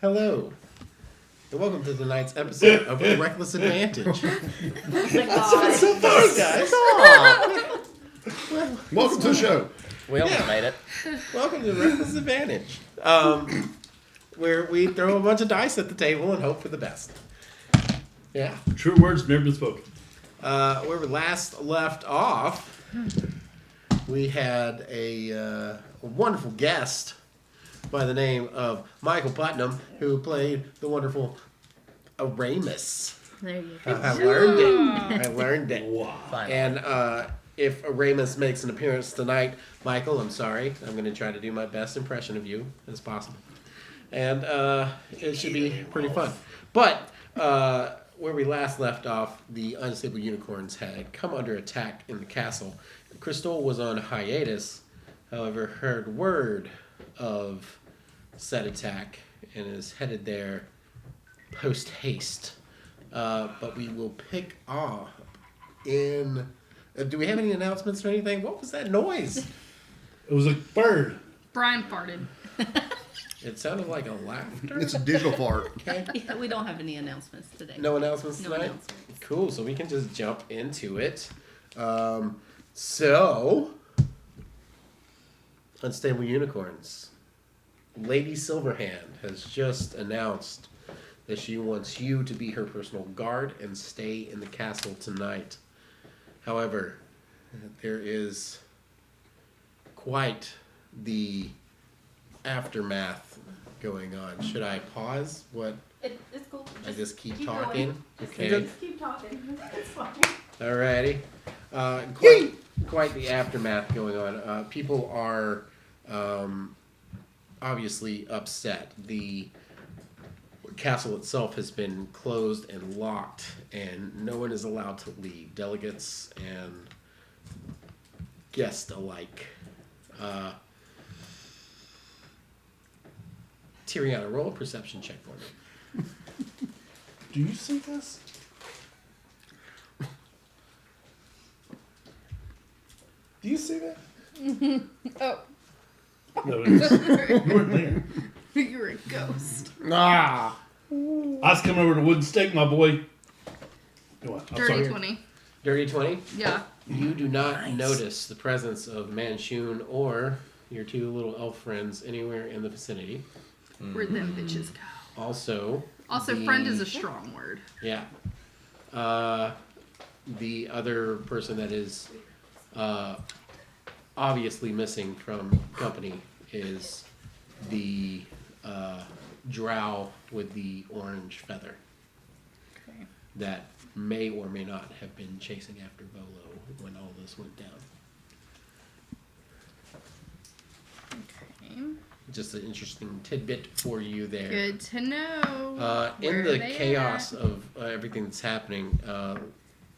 Hello, and welcome to tonight's episode of A Reckless Advantage. That's so far, guys. Welcome to the show. We almost made it. Welcome to Reckless Advantage, where we throw a bunch of dice at the table and hope for the best. Yeah. True words never been spoken. Where we last left off, we had a wonderful guest by the name of Michael Putnam, who played the wonderful Aramis. There you go. I learned it. I learned it. Wow. Finally. And if Aramis makes an appearance tonight, Michael, I'm sorry. I'm going to try to do my best impression of you as possible. And it should be pretty fun. But where we last left off, the unstable unicorns had come under attack in the castle. Crystal was on hiatus, however, heard word of said attack and is headed there post haste. But we will pick up in... do we have any announcements or anything? What was that noise? It was a bird. Brian farted. It sounded like a laughter. It's a digital fart. Okay. Yeah, we don't have any announcements today. No announcements No tonight? announcements. Cool, so we can just jump into it. So, Unstable Unicorns. Lady Silverhand has just announced that she wants you to be her personal guard and stay in the castle tonight. However, there is quite the aftermath going on. Should I pause? What? It's cool. I just keep going. talking? Just Okay. keep talking. It's fine. Alrighty. Quite the aftermath going on. People are obviously upset. The castle itself has been closed and locked, and no one is allowed to leave. Delegates and guests alike. Tyriana, roll a perception check for me. Do you see this? Do you see that? Oh, No, it is. You weren't there. you're a ghost. Ah! I was coming over to wooden stake, my boy. What? I'm Dirty sorry. 20. Dirty 20? Yeah. You do not notice the presence of Manchun or your two little elf friends anywhere in the vicinity. Where them bitches go. Also, Friend is a strong word. yeah. The other person that is obviously missing from company is the drow with the orange feather Okay. that may or may not have been chasing after Volo when all this went down. Okay. Just an interesting tidbit for you there. Good to know. In Where the they chaos at? of everything that's happening,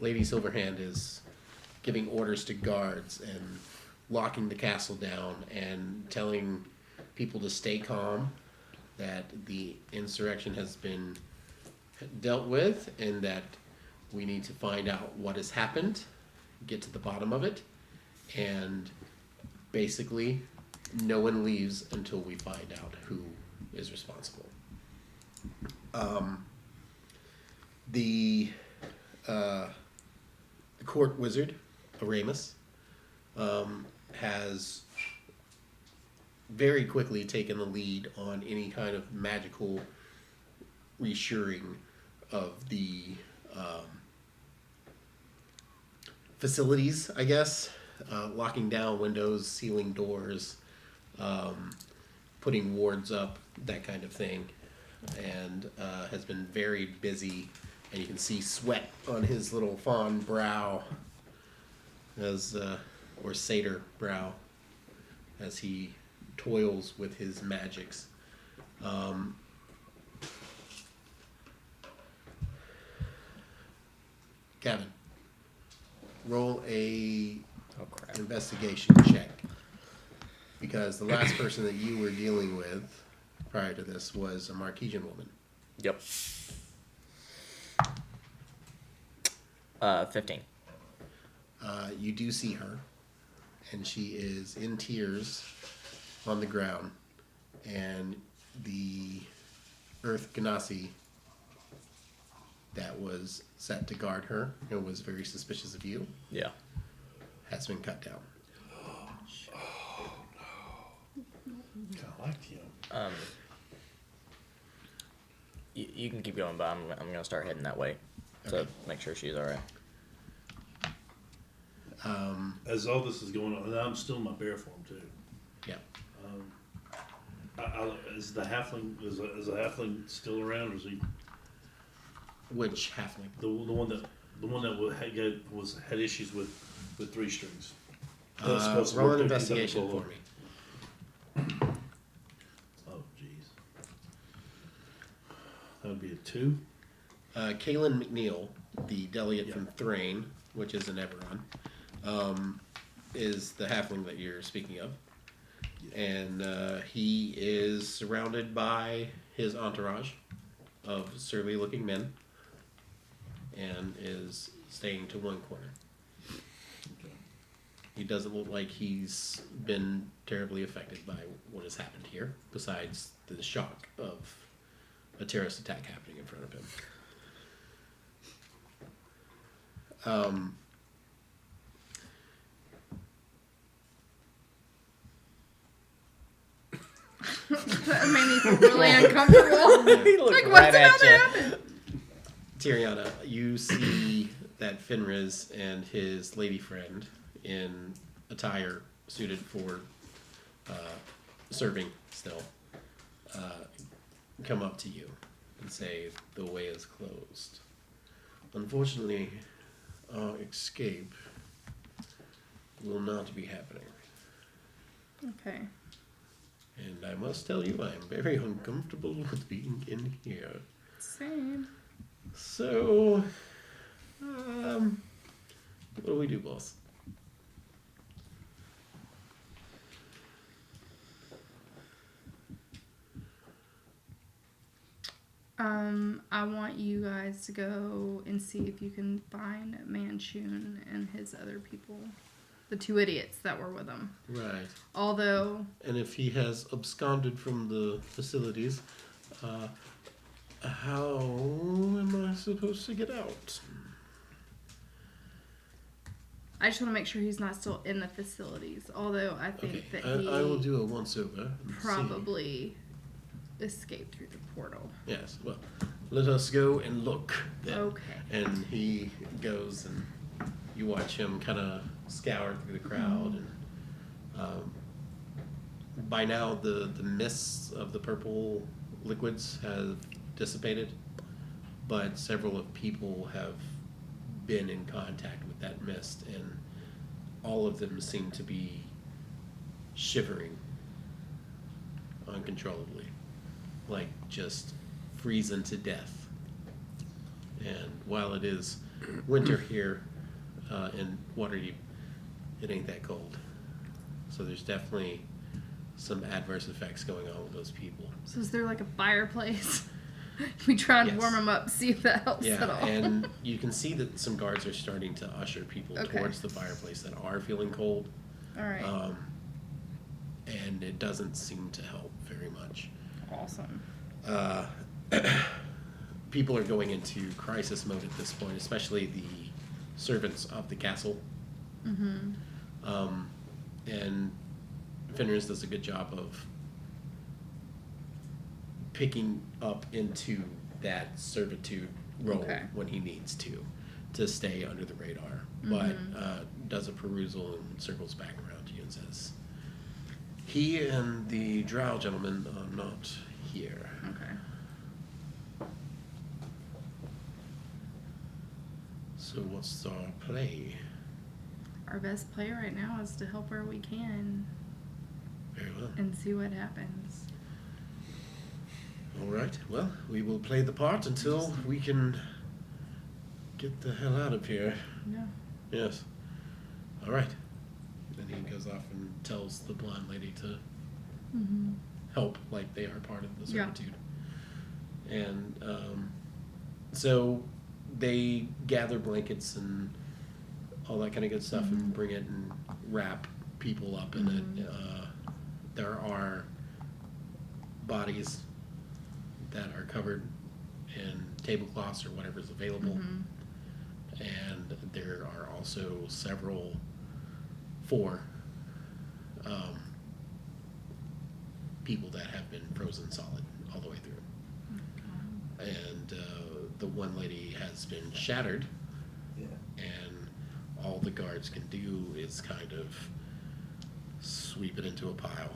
Lady Silverhand is giving orders to guards and locking the castle down and telling people to stay calm, that the insurrection has been dealt with and that we need to find out what has happened, get to the bottom of it, and basically no one leaves until we find out who is responsible. The court wizard, Aramis, has very quickly taken the lead on any kind of magical reassuring of the facilities, I guess. Locking down windows, sealing doors, putting wards up, that kind of thing. And has been very busy, and you can see sweat on his little fawn brow, or satyr brow, as he toils with his magics. Gavin, roll a investigation check, because the last person that you were dealing with prior to this was a Marquesian woman. Yep. 15. You do see her, and she is in tears on the ground, and the Earth Ganassi that was set to guard her and was very suspicious of you Yeah. has been cut down. Kind of liked him. You can keep going, but I'm gonna start heading that way to Okay. make sure she's all right. As all this is going on, and I'm still in my bear form too. Yeah. Is the halfling is the halfling still around, or is he Which halfling? the one that had issues with 3 strings? Roll an investigation for me. Oh jeez, that would be a 2. Kalen McNeil, the delegate from Thrain, which is in Eberron, is the halfling that you're speaking of. And he is surrounded by his entourage of surly looking men and is staying to one corner. Okay. He doesn't look like he's been terribly affected by what has happened here, besides the shock of a terrorist attack happening in front of him. That made me feel really uncomfortable. He looked Like, what's right about at to you. happen? Tiriana, you see that Fenris and his lady friend in attire suited for serving still come up to you and say the way is closed. Unfortunately, our escape will not be happening. Okay. And I must tell you, I am very uncomfortable with being in here. Same. So, what do we do, boss? I want you guys to go and see if you can find Manchun and his other people. The 2 idiots that were with him. Right. Although, And if he has absconded from the facilities, how am I supposed to get out? I just want to make sure he's not still in the facilities. Although I think Okay, that he I will do a once-over. and see. probably escaped through the portal. Yes, well, let us go and look then. Okay. And he goes and you watch him kind of scour through the crowd. And by now the mists of the purple liquids have dissipated, but several of people have been in contact with that mist, and all of them seem to be shivering uncontrollably, like just freezing to death. And while it is winter here in Waterdeep, it ain't that cold. So there's definitely some adverse effects going on with those people. So is there like a fireplace? We try and Yes. warm them up, see if that helps at Yeah, all. and you can see that some guards are starting to usher people Okay. towards the fireplace that are feeling cold. All right. And it doesn't seem to help very much. Awesome. People are going into crisis mode at this point, especially the servants of the castle. Mm-hmm. And Fenris does a good job of picking up into that servitude role Okay. when he needs to stay under the radar. But does a perusal and circles back around to you and says, he and the drow gentleman are not here. Okay. So what's our play? Our best play right now is to help where we can Very well. and see what happens. All right. Well, we will play the part until we can get the hell out of here. No. Yes. All right. Then he goes off and tells the blonde lady to Mm-hmm. help, like they are part of the Yeah. servitude. And so they gather blankets and all that kind of good stuff and bring it and wrap people up in it. There are bodies that are covered in tablecloths or whatever's available. Mhm. And there are also four people that have been frozen solid all the way through. And the one lady has been shattered, Yeah. and all the guards can do is kind of sweep it into a pile.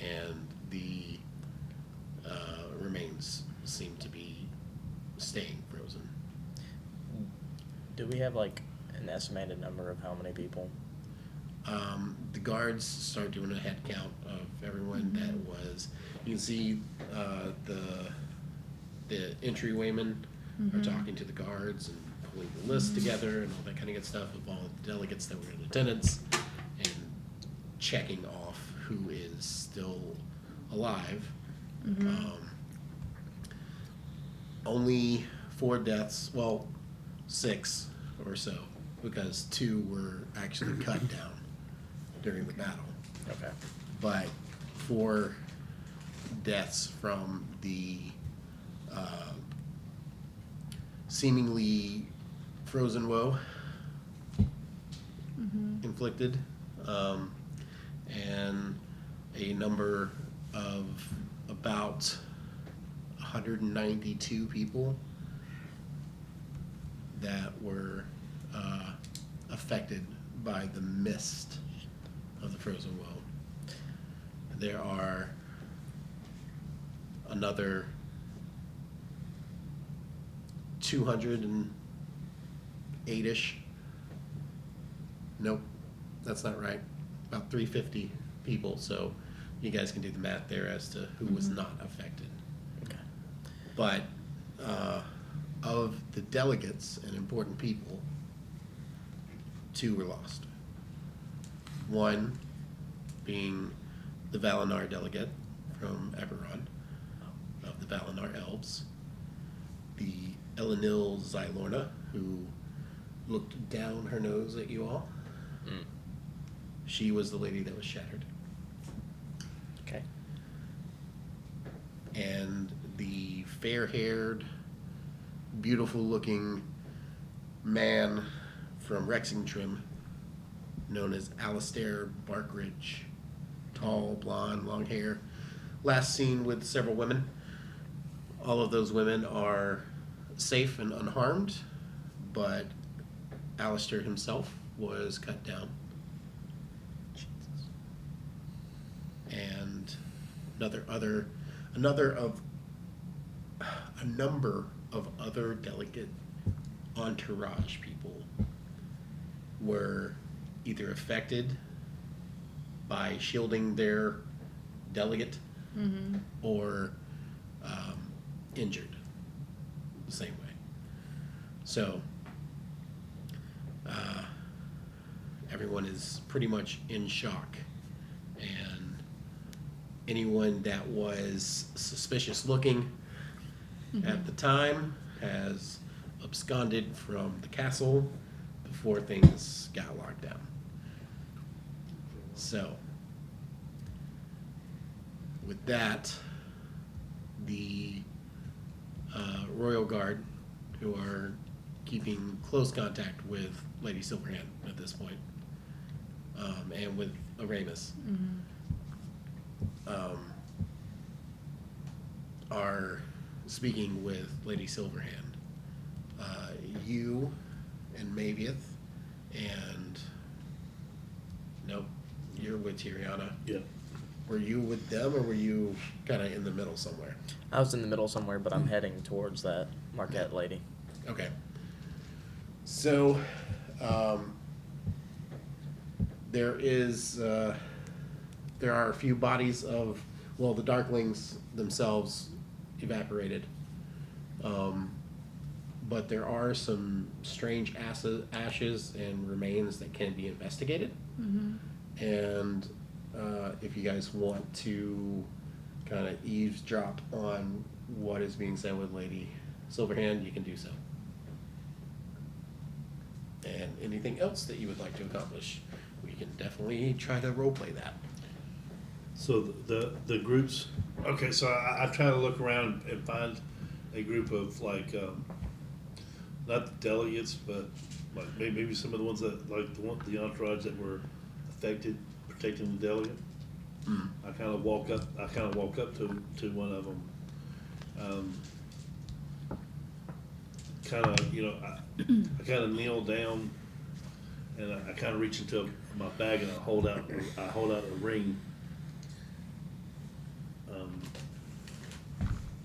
And the remains seem to be staying frozen. Do we have like an estimated number of how many people? The guards start doing a head count of everyone that was. You can see the entrywaymen are talking to the guards and pulling the list together and all that kind of good stuff of all the delegates that were in attendance and checking off who is still alive. Only 4 deaths, well, 6 or so, because 2 were actually cut down during the battle. Okay. But 4 deaths from the seemingly frozen woe inflicted, and a number of about 192 people that were affected by the mist of the frozen woe. There are another 208-ish. Nope, that's not right. About 350 people. So you guys can do the math there as to who was not affected. Okay. But of the delegates and important people, 2 were lost. One being the Valinor delegate from Eberron of the Valinor Elves, the Elenil Xylorna, who looked down her nose at you all. She was the lady that was shattered. Okay. And the fair-haired, beautiful-looking man from Rexingtrim, known as Alistair Barkridge. Tall, blonde, long hair. Last seen with several women. All of those women are safe and unharmed, but Alistair himself was cut down. And a number of other delegate entourage people were either affected by shielding their delegate or injured the same way. So everyone is pretty much in shock, and anyone that was suspicious looking at the time has absconded from the castle before things got locked down. So, with that, the Royal Guard, who are keeping close contact with Lady Silverhand at this point, and with Aramis, are speaking with Lady Silverhand. You and Mavieth and nope, you're with Tiriana. Yeah. Were you with them, or were you kind of in the middle somewhere? I was in the middle somewhere, but I'm heading towards that Marquette lady. Okay. So, there are a few bodies of, well, the Darklings themselves evaporated. But there are some strange ashes and remains that can be investigated. And if you guys want to kind of eavesdrop on what is being said with Lady Silverhand, you can do so. And anything else that you would like to accomplish, we can definitely try to roleplay that. So the groups Okay, so I try to look around and find a group of like, not the delegates, but like maybe some of the ones that, like the entourage that were affected, protecting the delegate. Mm. I kind of walk up to one of them. Kind of, you know, I kind of kneel down and I kind of reach into my bag and I hold out a ring.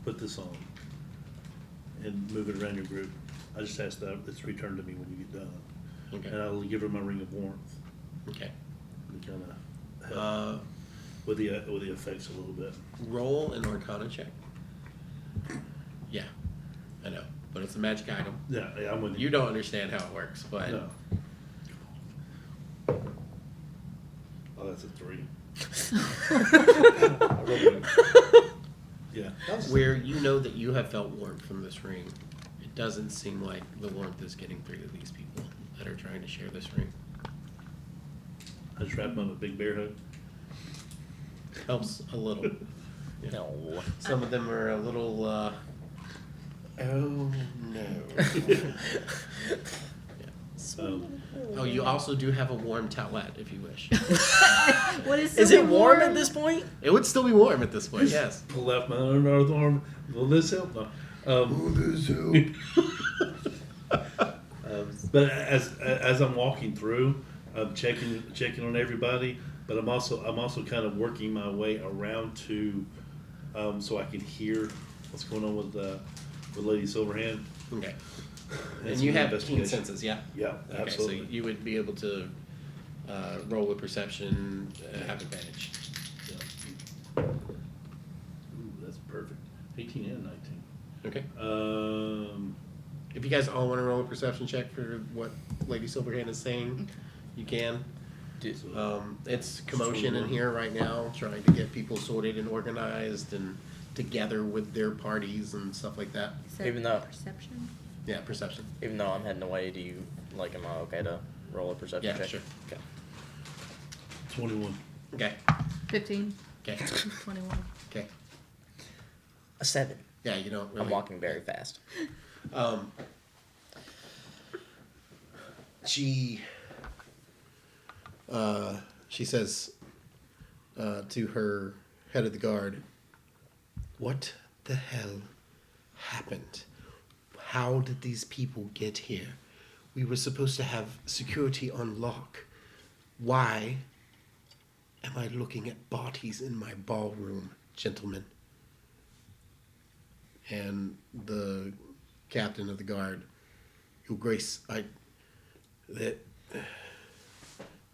Put this on and move it around your group. I just ask that it's returned to me when you get done. Okay. And I'll give her my ring of warmth Okay. and kind of help with the effects a little bit. Roll an Arcana check. Yeah, I know, but it's a magic item. Yeah, I'm with you. You don't understand how it works, but No. Oh, that's a 3. I rolled a- Yeah. where you know that you have felt warmth from this ring, it doesn't seem like the warmth is getting through to these people that are trying to share this ring. I just wrap them up a big bear hug. Helps a little. Yeah. No. Some of them are a little, oh no. Oh, you also do have a warm towelette if you wish. What is Is it warm at this point? It would still be warm at this point, yes. Pull out my other arm. Will this help? No. But as I'm walking through, I'm checking on everybody. But I'm also kind of working my way around to, so I can hear what's going on with Lady Silverhand. Okay. And And some you have keen investigation. senses, yeah? Yeah, Okay, absolutely. so you would be able to roll with perception, have advantage. Yeah. Ooh, that's perfect. 18 and 19. Okay. Um, If you guys all want to roll a perception check for what Lady Silverhand is saying, you can. It's commotion in here right now, trying to get people sorted and organized and together with their parties and stuff like that. Is that Even though- perception? Yeah, perception. Even though I'm heading away, do you like? Am I okay to roll a perception Yeah, check? sure. Okay. 21. Okay. 15. Okay. 21. Okay. A 7. Yeah, you don't really. I'm walking very fast. She says to her head of the guard, "What the hell happened? How did these people get here? We were supposed to have security on lock. Why am I looking at bodies in my ballroom, gentlemen?" And the captain of the guard, "Your Grace,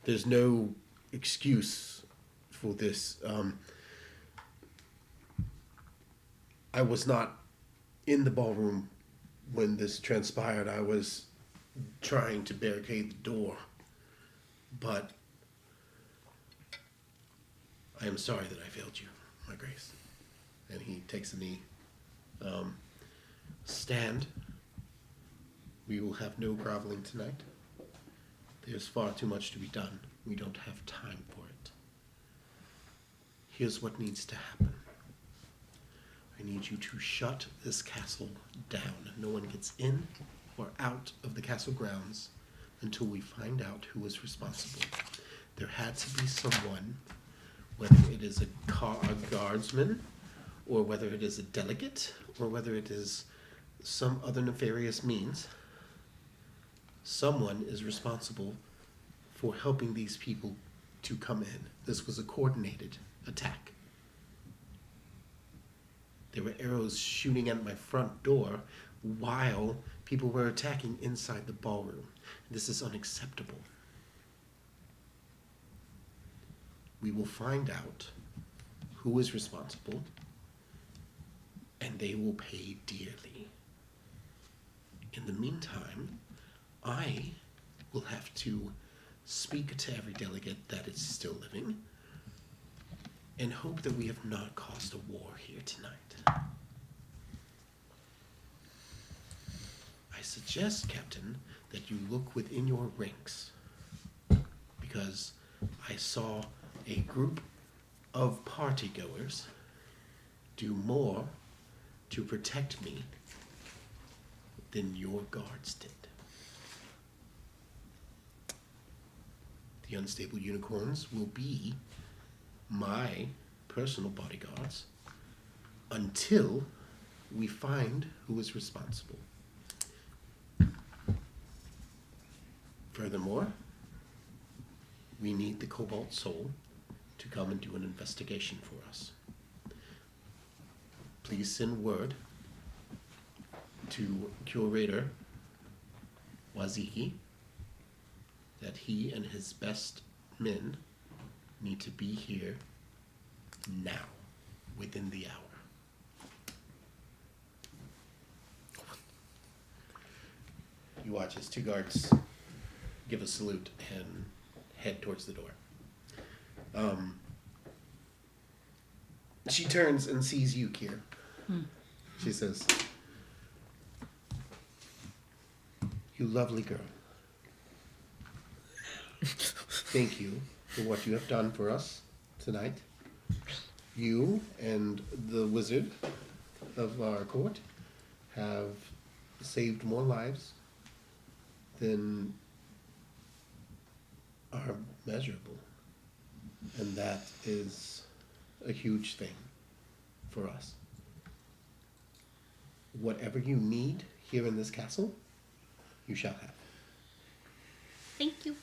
there's no excuse for this. I was not in the ballroom when this transpired. I was trying to barricade the door, but I am sorry that I failed you, my Grace." And he takes a knee. "Stand. We will have no groveling tonight. There's far too much to be done. We don't have time for it. Here's what needs to happen. I need you to shut this castle down. No one gets in or out of the castle grounds until we find out who is responsible. There had to be someone, whether it is a guardsman, or whether it is a delegate, or whether it is some other nefarious means. Someone is responsible for helping these people to come in. This was a coordinated attack. There were arrows shooting at my front door while people were attacking inside the ballroom. This is unacceptable. We will find out who is responsible, and they will pay dearly. In the meantime, I will have to speak to every delegate that is still living and hope that we have not caused a war here tonight. I suggest, Captain, that you look within your ranks, because I saw a group of partygoers do more to protect me than your guards did. The unstable unicorns will be my personal bodyguards until we find who is responsible. Furthermore, we need the Cobalt Soul to come and do an investigation for us. Please send word to Curator Waziki that he and his best men need to be here now, within the hour. You watch as two guards give a salute and head towards the door. She turns and sees you, Kier. She says, "You lovely girl. Thank you for what you have done for us tonight. You and the wizard of our court have saved more lives than are measurable. And that is a huge thing for us. Whatever you need here in this castle, you shall have. Thank you.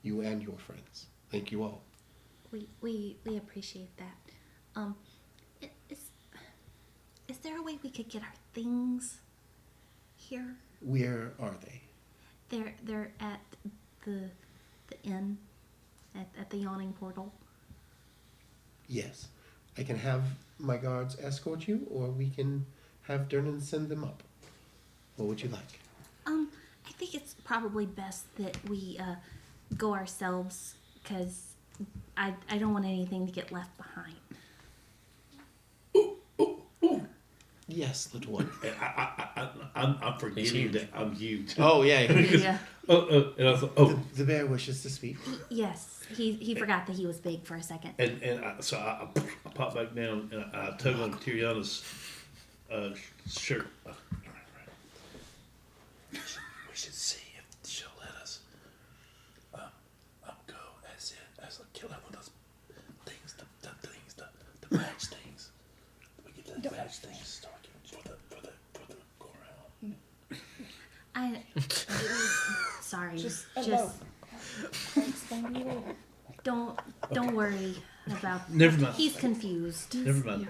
You and your friends. Thank you all." We appreciate that. Is there a way we could get our things here? Where are they? They're at the inn at the yawning portal. Yes. I can have my guards escort you, or we can have Dernan send them up. What would you like? I think it's probably best that we go ourselves, because I don't want anything to get left behind. Yes, little one. I'm forgetting huge. that I'm huge. Oh, yeah. Yeah. And I was like, The bear wishes to speak. Yes, he forgot that he was big for a second. So I pop back down and I tug on Tiriana's shirt. We should see if she'll let us go as a killer with those things, the badge things. We get the badge things for the go around. Sorry, Just just I'll explain to you later. don't worry about. Never mind. He's confused. Never mind.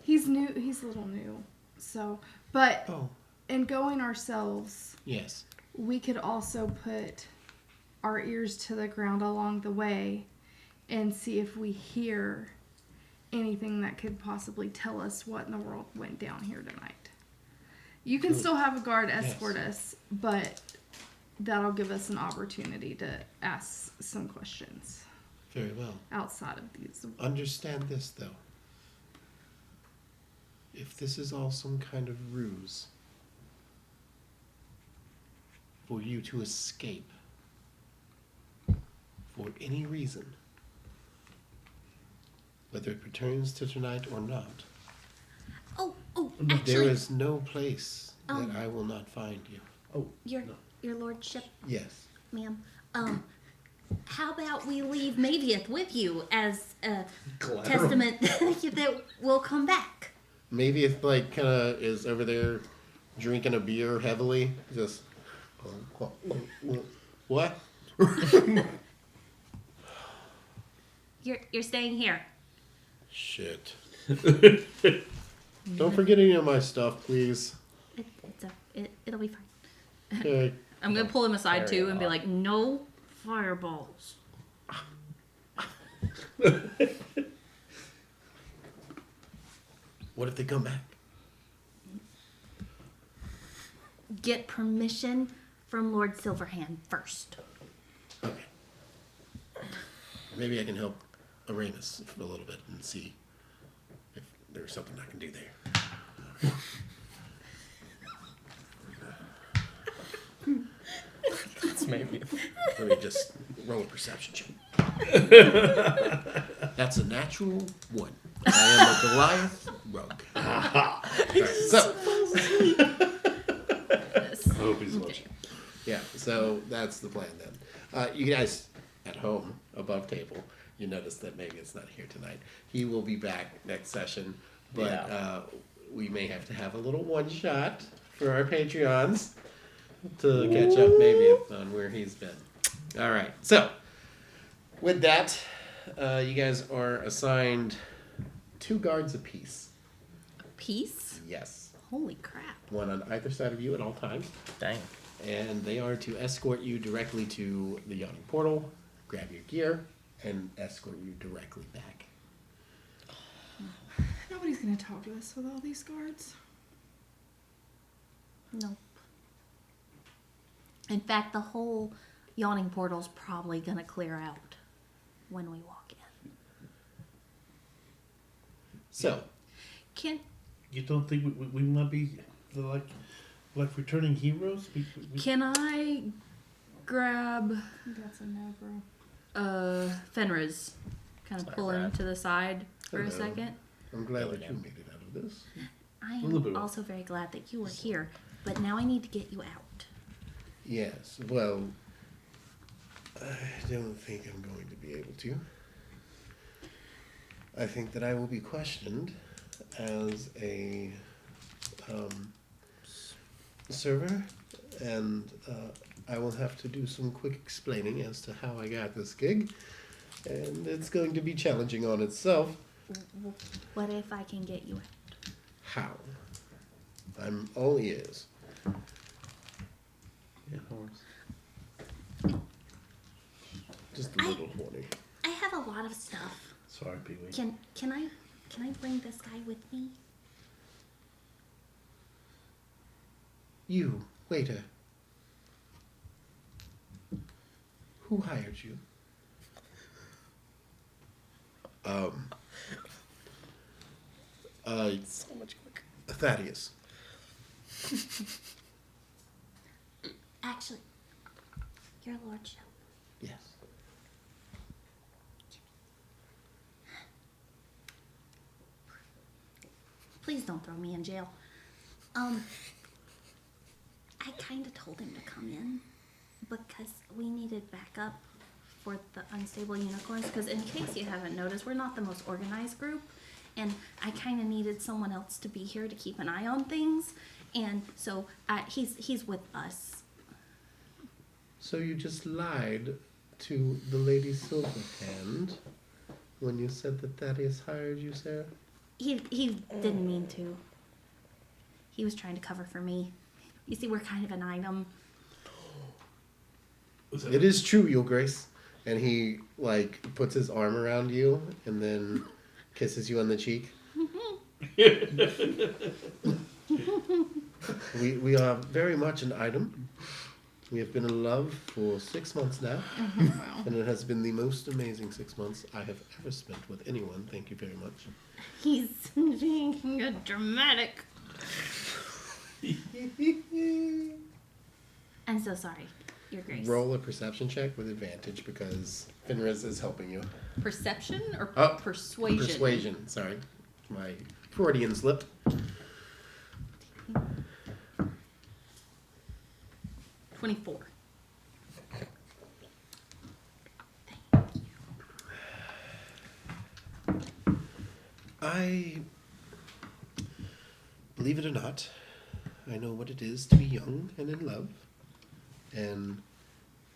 He's new. He's a little new. So, but Oh, in going ourselves, yes. we could also put our ears to the ground along the way and see if we hear anything that could possibly tell us what in the world went down here tonight. You can Good. still have a guard escort us, but that'll give us an opportunity to ask some questions Very well. outside of these. Understand this, though. If this is all some kind of ruse for you to escape for any reason, whether it pertains to tonight or not, Oh, there actually, is no place that I will not find you. Oh, your lordship, Yes. ma'am. How about we leave Maviath with you as a collateral. testament that we'll come back? Maybe if like kind of is over there drinking a beer heavily, just what? You're staying here. Shit. Don't forget any of my stuff, please. It'll be fine. Okay. I'm gonna pull him aside Carry too and be on. like, no fireballs. What if they come back? Get permission from Lord Silverhand first. Okay. Maybe I can help Aramis for a little bit and see if there's something I can do there. That's maybe. Let me just roll a perception check. That's a natural one. I am a Goliath rogue. Alright, so, I hope he's watching. yeah, so that's the plan then. You guys at home, above table, you notice that maybe it's not here tonight. He will be back next session, but Yeah. we may have to have a little one shot for our Patreons to catch up maybe on where he's been. All right, so with that, you guys are assigned 2 guards apiece. Peace? Yes, Holy crap. one on either side of you at all times. Dang. And they are to escort you directly to the yawning portal, grab your gear, and escort you directly back. Nobody's gonna talk to us with all these guards. Nope. In fact, the whole yawning portal's probably gonna clear out when we walk in. So, Can You don't think we might be like returning heroes? can I grab That's a no, bro. Fenris? Kind of Sorry, pull him Brad. to the side for a Hello. second. I'm glad Hello that you again. made it out of this. I little bit am of- also very glad that you were here, but now I need to get you out. Yes, well, I don't think I'm going to be able to. I think that I will be questioned as a server, and I will have to do some quick explaining as to how I got this gig, and it's going to be challenging on itself. What if I can get you out? How? I'm all ears. Yeah, horse. Just a little horny. I have a lot of stuff. Sorry, Pee Wee. Can I bring this guy with me? You, waiter. Who hired you? So much quicker. Thaddeus. Actually, your lordship. Yes. Please don't throw me in jail. I kind of told him to come in because we needed backup for the unstable unicorns. Because in case you haven't noticed, we're not the most organized group, and I kind of needed someone else to be here to keep an eye on things. And so he's with us. So you just lied to the Lady Silverhand when you said that Thaddeus hired you, Sarah? He didn't mean to. He was trying to cover for me. You see, we're kind of an item. It is true, Your Grace. And he, like, puts his arm around you and then kisses you on the cheek. We are very much an item. We have been in love for 6 months now. And it has been the most amazing 6 months I have ever spent with anyone. Thank you very much. He's being a dramatic. I'm so sorry, Your Grace. Roll a perception check with advantage because Fenris is helping you. Perception or Oh, persuasion? Persuasion, sorry. My Freudian slip. 24. I, believe it or not, I know what it is to be young and in love, and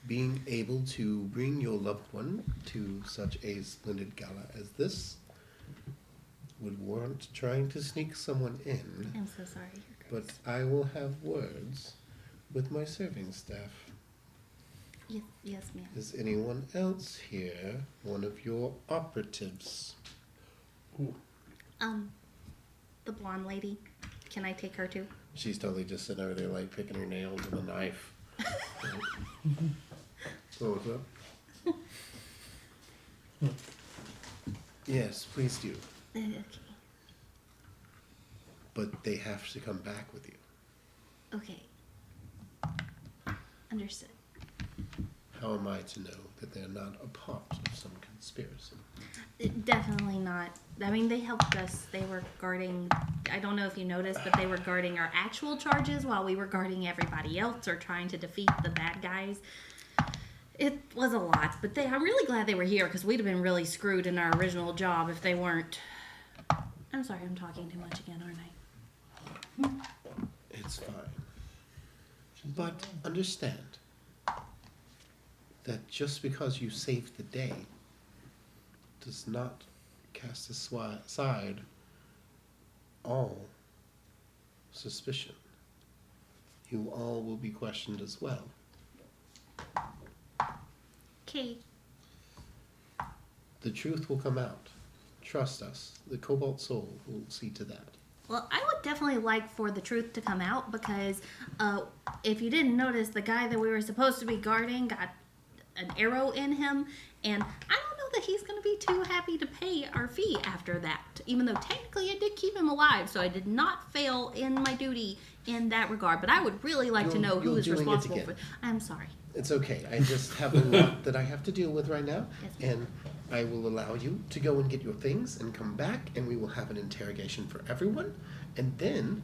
being able to bring your loved one to such a splendid gala as this would warrant trying to sneak someone in, I'm so sorry, Your Grace. but I will have words with my serving staff. Yes, ma'am. Is anyone else here one of your operatives? The blonde lady. Can I take her too? She's totally just sitting over there, like, picking her nails with a knife. What was that? Yes, please do. Okay. But they have to come back with you. Okay. Understood. How am I to know that they're not a part of some conspiracy? Definitely not. I mean, they helped us. They were guarding. I don't know if you noticed, but they were guarding our actual charges while we were guarding everybody else or trying to defeat the bad guys. It was a lot, but I'm really glad they were here because we'd have been really screwed in our original job if they weren't. I'm sorry, I'm talking too much again, aren't I? It's fine. But understand that just because you saved the day does not cast aside all suspicion. You all will be questioned as well. Okay. The truth will come out. Trust us. The Cobalt Soul will see to that. Well, I would definitely like for the truth to come out because if you didn't notice, the guy that we were supposed to be guarding got an arrow in him, and I don't know that he's going to be too happy to pay our fee after that, even though technically I did keep him alive, so I did not fail in my duty in that regard, but I would really like to know who is responsible for it. I'm sorry. It's okay. I just have a lot that I have to deal with right now, Yes. and I will allow you to go and get your things and come back, and we will have an interrogation for everyone, and then,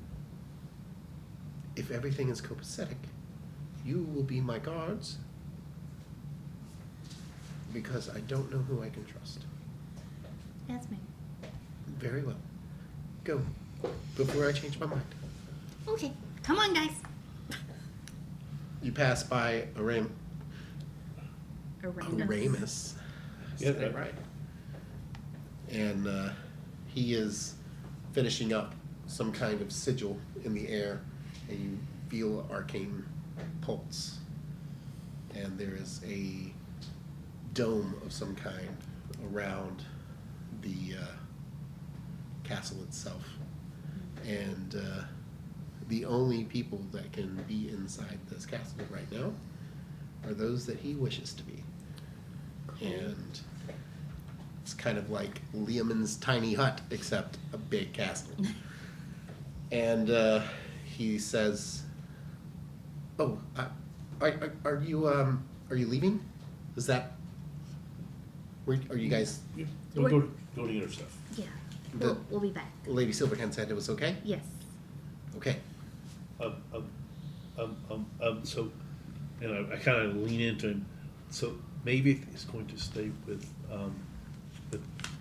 if everything is copacetic, you will be my guards, because I don't know who I can trust. Yes, ma'am. Very well. Go, before I change my mind. Okay, come on, guys. You pass by Aramis. Aramis. Yeah, Said it right. And he is finishing up some kind of sigil in the air, and you feel arcane pulse. And there is a dome of some kind around the castle itself. And the only people that can be inside this castle right now are those that he wishes to be. And it's kind of like Leoman's tiny hut, except a big castle. And he says, "Oh, are you leaving? Is that? Are you guys?" Yeah, go to get her stuff. Yeah, The- we'll be back. Lady Silverhand said it was okay. Yes. Okay. So, and I kind of lean into him. So maybe is going to stay with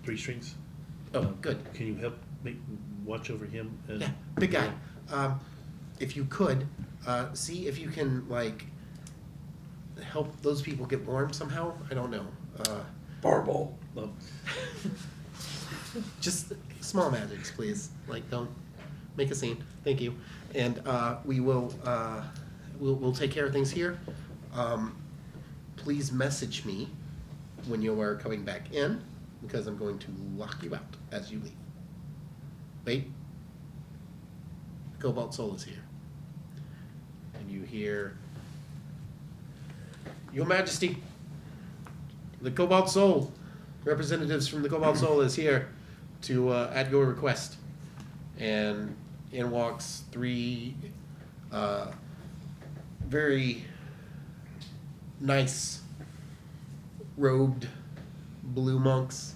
Three Strings. Oh, good. Can you help me watch over him? And, Yeah, big guy. If you could, see if you can like help those people get warm somehow. I don't know. Fireball. No. Just small magics, please. Like, don't make a scene. Thank you. And we will we'll take care of things here. Please message me when you are coming back in, because I'm going to lock you out as you leave. Wait. Cobalt Soul is here. And you hear, Your Majesty, the Cobalt Soul, representatives from the Cobalt Soul is here to at your request. And in walks three very nice robed blue monks.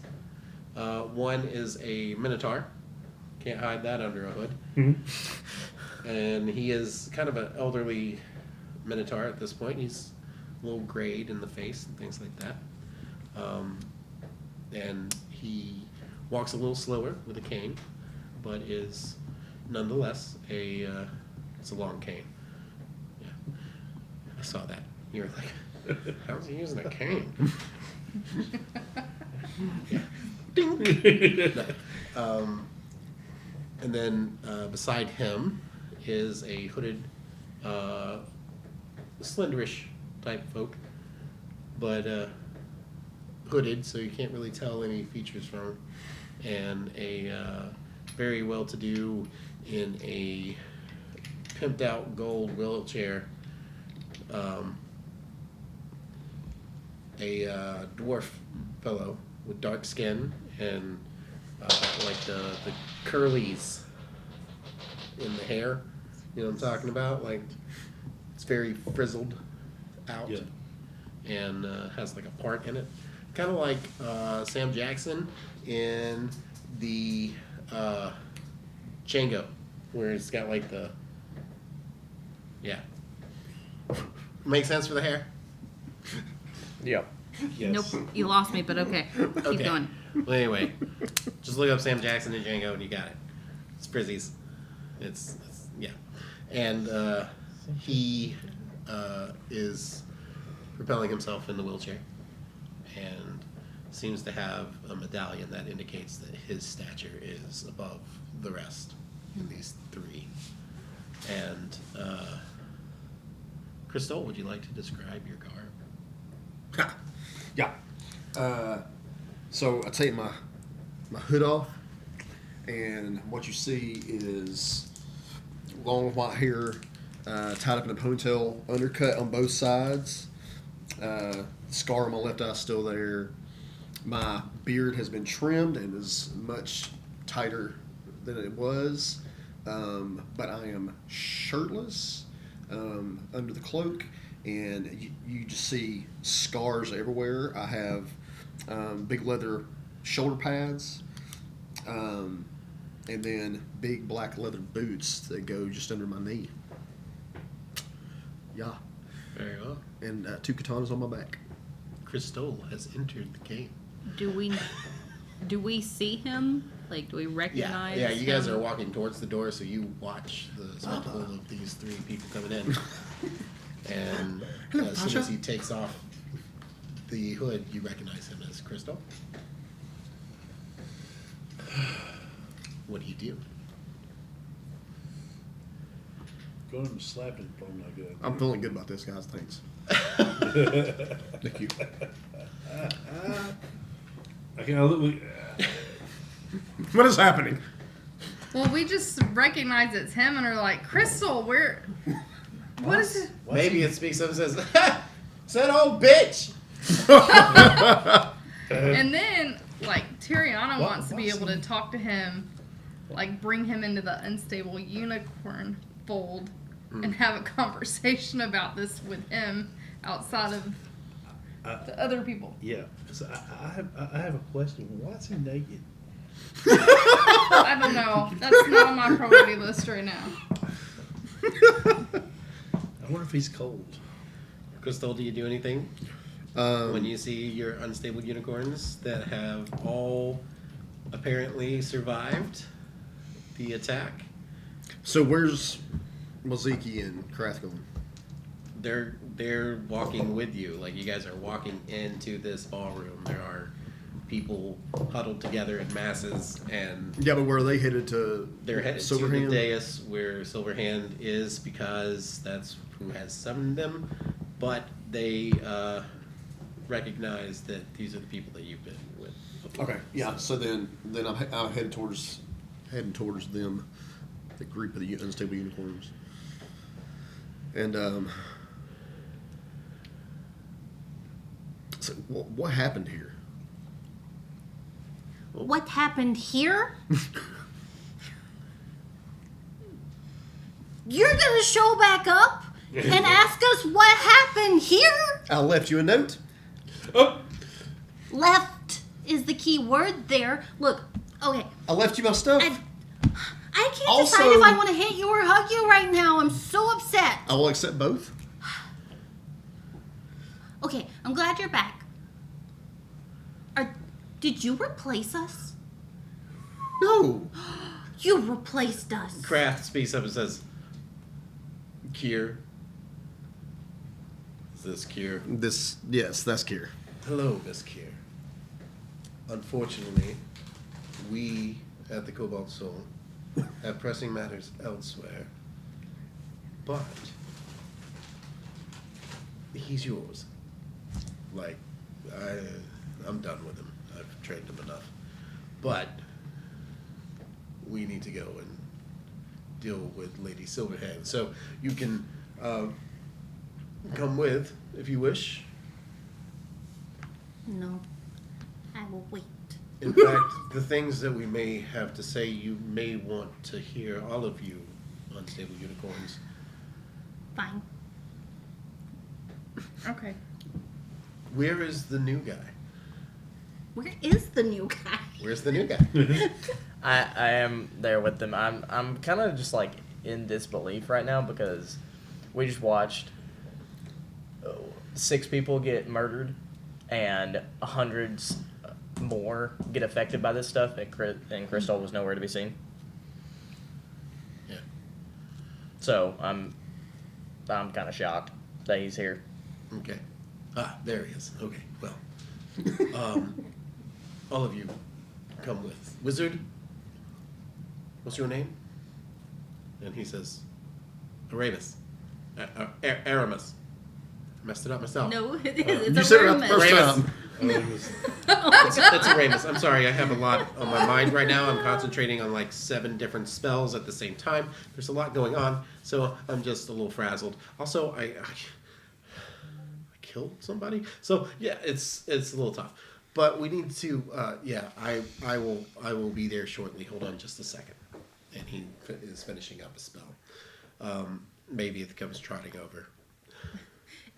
One is a minotaur. Can't hide that under a hood. Mm-hmm. And he is kind of an elderly minotaur at this point. He's a little grayed in the face and things like that. And he walks a little slower with a cane, but is nonetheless it's a long cane. Yeah, I saw that. You were like, how's he using a cane? Yeah. Ding. No. And then beside him is a hooded, slenderish type folk, but hooded, so you can't really tell any features from him, and a very well-to-do in a pimped out gold wheelchair, a dwarf fellow with dark skin and like the curlies in the hair, you know what I'm talking about? Like, it's very frizzled out. Yeah. And has like a part in it. kind of like Sam Jackson in the Django, where it's got like the Make sense for the hair? Yep. Yes. Nope, you lost me, but okay. Keep Okay. going. Well, anyway, just look up Sam Jackson and Django, and you got it. It's Frizzy's. It's yeah, and he is propelling himself in the wheelchair, and seems to have a medallion that indicates that his stature is above the rest in these three. And Crystal, would you like to describe your garb? Yeah. So I take my hood off, and what you see is long white hair tied up in a ponytail, undercut on both sides. The scar on my left eye is still there. My beard has been trimmed and is much tighter than it was, but I am shirtless under the cloak, and you just see scars everywhere. I have big leather shoulder pads, and then big black leather boots that go just under my knee. Yeah, Very well. and 2 katanas on my back. Crystal has entered the game. Do we see him? Like, do we recognize Yeah, you guys him? are walking towards the door, so you watch the spectacle of these three people coming in. And Hello, as soon Pasha. as he takes off the hood, you recognize him as Crystal. What do you do? Going to slap is probably not good. I'm feeling good about this, guys. Thanks. Thank you. Okay, I look. What is happening? Well, we just recognize it's him and are like, Crystal, where? What is it? Maybe it speaks up and says, "Ha! It's that old bitch!" And then, like, Tiriana What- wants to be what's able to he- talk to him, like, bring him into the unstable unicorn fold and have a conversation about this with him outside of the other people. Yeah. So I have a question. Why is he naked? I don't know. That's not on my priority list right now. I wonder if he's cold. Crystal, do you do anything when you see your unstable unicorns that have all apparently survived the attack? So where's Maziki and Krath going? They're walking with you. Like, you guys are walking into this ballroom. There are people huddled together in masses, and Yeah, but where are they headed to? they're headed to Silverhand? the dais where Silverhand is, because that's who has summoned them. But they recognize that these are the people that you've been with before. Okay, yeah. So then I'm heading towards them, the group of the unstable unicorns. And so what happened here? What happened here? You're gonna show back up and ask us what happened here? I left you a note. Left is the key word there. Look, okay, I left you my stuff. I can't Also- decide if I want to hit you or hug you right now. I'm so upset. I will accept both. Okay, I'm glad you're back. Did you replace us? No. You replaced us. Kraft speaks up and says, "Kier, is this Kier?" Yes, that's Kier. Hello, Miss Kier. Unfortunately, we at the Cobalt Soul have pressing matters elsewhere. But he's yours. Like, I'm done with him. I've trained him enough. But we need to go and deal with Lady Silverhand. So you can come with if you wish. No, I will wait. In fact, the things that we may have to say, you may want to hear, all of you unstable unicorns. Fine. Okay. Where is the new guy? Where is the new guy? Where's the new guy? I am there with them. I'm kind of just like in disbelief right now because we just watched 6 people get murdered and hundreds more get affected by this stuff, and Crystal was nowhere to be seen. Yeah. So I'm kind of shocked that he's here. Okay. Ah, there he is. Okay. Well, all of you come with Wizard. What's your name? And he says, Aramis. Aramis. I messed it up myself. No, it is. It's You a said it right the Aramis. first Aramis. time. It's Aramis. I'm sorry, I have a lot on my mind right now. I'm concentrating on like 7 different spells at the same time. There's a lot going on, so I'm just a little frazzled. Also, I killed somebody, so yeah, it's a little tough. But we need to, I will be there shortly. Hold on just a second. And he is finishing up a spell. Maybe it comes trotting over.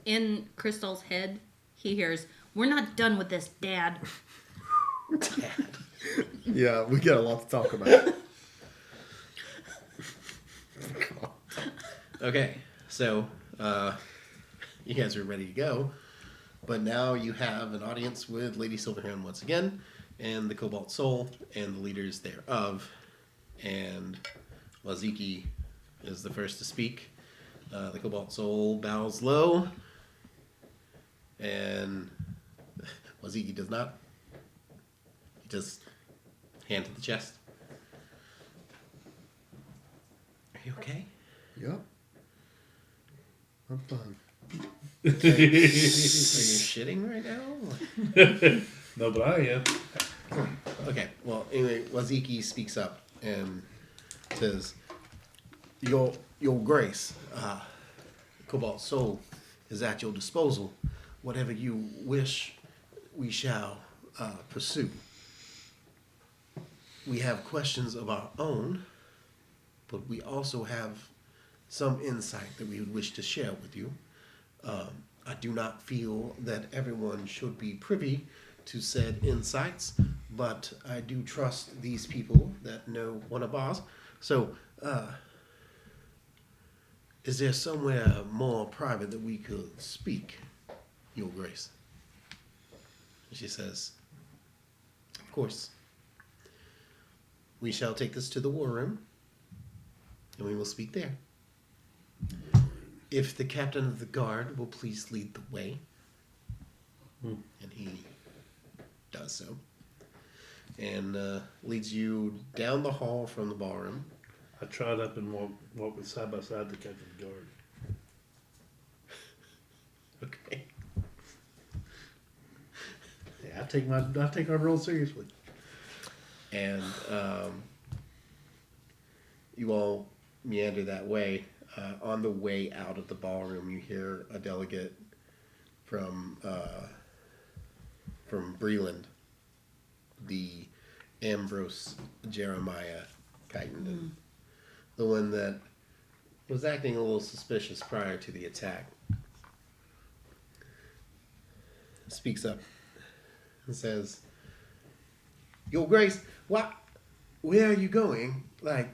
In Crystal's head, he hears, "We're not done with this, Dad." Dad. Yeah, we got a lot to talk about. Okay, so you guys are ready to go, but now you have an audience with Lady Silverhand once again, and the Cobalt Soul, and the leaders thereof, and Laziki is the first to speak. The Cobalt Soul bows low, and Laziki does not. He just hand to the chest. Are you okay? Yep. I'm fine. Are you shitting right now? No, but I am. Okay, well, anyway, Waziki speaks up and says, Your Grace, Cobalt Soul is at your disposal. Whatever you wish, we shall pursue. We have questions of our own, but we also have some insight that we would wish to share with you. I do not feel that everyone should be privy to said insights, but I do trust these people that know one of ours. So, is there somewhere more private that we could speak, Your Grace? She says, of course. We shall take this to the war room, and we will speak there. If the captain of the guard will please lead the way. And he does so. And leads you down the hall from the ballroom. I trot up and walk with side by side the captain of the guard. Okay. Yeah, I take our role seriously. And you all meander that way. On the way out of the ballroom, you hear a delegate from Breland, the Ambrose Jeremiah Chiton, the one that was acting a little suspicious prior to the attack, speaks up and says, Your Grace, where are you going? Like,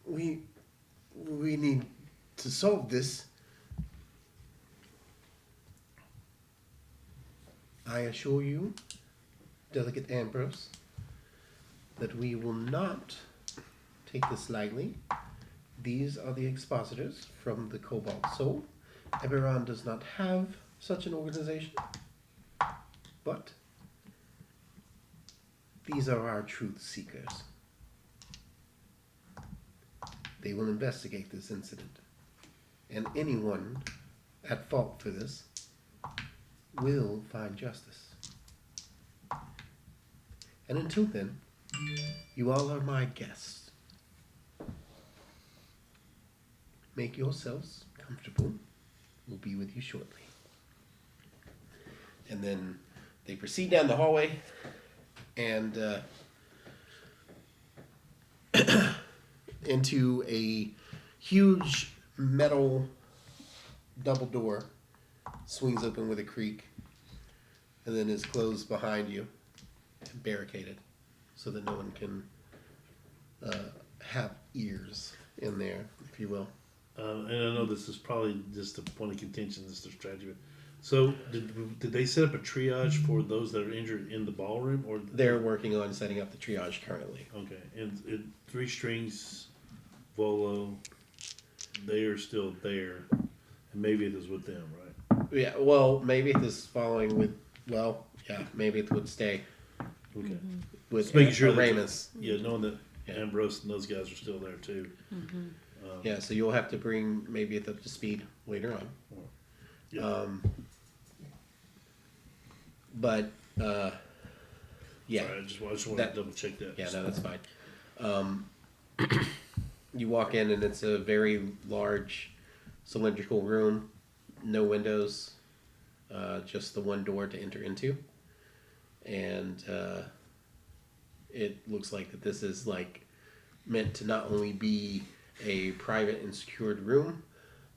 we need to solve this. I assure you, Delegate Ambrose, that we will not take this lightly. These are the expositors from the Cobalt Soul. Eberron does not have such an organization, but these are our truth seekers. They will investigate this incident, and anyone at fault for this will find justice. And until then, you all are my guests. Make yourselves comfortable. We'll be with you shortly. And then they proceed down the hallway, and into a huge metal double door, swings open with a creak, and then is closed behind you. barricaded so that no one can have ears in there, if you will. And I know this is probably just a point of contention, this is their strategy. But so, did they set up a triage for those that are injured in the ballroom, or They're working on setting up the triage currently. okay? And Three Strings, Volo, they are still there, and maybe it is with them, right? Yeah, well, maybe it is following with, maybe it would stay Okay. with Just making sure that- Ramus. Yeah, knowing that Yeah. Ambrose and those guys are still there too. Yeah, so you'll have to bring maybe it up to speed later on. Yeah. But, yeah. Sorry, I just wanted That- to double check that. Yeah, no, that's fine. You walk in and it's a very large cylindrical room, no windows, just the one door to enter into. And it looks like that this is like meant to not only be a private and secured room,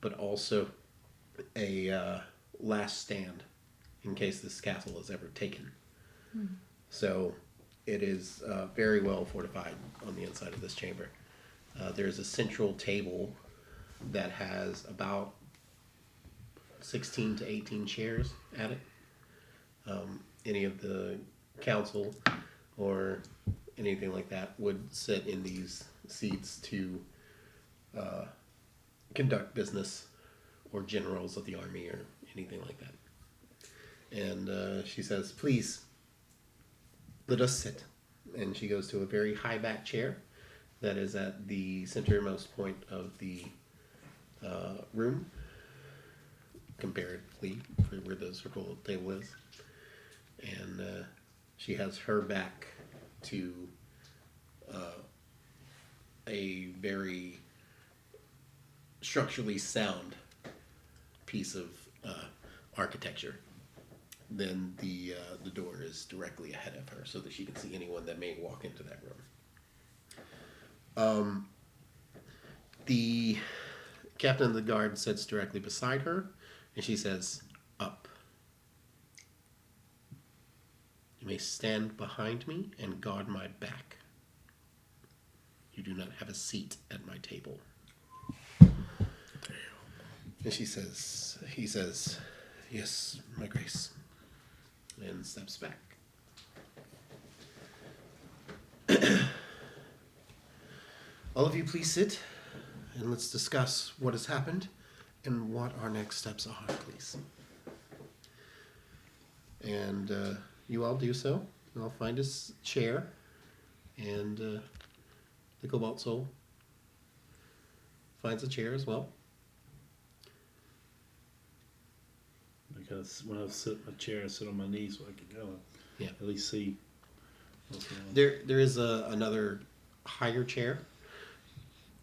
but also a last stand in case this castle is ever taken. So it is very well fortified on the inside of this chamber. There's a central table that has about 16 to 18 chairs at it. Any of the council or anything like that would sit in these seats to conduct business, or generals of the army or anything like that. And she says, please, let us sit. And she goes to a very high back chair that is at the centermost point of the room, comparatively for where the circle table is. And she has her back to a very structurally sound piece of architecture. Then the door is directly ahead of her so that she can see anyone that may walk into that room. The captain of the guard sits directly beside her, and she says, up. You may stand behind me and guard my back. You do not have a seat at my table. And he says, yes, my grace, and steps back. All of you please sit, and let's discuss what has happened and what our next steps are, please. And you all do so. I'll find his chair, and the Cobalt Soul finds a chair as well. Because when I sit in my chair, I sit on my knees so I can kind of at least see what's going on. There is another higher chair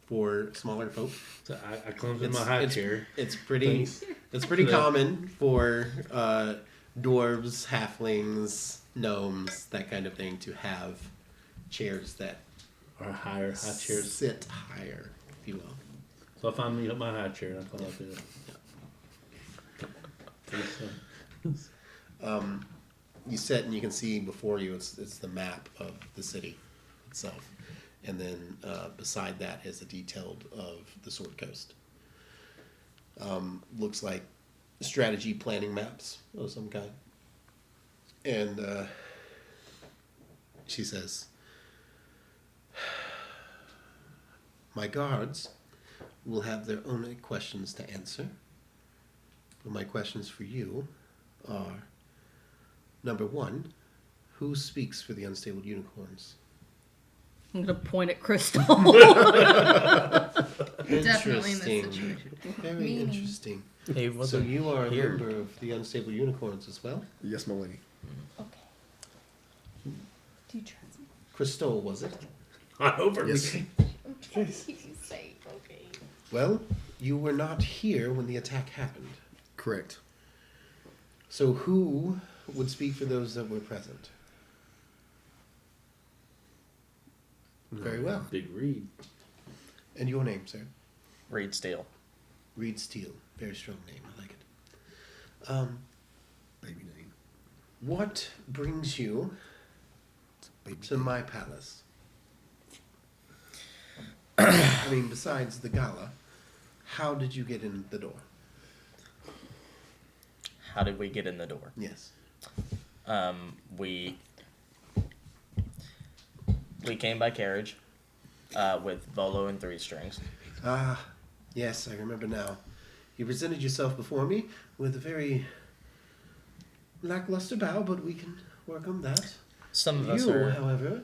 for smaller folk. So I climbed in my high chair. It's pretty. Thanks. It's pretty For that. common for dwarves, halflings, gnomes, that kind of thing, to have chairs that Or higher, high chairs. sit higher, if you will. So I find me up my high chair and I climb up in it. You sit and you can see before you it's the map of the city itself, and then beside that is a detailed of the Sword Coast. Looks like strategy planning maps of some kind. And she says, my guards will have their own questions to answer. But my questions for you are, number one, who speaks for the Unstable Unicorns? I'm gonna point at Crystal. Definitely in this Interesting. situation. Very interesting. He So wasn't you are a here. member of the Unstable Unicorns as well? Yes, my lady. Okay. Do you trust me? Crystal, was it? I over. Yes. You say okay. Well, you were not here when the attack happened. Correct. So who would speak for those that were present? Very well. Big Reed. And your name, sir? Reed Steele. Reed Steele. Very strong name. I like it. Baby name. What brings you to my palace? I mean, besides the gala, how did you get in the door? How did we get in the door? Yes. We came by carriage with Volo and 3 strings. Ah, yes, I remember now. You presented yourself before me with a very lackluster bow, but we can work on that. Some of us You, are. however,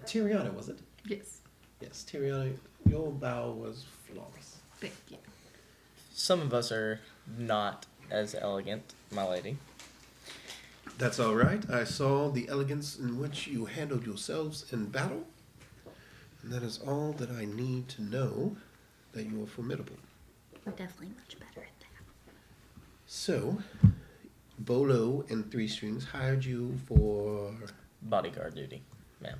Tiriana, was it? Yes. Yes, Tiriana, your bow was flawless. Thank you. Some of us are not as elegant, my lady. That's all right. I saw the elegance in which you handled yourselves in battle, and that is all that I need to know that you are formidable. We're definitely much better at that. So, Bolo and 3 Strings hired you for... Bodyguard duty, ma'am.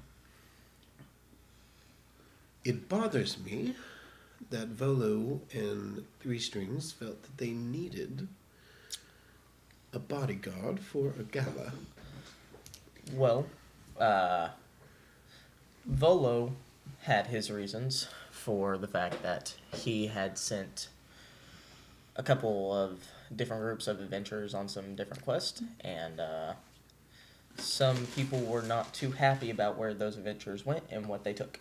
It bothers me that Volo and 3 Strings felt that they needed a bodyguard for a gala. Well, Volo had his reasons for the fact that he had sent a couple of different groups of adventurers on some different quests, and some people were not too happy about where those adventurers went and what they took.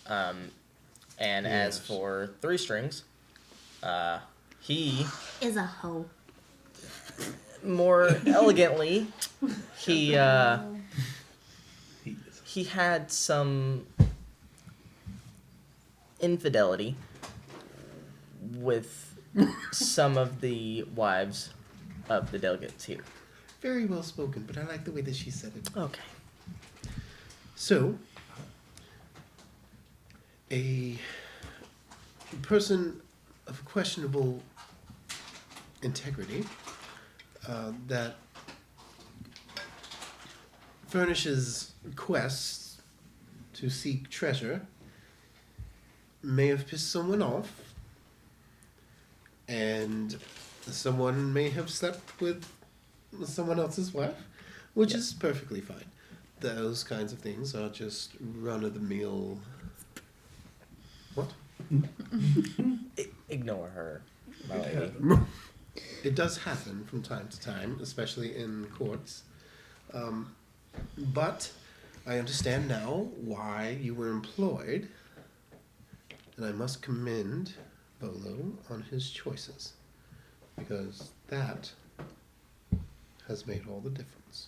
And as Yes. for 3 Strings, he Is a hoe. more elegantly, he He is. he had some infidelity with some of the wives of the delegates here. Very well spoken, but I like the way that she said it. Okay. So, a person of questionable integrity that furnishes quests to seek treasure may have pissed someone off, and someone may have slept with someone else's wife, which is perfectly fine. Those kinds of things are just run-of-the-mill... What? Ignore her, my lady. It does happen from time to time, especially in courts. But I understand now why you were employed, and I must commend Bolo on his choices, because that has made all the difference.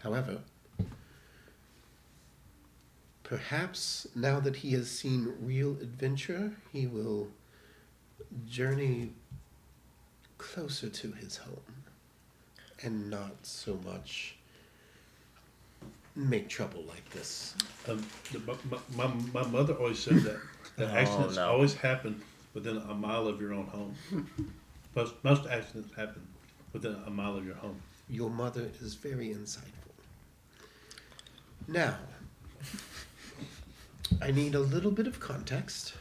However, perhaps now that he has seen real adventure, he will journey closer to his home and not so much make trouble like this. My mother always said that Oh, accidents no. always happen within a mile of your own home. Most accidents happen within a mile of your home. Your mother is very insightful. Now, I need a little bit of context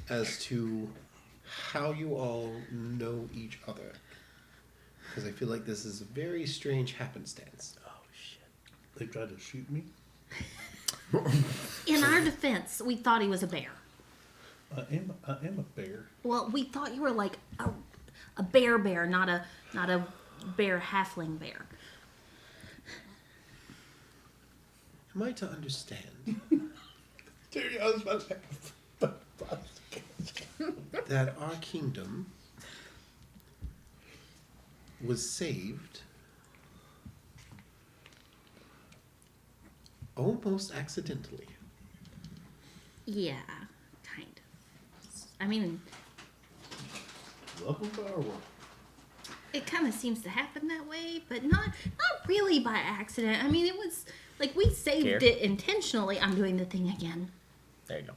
as to how you all know each other. Because I feel like this is a very strange happenstance. Oh shit. They tried to shoot me. In our defense, we thought he was a bear. I am a bear. Well, we thought you were like a bear, not a bear halfling bear. Am I to understand Dude, I was about to that our kingdom was saved almost accidentally? Yeah, kind of. I mean, Welcome to our world. it kind of seems to happen that way, but not really by accident. I mean, it was like we saved Here. it intentionally. I'm doing the thing again. There you go.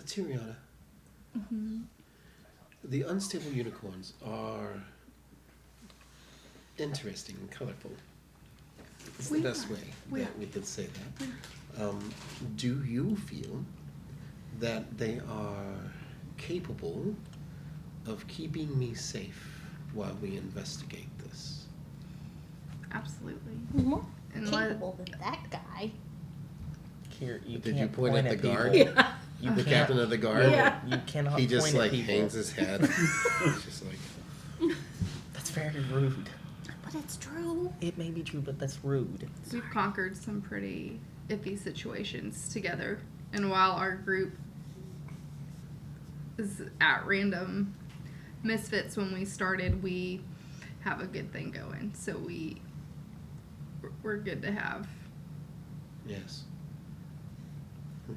Tiriana, the unstable unicorns are interesting and colorful. It's the best way that we could say that. Do you feel that they are capable of keeping me safe while we investigate this? More Unless, capable than that guy. Here, you Did you can't point at the people. guard? Yeah. You The can't- captain of the guard? Yeah. You cannot. He just point like at people. hangs his head. It's just like, That's very rude. But it's true. It may be true, but that's rude. we've conquered some pretty iffy situations together. And while our group is at random misfits when we started, we have a good thing going. So we're good to have. yes.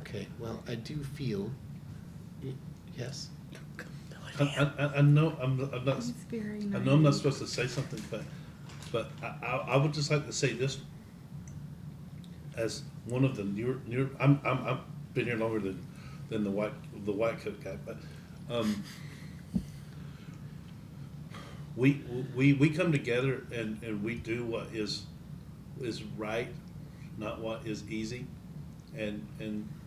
Okay, well, I do feel. Yes. I know I'm not. He's very I know I'm not nice. supposed to say something, but I would just like to say this as one of the newer. I'm been here longer than the white coat guy, but we come together and we do what is right, not what is easy, and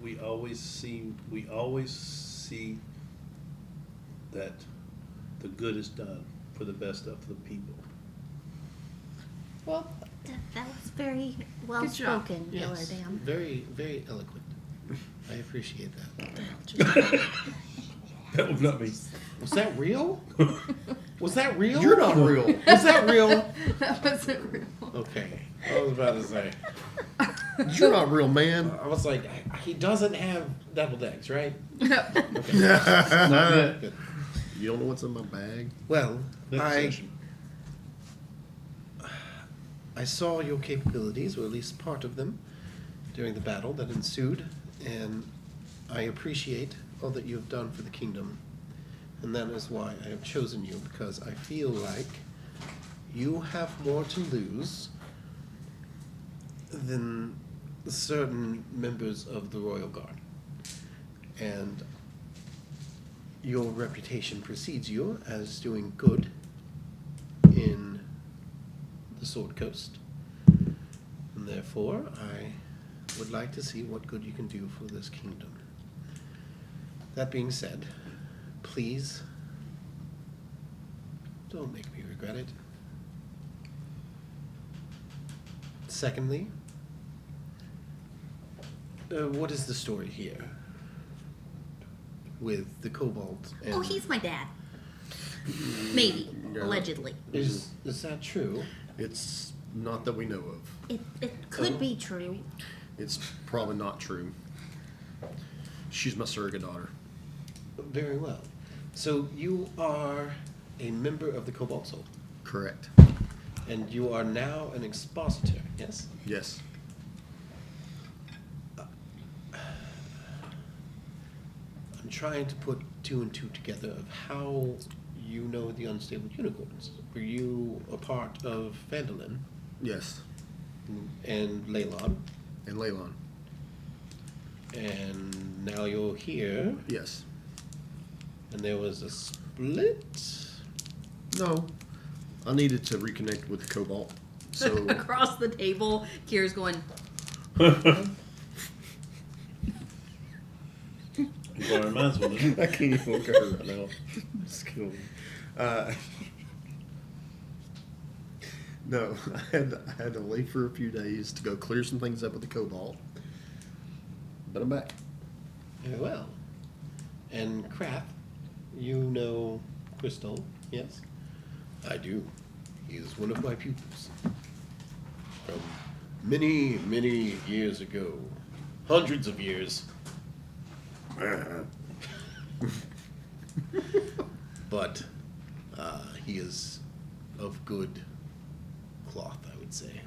we always see that the good is done for the best of the people. Well, That was very well Good job. spoken, Yes. Dam. Very, very eloquent. I appreciate that. That was not me. Was that real? Was that real? You're not real. Was that real? that wasn't real. Okay. I was about to say. You're not real, man. I was like, he doesn't have deviled eggs, right? No. Okay. Not yet. Good. You don't know what's in my bag? Well, Next I session. saw your capabilities, or at least part of them, during the battle that ensued, and I appreciate all that you have done for the kingdom. And that is why I have chosen you, because I feel like you have more to lose than certain members of the Royal Guard. And your reputation precedes you as doing good in the Sword Coast. And therefore, I would like to see what good you can do for this kingdom. That being said, please don't make me regret it. Secondly, what is the story here with the kobolds? And Oh, he's my dad. Maybe. Yeah. Allegedly. is that true? It's not that we know of. It could be true. It's probably not true. She's my surrogate daughter. Very well. So you are a member of the Cobalt Soul, Correct. and you are now an expositor, yes? Yes. I'm trying to put two and two together of how you know the unstable unicorns. Were you a part of Vandalin Yes. and Leylon, And Leylon. and now you're here, Yes. and there was a split? No. I needed to reconnect with the Cobalt. So Across the table, Kira's going, Well, it reminds me of I can't even look at her right now. Just kill me. No, I had to leave for a few days to go clear some things up with the Cobalt. But I'm back. Very well. And Krath, you know Crystal, yes? I do. He is one of my pupils. From many, many years ago. Hundreds of years. But he is of good cloth, I would say.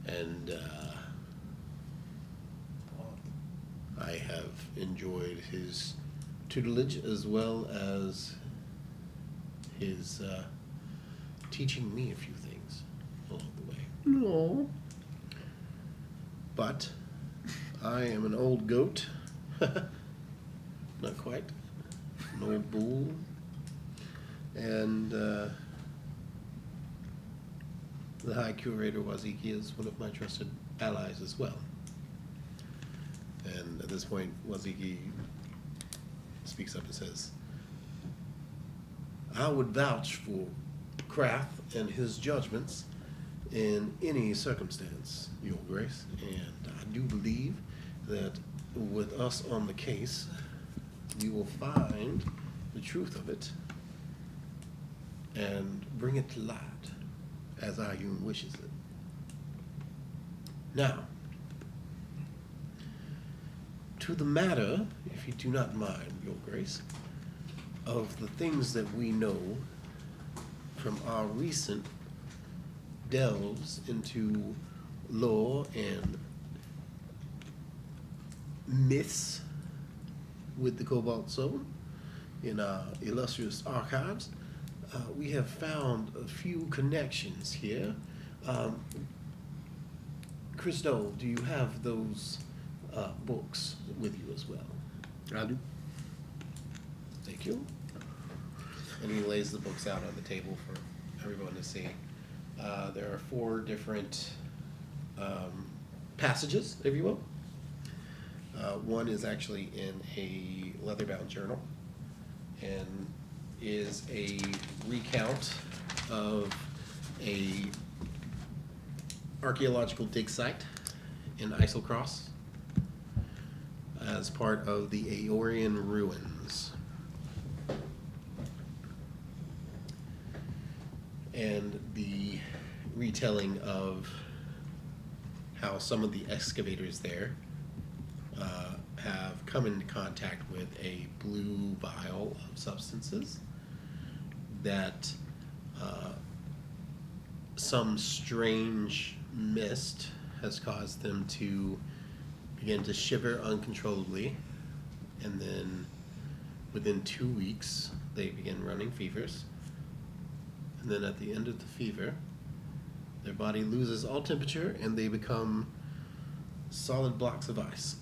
And I have enjoyed his tutelage as well as his teaching me a few things along the way. No. But I am an old goat. Not quite. An old bull. And the High Curator Waziki is one of my trusted allies as well. And at this point, Waziki speaks up and says, I would vouch for Krath and his judgments in any circumstance, Your Grace, and I do believe that with us on the case, we will find the truth of it and bring it to light as our human wishes it. Now, to the matter, if you do not mind, Your Grace, of the things that we know from our recent delves into lore and myths with the Cobalt Soul in our illustrious archives, we have found a few connections here. Christo, do you have those books with you as well? I do. Thank you. And he lays the books out on the table for everyone to see. There are 4 different passages, if you will. One is actually in a leather-bound journal and is a recount of a archaeological dig site in Islecross as part of the Aeorian ruins. And the retelling of how some of the excavators there have come into contact with a blue vial of substances that some strange mist has caused them to begin to shiver uncontrollably, and then within 2 weeks they begin running fevers, and then at the end of the fever their body loses all temperature and they become solid blocks of ice,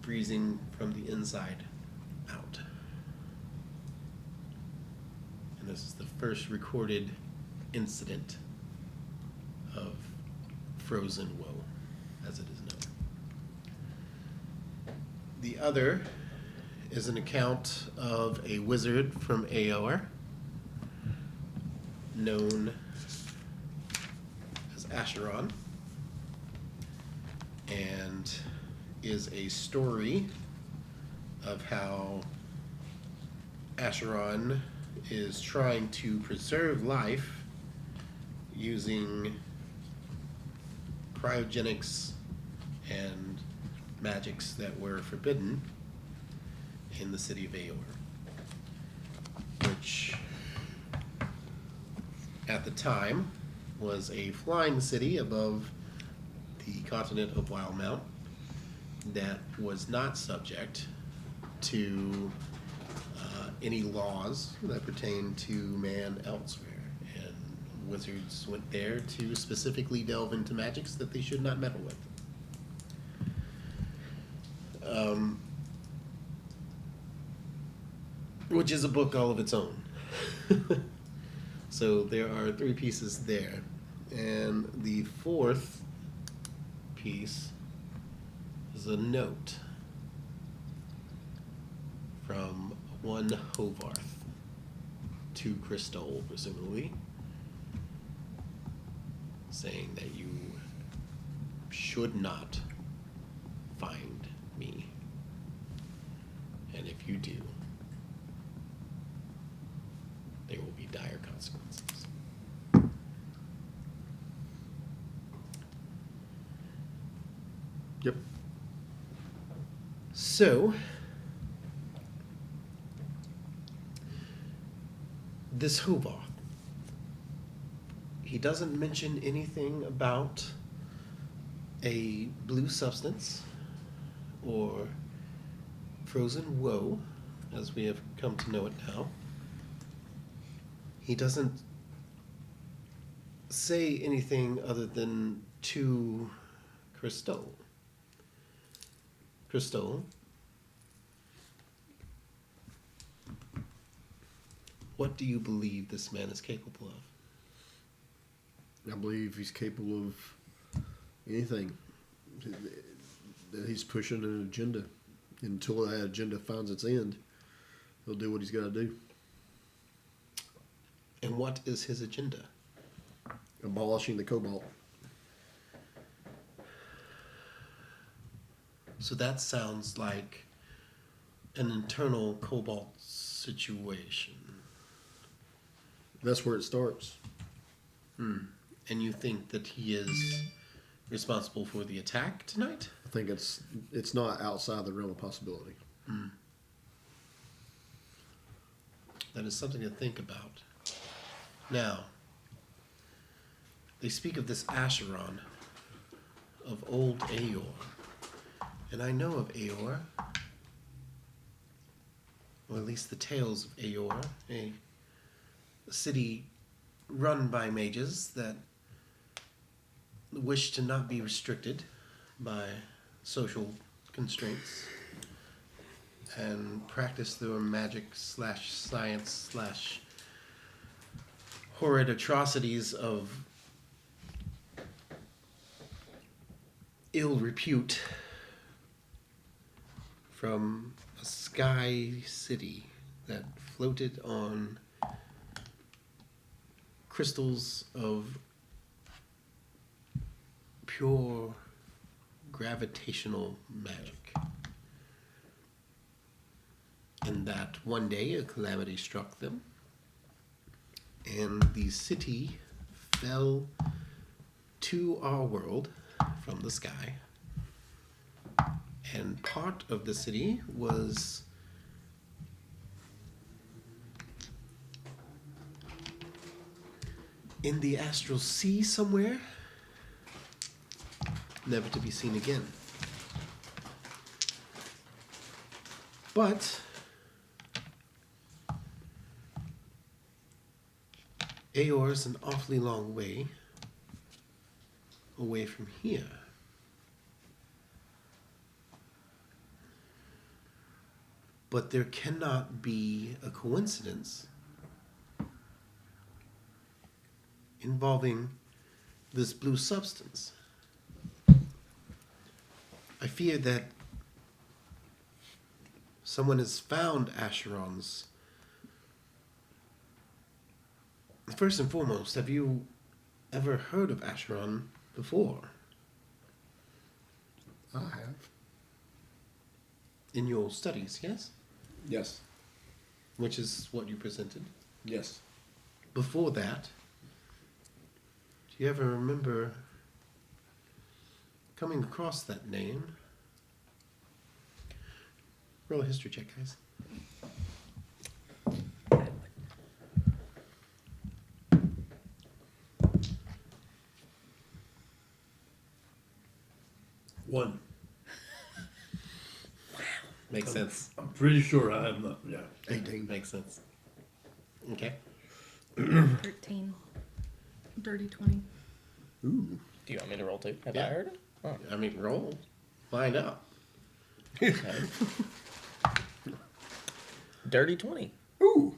freezing from the inside out. And this is the first recorded incident of frozen woe, as it is known. The other is an account of a wizard from Aor, known as Acheron, and is a story of how Acheron is trying to preserve life using cryogenics and magics that were forbidden in the city of Aor, which at the time was a flying city above the continent of Wildmount that was not subject to any laws that pertain to man elsewhere. And wizards went there to specifically delve into magics that they should not meddle with. Which is a book all of its own. So there are 3 pieces there. And the 4th piece is a note from one Hovarth to Crystal, presumably, saying that you should not find me. And if you do, there will be dire consequences. Yep. So, this Hovarth, he doesn't mention anything about a blue substance or frozen woe, as we have come to know it now. He doesn't say anything other than to Crystal. Crystal, what do you believe this man is capable of? I believe he's capable of anything. That he's pushing an agenda. Until that agenda finds its end, he'll do what he's got to do. And what is his agenda? abolishing the cobalt. So that sounds like an internal cobalt situation. That's where it starts. And you think that he is responsible for the attack tonight? I think it's not outside the realm of possibility. That is something to think about. Now, they speak of this Acheron, of old Aor. And I know of Aor, or at least the tales of Aor, a city run by mages that wish to not be restricted by social constraints and practice their magic slash science slash horrid atrocities of ill repute from a sky city that floated on crystals of pure gravitational magic. And that one day a calamity struck them, and the city fell to our world from the sky. And part of the city was in the astral sea somewhere, never to be seen again. But Aor's an awfully long way away from here. But there cannot be a coincidence involving this blue substance. I fear that someone has found Acheron's. First and foremost, have you ever heard of Acheron before? I have. In your studies, yes? Yes. Which is what you presented. Yes. Before that, do you ever remember coming across that name? Roll a history check, guys. One. Makes sense. I'm pretty sure I have not. Yeah. 18. Makes sense. Okay. 13. Dirty 20. Ooh. Do you want me to roll too? Have Yeah. I heard it? Oh. I mean, roll. Find out. Okay. Dirty 20. Ooh.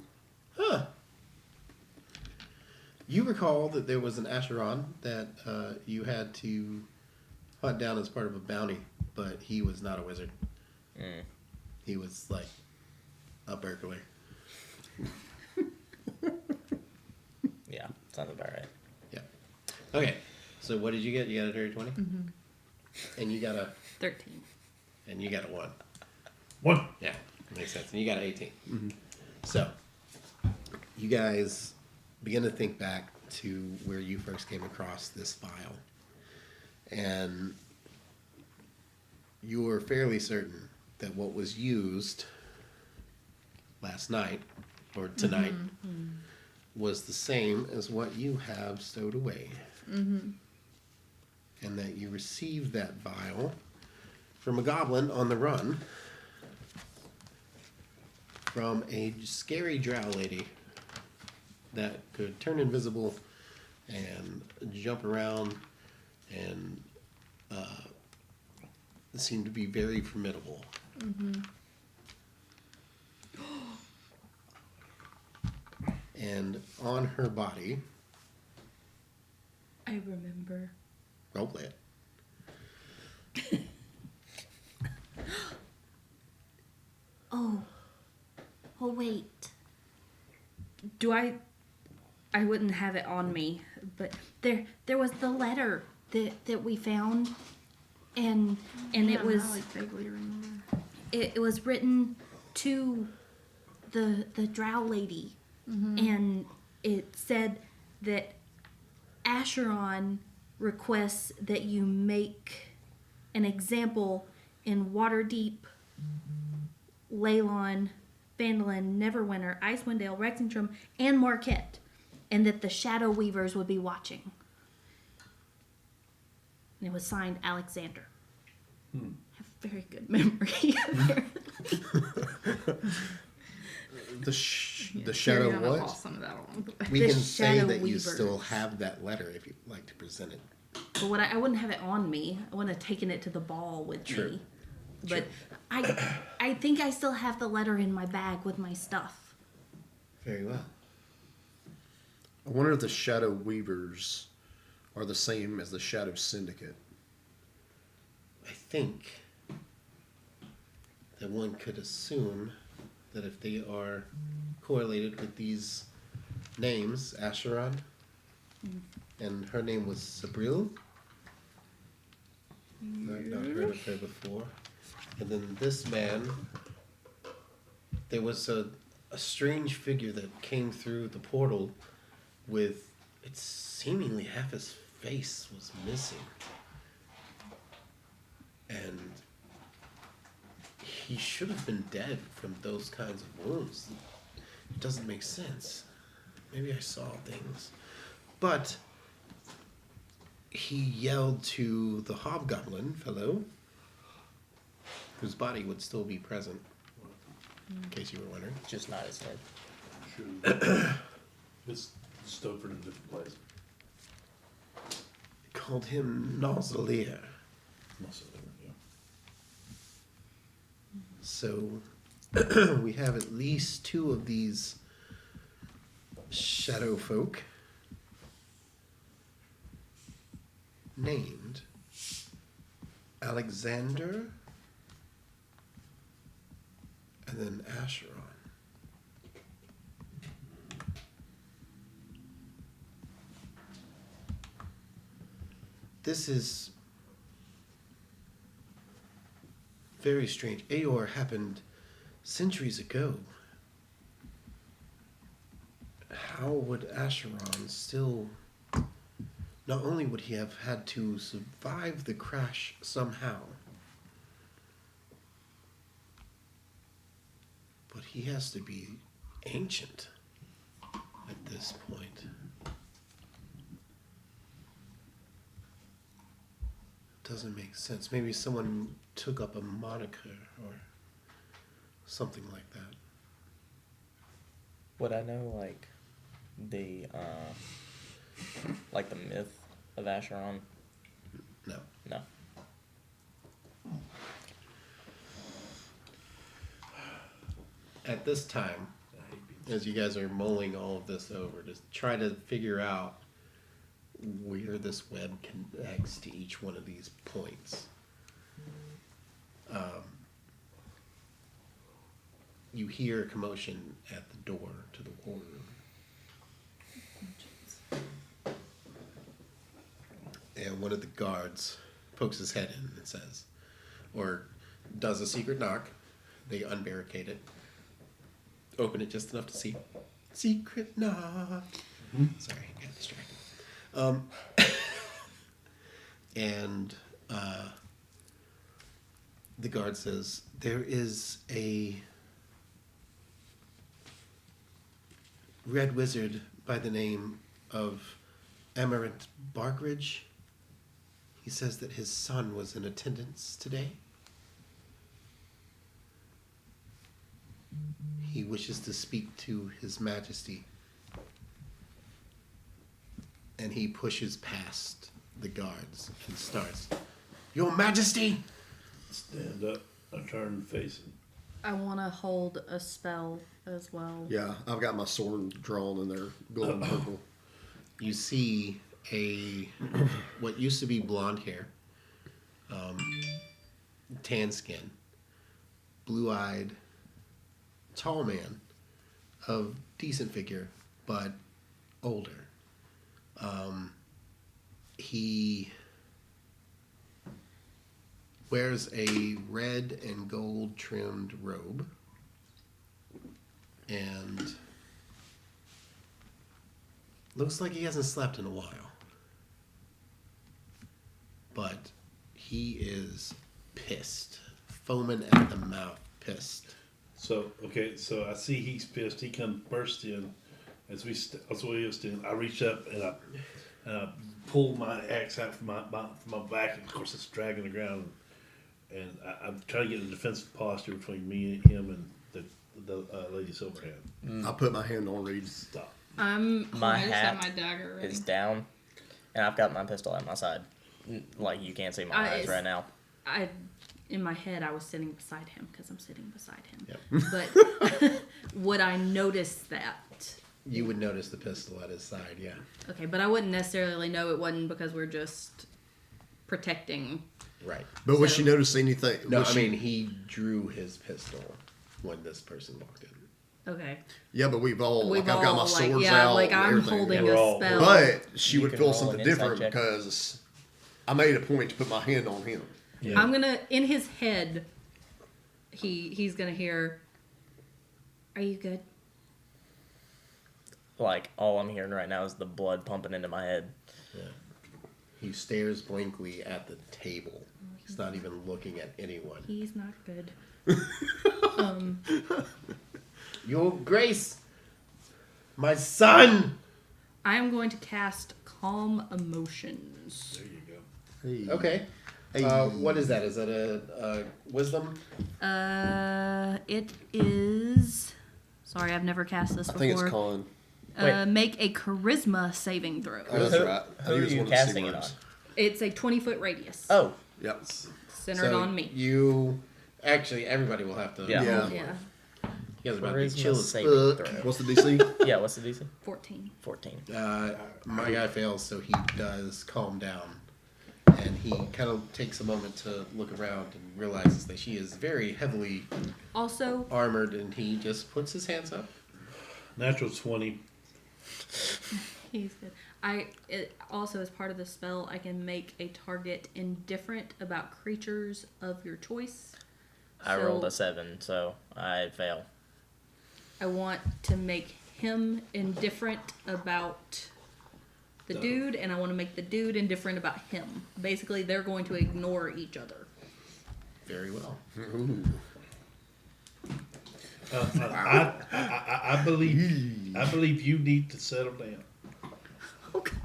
Huh. You recall that there was an Acheron that you had to hunt down as part of a bounty, but he was not a wizard. He was like a burglar. Yeah, sounds about right. Yeah. Okay. So what did you get? You got a dirty 20? And you got a 13. and you got a 1. One. Yeah, makes sense. And you got an 18. So, you guys begin to think back to where you first came across this file. And you were fairly certain that what was used last night, or tonight, was the same as what you have stowed away. And that you received that vial from a goblin on the run from a scary drow lady that could turn invisible and jump around and seemed to be very formidable. And on her body, I remember. roleplay it. Oh. Oh, wait. Do I I wouldn't have it on me, but there was the letter that we found, and Yeah, it was I like vaguely remember. it was written to the drow lady, and it said that Acheron requests that you make an example in Waterdeep, Leylon, Phandalin, Neverwinter, Icewind Dale, Rexingtrum, and Marquette, and that the Shadow Weavers would be watching. And it was signed Alexander. I have very good memory. The Yeah, shadow Terry and I what? lost some of that along the way. We The can say Shadow that you Weavers. still have that letter if you'd like to present it. But I wouldn't have it on me. I wouldn't have taken it to the ball with True. me. But I think I still have the letter in my bag with my stuff. Very well. I wonder if the Shadow Weavers are the same as the Shadow Syndicate. I think that one could assume that if they are correlated with these names, Acheron, and her name was Sabril. I've not heard of her before. And then this man, there was a strange figure that came through the portal with, it's seemingly half his face was missing. And he should have been dead from those kinds of wounds. It doesn't make sense. Maybe I saw things. But he yelled to the hobgoblin fellow, whose body would still be present, in case you were wondering. Just not his head. Sure. It's stowed in a different place. Called him Nozzelier. Must have been, yeah. So we have at least 2 of these shadow folk named Alexander and then Acheron. This is very strange. Aor happened centuries ago. How would Acheron still... Not only would he have had to survive the crash somehow, but he has to be ancient at this point. Doesn't make sense. Maybe someone took up a moniker or something like that. Would I know the myth of Acheron? No. No. At this time, as you guys are mulling all of this over, just try to figure out where this web connects to each one of these points. You hear a commotion at the door to the war room. And one of the guards pokes his head in and says, or does a secret knock. They unbarricade it. Open it just enough to see. Secret knock. Sorry, I got distracted. And the guard says, there is a red wizard by the name of Amaranth Barkridge. He says that his son was in attendance today. He wishes to speak to His Majesty. And he pushes past the guards and starts, Your Majesty! Stand up. I turn facing. I want to hold a spell as well. Yeah, I've got my sword drawn in there, golden purple. You see what used to be blonde hair, tan skin, blue-eyed, tall man of decent figure, but older. He wears a red and gold trimmed robe and looks like he hasn't slept in a while. But he is pissed, foaming at the mouth, pissed. So I see he's pissed. He comes burst in as we he was standing. I reach up and I pull my axe out from my back. And of course, it's dragging the ground. And I'm trying to get a defensive posture between me and him and the Lady Silverhand. I put my hand on Reed's. Stop. My I just hat have my dagger ready. is down, and I've got my pistol at my side. Like, you can't see my eyes right now. In my head, I was sitting beside him because I'm sitting beside him. Yep. But would I notice that? You would notice the pistol at his side, yeah. Okay, but I wouldn't necessarily know it wasn't because we're just protecting. Right. But would So- she notice anything? No, would I she- mean, he drew his pistol when this person walked in. Okay. Yeah, but we've all, We've I've got all, my like, swords yeah, out. like and I'm everything. holding we're a all- spell. But she You would can feel roll something an insight different check. because I made a point to put my hand on him. Yeah. I'm gonna, in his head, he's gonna hear, "Are you good?" Like, all I'm hearing right now is the blood pumping into my head. Yeah. He stares blankly at the table. He's not even looking at anyone. He's not good. Your Grace, my son. I am going to cast Calm Emotions. There you go. Hey. Okay. Hey. What is that? Is that a wisdom? It is. Sorry, I've never cast this I before. think it's con. Wait. Make a charisma saving throw. Oh, that's Who- right. I who think are it's you one of the casting C it words. It's a 20-foot radius. Oh, Yep. Centered on me. You actually, everybody will have to. Yeah. Yeah. Yeah. You guys are about to be charisma chill as saving fuck. throw. What's the DC? Yeah, what's the DC? 14. 14. My guy fails, so he does calm down. And he kind of takes a moment to look around and realizes that she is very heavily Also, armored, and he just puts his hands up. Natural 20. he's good. Also, as part of the spell, I can make a target indifferent about creatures of your choice. I So- rolled a 7, so I fail. I want to make him indifferent about the dude, and I want to make the dude indifferent about him. Basically, they're going to ignore each other. Very well. Ooh. I believe you need to settle down. Okay.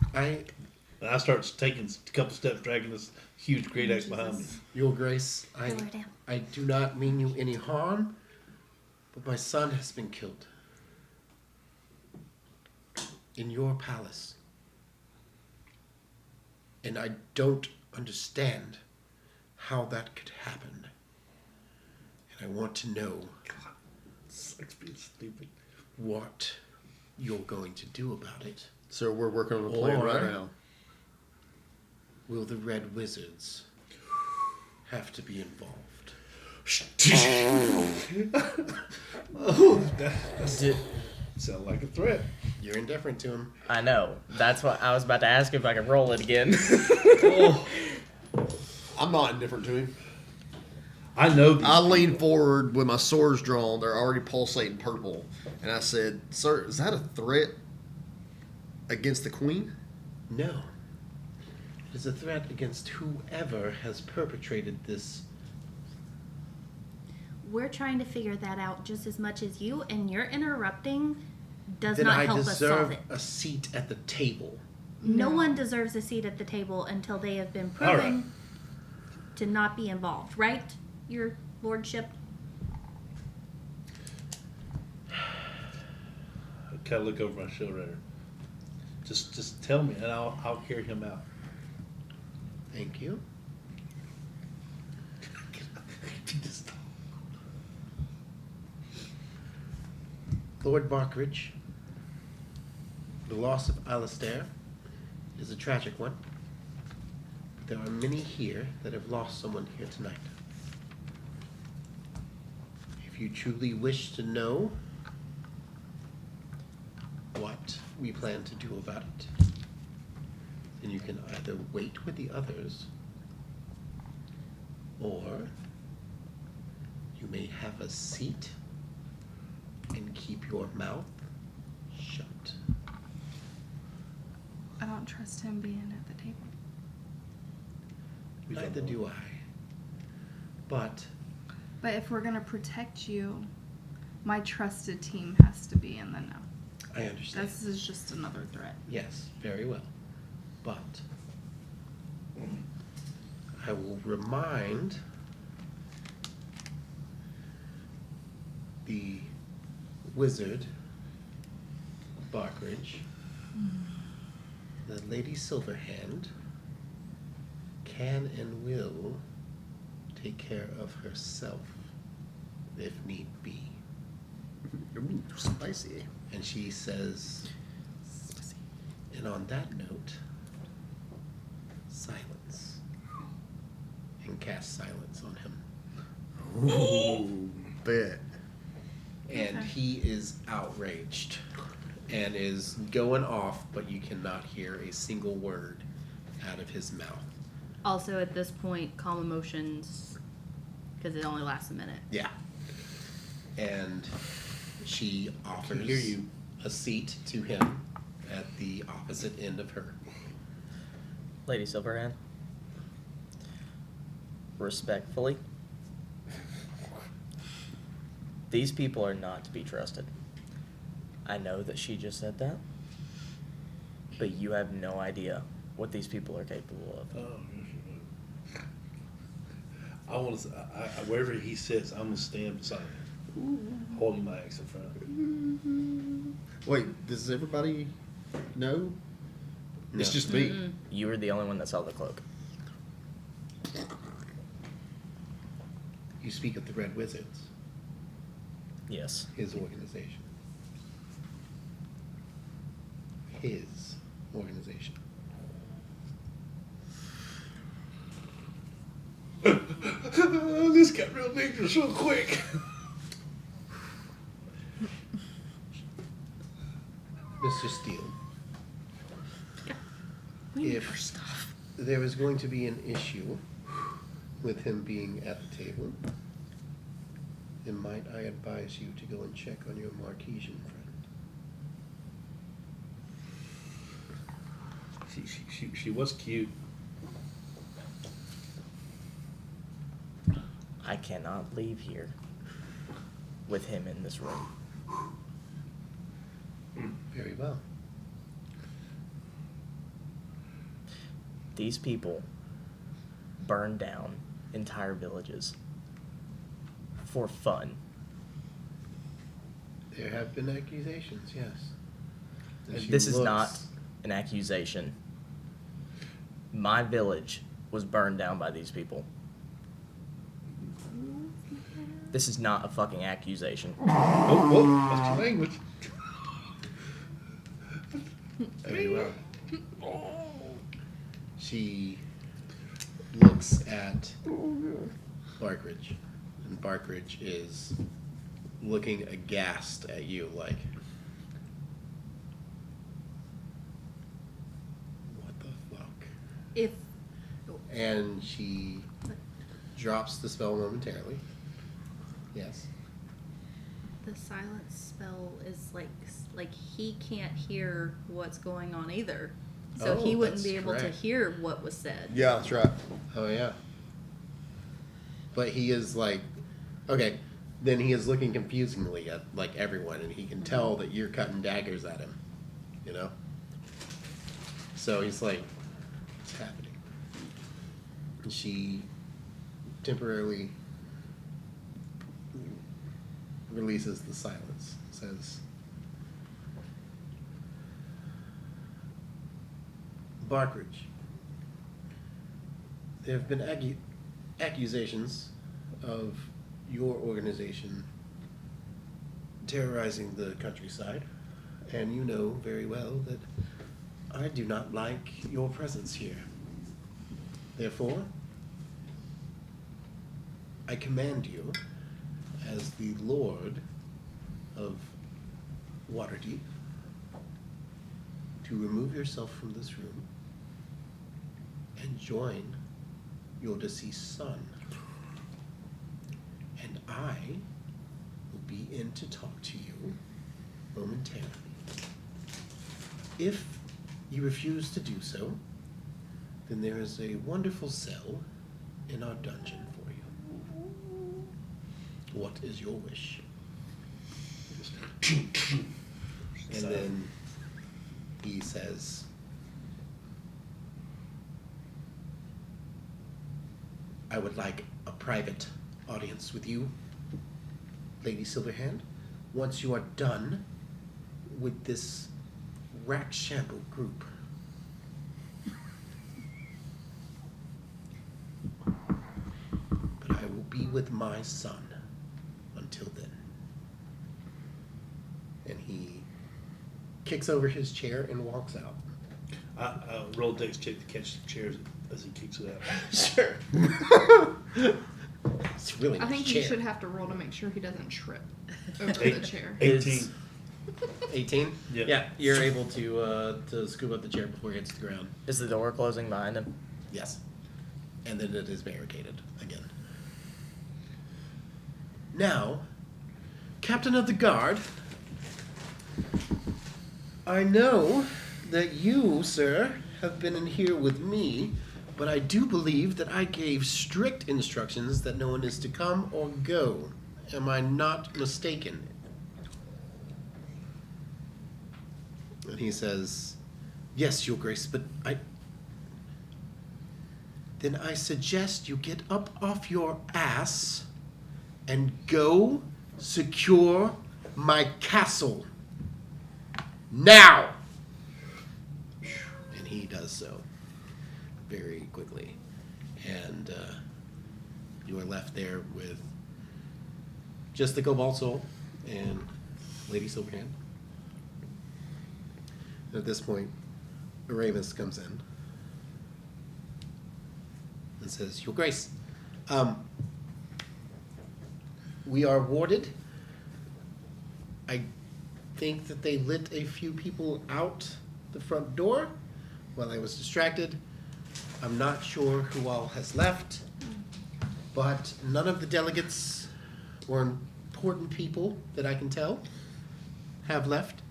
And I start taking a couple steps, dragging this huge great axe behind me. Your Grace, Lower down. I do not mean you any harm, but my son has been killed. In your palace. And I don't understand how that could happen. And I want to know Sucks being stupid. what you're going to do about it. So we're working on a plan right Or- now. Will the Red Wizards have to be involved? Sound like a threat. You're indifferent to him. I know. That's what I was about to ask if I could roll it again. I'm not indifferent to him. I know these I lean forward with my swords drawn. They're already pulsating purple. And I said, "Sir, is that a threat against the queen?" No. It is a threat against whoever has perpetrated this. We're trying to figure that out just as much as you, and your interrupting does Then not I help us solve deserve it. a seat at the table. No one deserves a seat at the table until they have been All right. proven to not be involved, right, Your Lordship? I kind of look over my shoulder at her. Just tell me, and I'll carry him out. Thank you. Lord Barkridge, the loss of Alistair is a tragic one. There are many here that have lost someone here tonight. If you truly wish to know what we plan to do about it, then you can either wait with the others, or you may have a seat and keep your mouth shut. I don't trust him being at the table. Neither do I. But But if we're gonna protect you, my trusted team has to be in the know. I understand. This is just another threat. Yes, very well. But I will remind the wizard Barkridge that Lady Silverhand can and will take care of herself if need be. Ooh, spicy. And she says, and on that note, silence. And cast silence on him. Ooh, bet. And Okay. he is outraged and is going off, but you cannot hear a single word out of his mouth. Also, at this point, calm emotions, because it only lasts a minute. Yeah. And she offers hear you. a seat to him at the opposite end of her. Lady Silverhand. Respectfully. These people are not to be trusted. I know that she just said that, but you have no idea what these people are capable of. Oh, I want to. Wherever he sits, I'm gonna stand beside him, holding my axe in front. Wait, does everybody know? It's No. just me. Mm-mm. You were the only one that saw the cloak. You speak of the Red Wizards, Yes. his organization. His organization. This got real dangerous real quick. Mr. Steele, if there is going to be an issue with him being at the table, then might I advise you to go and check on your Marquesian friend? She was cute. I cannot leave here with him in this room. Very well. These people burn down entire villages for fun. There have been accusations, yes. And she This is looks- not an accusation. My village was burned down by these people. This is not a fucking accusation. Oh, whoa, that's your language. Very well. She looks at Barkridge, and Barkridge is looking aghast at you like, what the fuck? If And she drops the spell momentarily. Yes. the silence spell is like he can't hear what's going on either, so Oh, he wouldn't that's be able to correct. hear what was said. Yeah, that's right. Oh yeah. But he is like, okay, then he is looking confusingly at like everyone, and he can tell that you're cutting daggers at him, you know. So he's like, what's happening? And she temporarily releases the silence, says, Barkridge, there have been accusations of your organization terrorizing the countryside, and you know very well that I do not like your presence here. Therefore, I command you, as the Lord of Waterdeep, to remove yourself from this room and join your deceased son. And I will be in to talk to you momentarily. If you refuse to do so, then there is a wonderful cell in our dungeon for you. What is your wish? And then he says, I would like a private audience with you, Lady Silverhand, once you are done with this Rackshamble group. But I will be with my son until then. And he kicks over his chair and walks out. I roll dex check to catch the chairs as he kicks it out. Sure. It's really I nice think chair. you should have to roll to make sure he doesn't trip over Eight. the chair. 18. 18? Yeah. Yeah, you're able to scoop up the chair before it hits the ground. Is the door closing behind him? Yes. And then it is barricaded again. Now, Captain of the Guard, I know that you, sir, have been in here with me, but I do believe that I gave strict instructions that no one is to come or go. Am I not mistaken? And he says, yes, Your Grace, but then I suggest you get up off your ass and go secure my castle. Now! And he does so very quickly. And you are left there with just the Cobalt Soul and Lady Silverhand. At this point, Aramis comes in and says, Your Grace, we are warded. I think that they lit a few people out the front door while I was distracted. I'm not sure who all has left, but none of the delegates or important people that I can tell have left.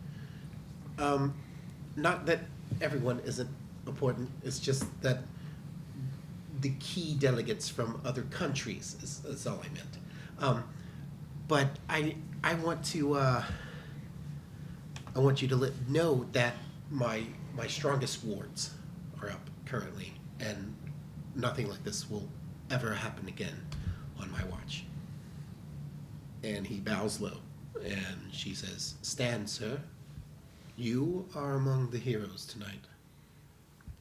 Not that everyone isn't important, it's just that the key delegates from other countries is all I meant. But I want to I want you to know that my strongest wards are up currently, and nothing like this will ever happen again on my watch. And he bows low, and she says, Stand, sir. You are among the heroes tonight.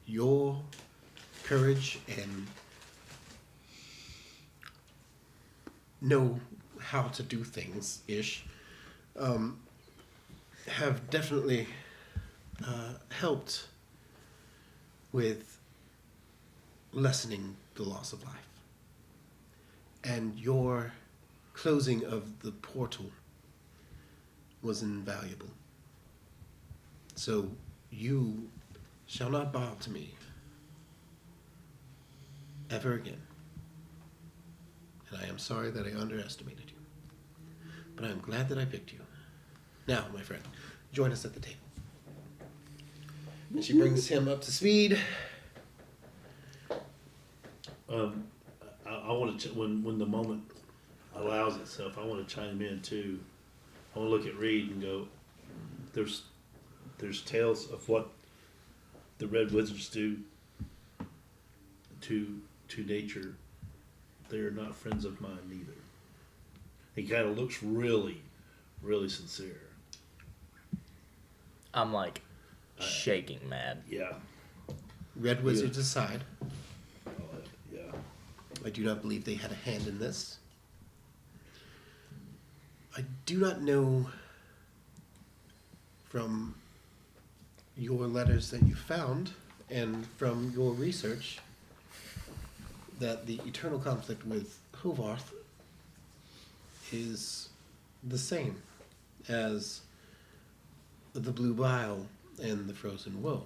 Your courage and know how to do things-ish have definitely helped with lessening the loss of life. And your closing of the portal was invaluable. So you shall not bow to me ever again. And I am sorry that I underestimated you. But I am glad that I picked you. Now, my friend, join us at the table. And she brings him up to speed. I want to when the moment allows itself, I want to chime in too. I want to look at Reed and go, there's tales of what the Red Wizards do to nature. They're not friends of mine neither. He kind of looks really, really sincere. I'm like shaking mad. Yeah. Red Wizards aside, Yeah. I do not believe they had a hand in this. I do not know from your letters that you found and from your research that the eternal conflict with Hovarth is the same as the Blue Bile and the frozen woe.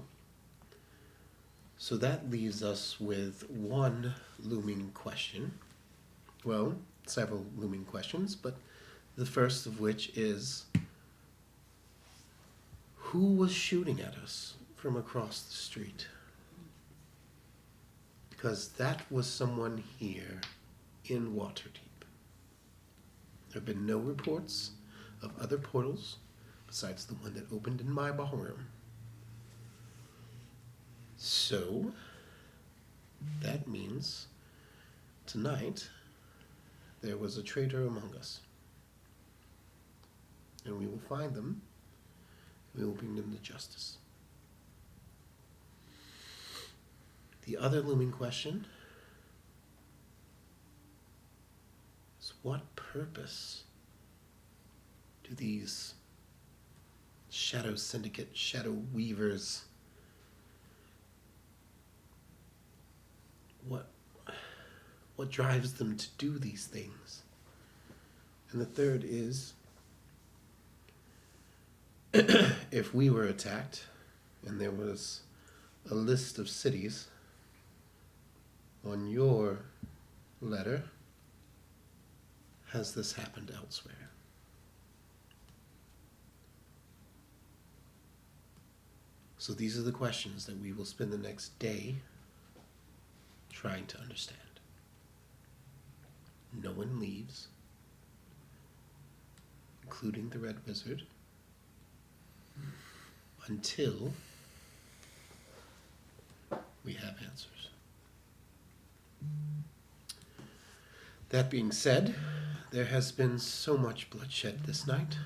So that leaves us with one looming question. Well, several looming questions, but the first of which is, who was shooting at us from across the street? Because that was someone here in Waterdeep. There have been no reports of other portals besides the one that opened in my ballroom. So, that means tonight there was a traitor among us. And we will find them. We will bring them to justice. The other looming question is, what purpose do these Shadow Syndicate, Shadow Weavers, what drives them to do these things? And the third is, if we were attacked and there was a list of cities on your letter, has this happened elsewhere? So these are the questions that we will spend the next day trying to understand. No one leaves, including the Red Wizard, until we have answers. That being said, there has been so much bloodshed this night,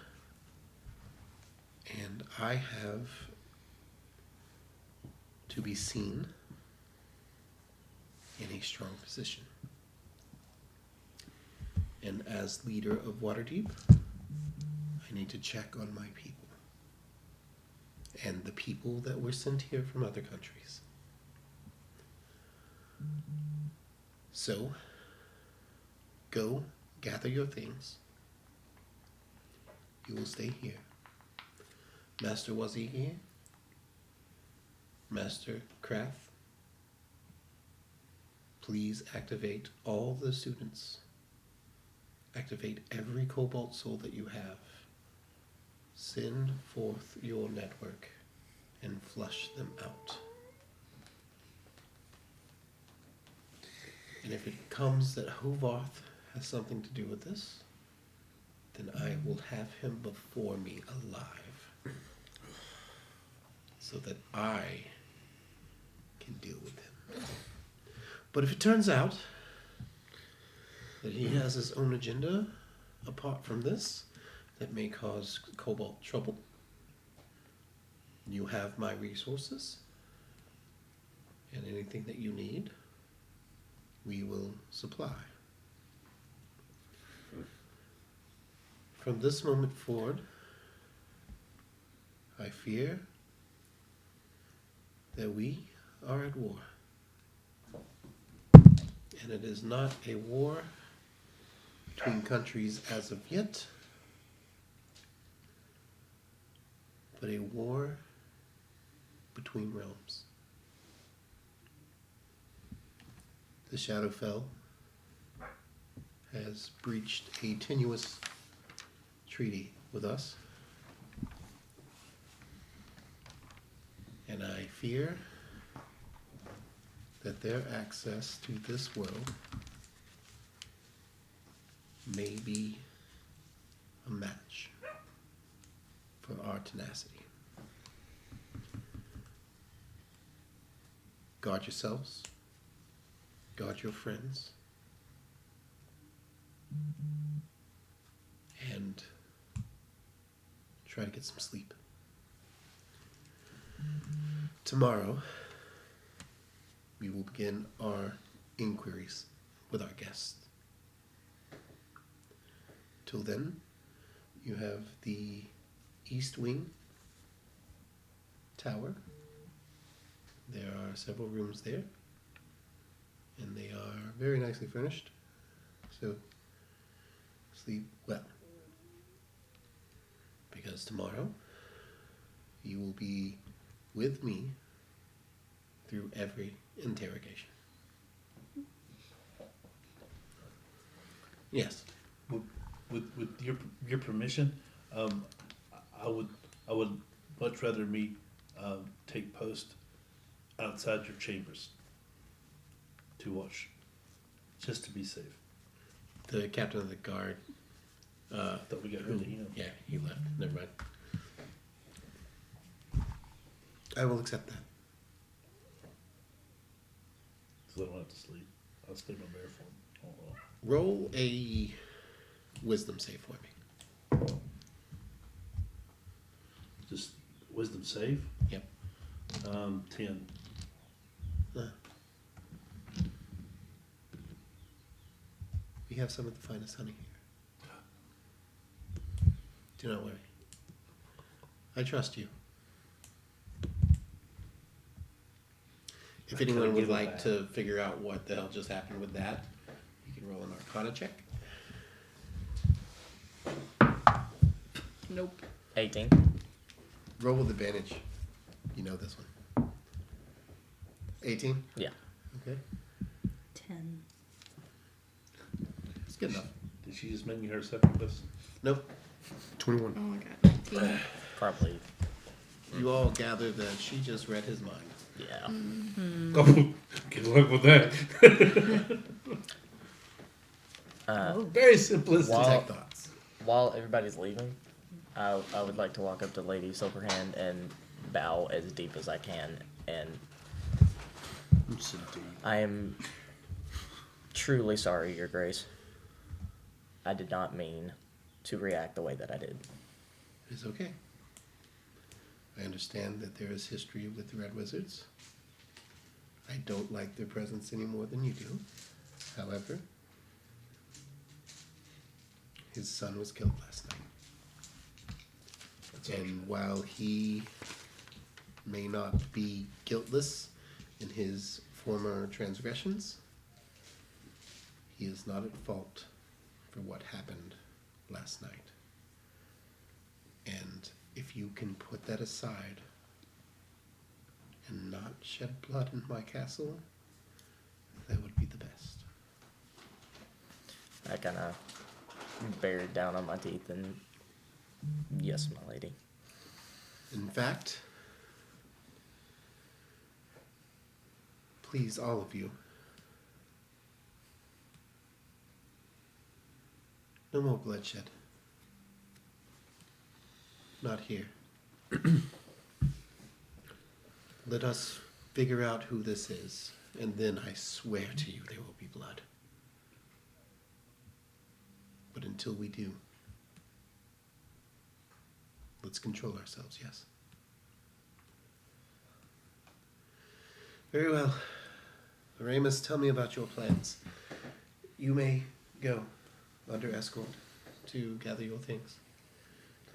and I have to be seen in a strong position. And as leader of Waterdeep, I need to check on my people and the people that were sent here from other countries. So, go gather your things. You will stay here. Master Wazee here. Master Krath. Please activate all the students. Activate every cobalt soul that you have. Send forth your network and flush them out. And if it comes that Hovarth has something to do with this, then I will have him before me alive, so that I can deal with him. But if it turns out that he has his own agenda apart from this that may cause Cobalt trouble, you have my resources, and anything that you need, we will supply. From this moment forward, I fear that we are at war. And it is not a war between countries as of yet, but a war between realms. The Shadowfell has breached a tenuous treaty with us, and I fear that their access to this world may be a match for our tenacity. Guard yourselves. Guard your friends. And try to get some sleep. Tomorrow, we will begin our inquiries with our guests. Till then, you have the East Wing Tower. There are several rooms there, and they are very nicely furnished, so sleep well. Because tomorrow, you will be with me through every interrogation. Yes. With your permission, I would much rather me take post outside your chambers to watch, just to be safe. The captain of the guard. I thought we got rid of him. Yeah, he left. Never mind. I will accept that. Because I don't have to sleep. I'll sleep on bare form. Oh, well. Roll a wisdom save for me. Just wisdom save. Yep. 10. We have some of the finest honey here. Do not worry. I trust you. If I kinda anyone would give it like back. to figure out what the hell just happened with that, you can roll an Arcana check. Nope. 18. Roll with advantage. You know this one. 18? Yeah. Okay. 10. It's good enough. Did she just make me her second best? Nope. 21. Oh my god. 19. Probably. You all gather that she just read his mind. Yeah. Oh, good luck with that. Very simplistic While- thoughts. While everybody's leaving, I would like to walk up to Lady Silverhand and bow as deep as I can. And I'm so deep. I am truly sorry, Your Grace. I did not mean to react the way that I did. It's okay. I understand that there is history with the Red Wizards. I don't like their presence any more than you do. However, his son was killed last night. And while he may not be guiltless in his former transgressions, he is not at fault for what happened last night. And if you can put that aside and not shed blood in my castle, that would be the best. I kind of bared down on my teeth and, yes, my lady. In fact, please, all of you, no more bloodshed. Not here. Let us figure out who this is, and then I swear to you there will be blood. But until we do, let's control ourselves, yes? Very well. Aramis, tell me about your plans. You may go under escort to gather your things.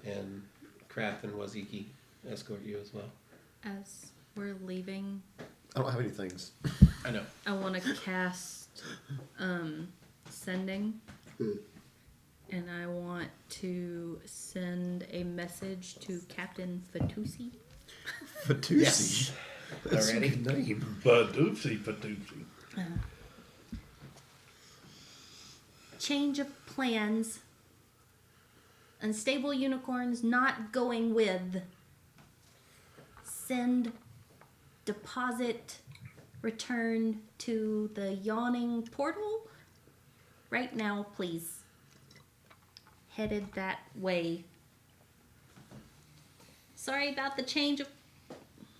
And Krath and Waziki escort you as well. As we're leaving, I don't have any things. I know. I want to cast sending. And I want to send a message to Captain Fatusi. Fatusi. Yes. That's Already? a good name. Badoopsie padoopsie. Change of plans. Unstable unicorns not going with. Send deposit return to the yawning portal. Right now, please. Headed that way. Sorry about the change of...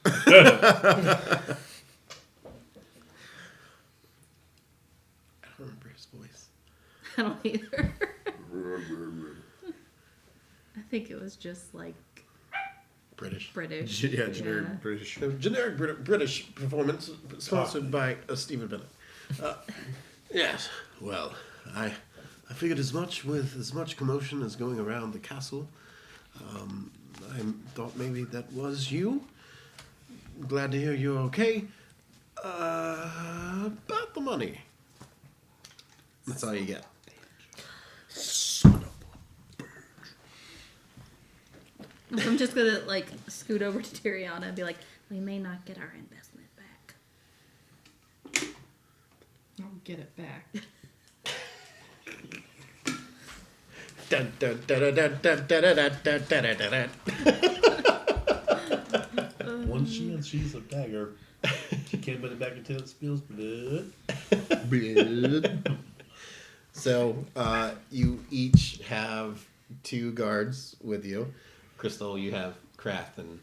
I don't remember his voice. I don't either. I think it was just like British. British. Yeah, generic British. The generic British performance sponsored by Stephen Bennett. Yes. Well, I figured as much with as much commotion as going around the castle. I thought maybe that was you. Glad to hear you're okay. About the money. That's all you get. I'm just gonna like scoot over to Tiriana and be like, we may not get our investment back. I'll get it back. Dun, dun, dun, dun, dun, dun, dun, dun, dun, dun, dun, dun, dun. One she and she's a dagger. She can't put it back until it spills blood. Blood. So you each have 2 guards with you. Crystal, you have Kraft and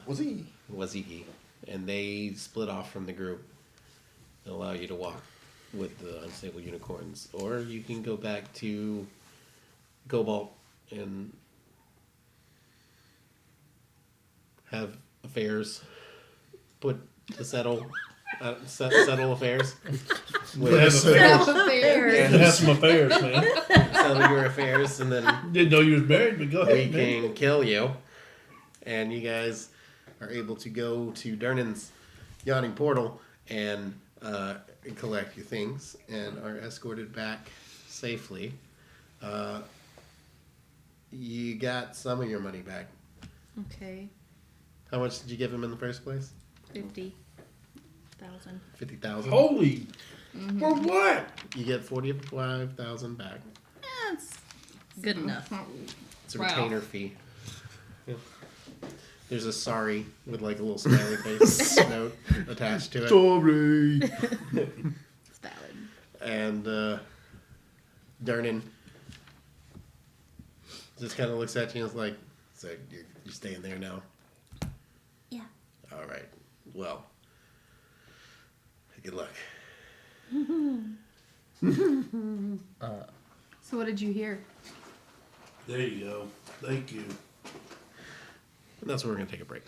Was he? Waziki, and they split off from the group and allow you to walk with the unstable unicorns, or you can go back to Cobalt and have affairs put to settle affairs. Have have some affairs, man. Settle your affairs, and then Didn't know you was married, but go we ahead, man. can kill you, and you guys are able to go to Durnan's yawning portal and collect your things, and are escorted back safely. You got some of your money back. Okay, How much did you give him in the first place? 50,000. 50,000. Holy! For what? You get 45,000 back. That's good enough. It's a Wow. retainer fee. There's a sorry with like a little smiley face note attached to it. Sorry. It's valid. And Durnan just kind of looks at you and is like, so you're staying there now? Yeah. All right. Well, good luck. So what did you hear? There you go. Thank you. And that's where we're going to take a break.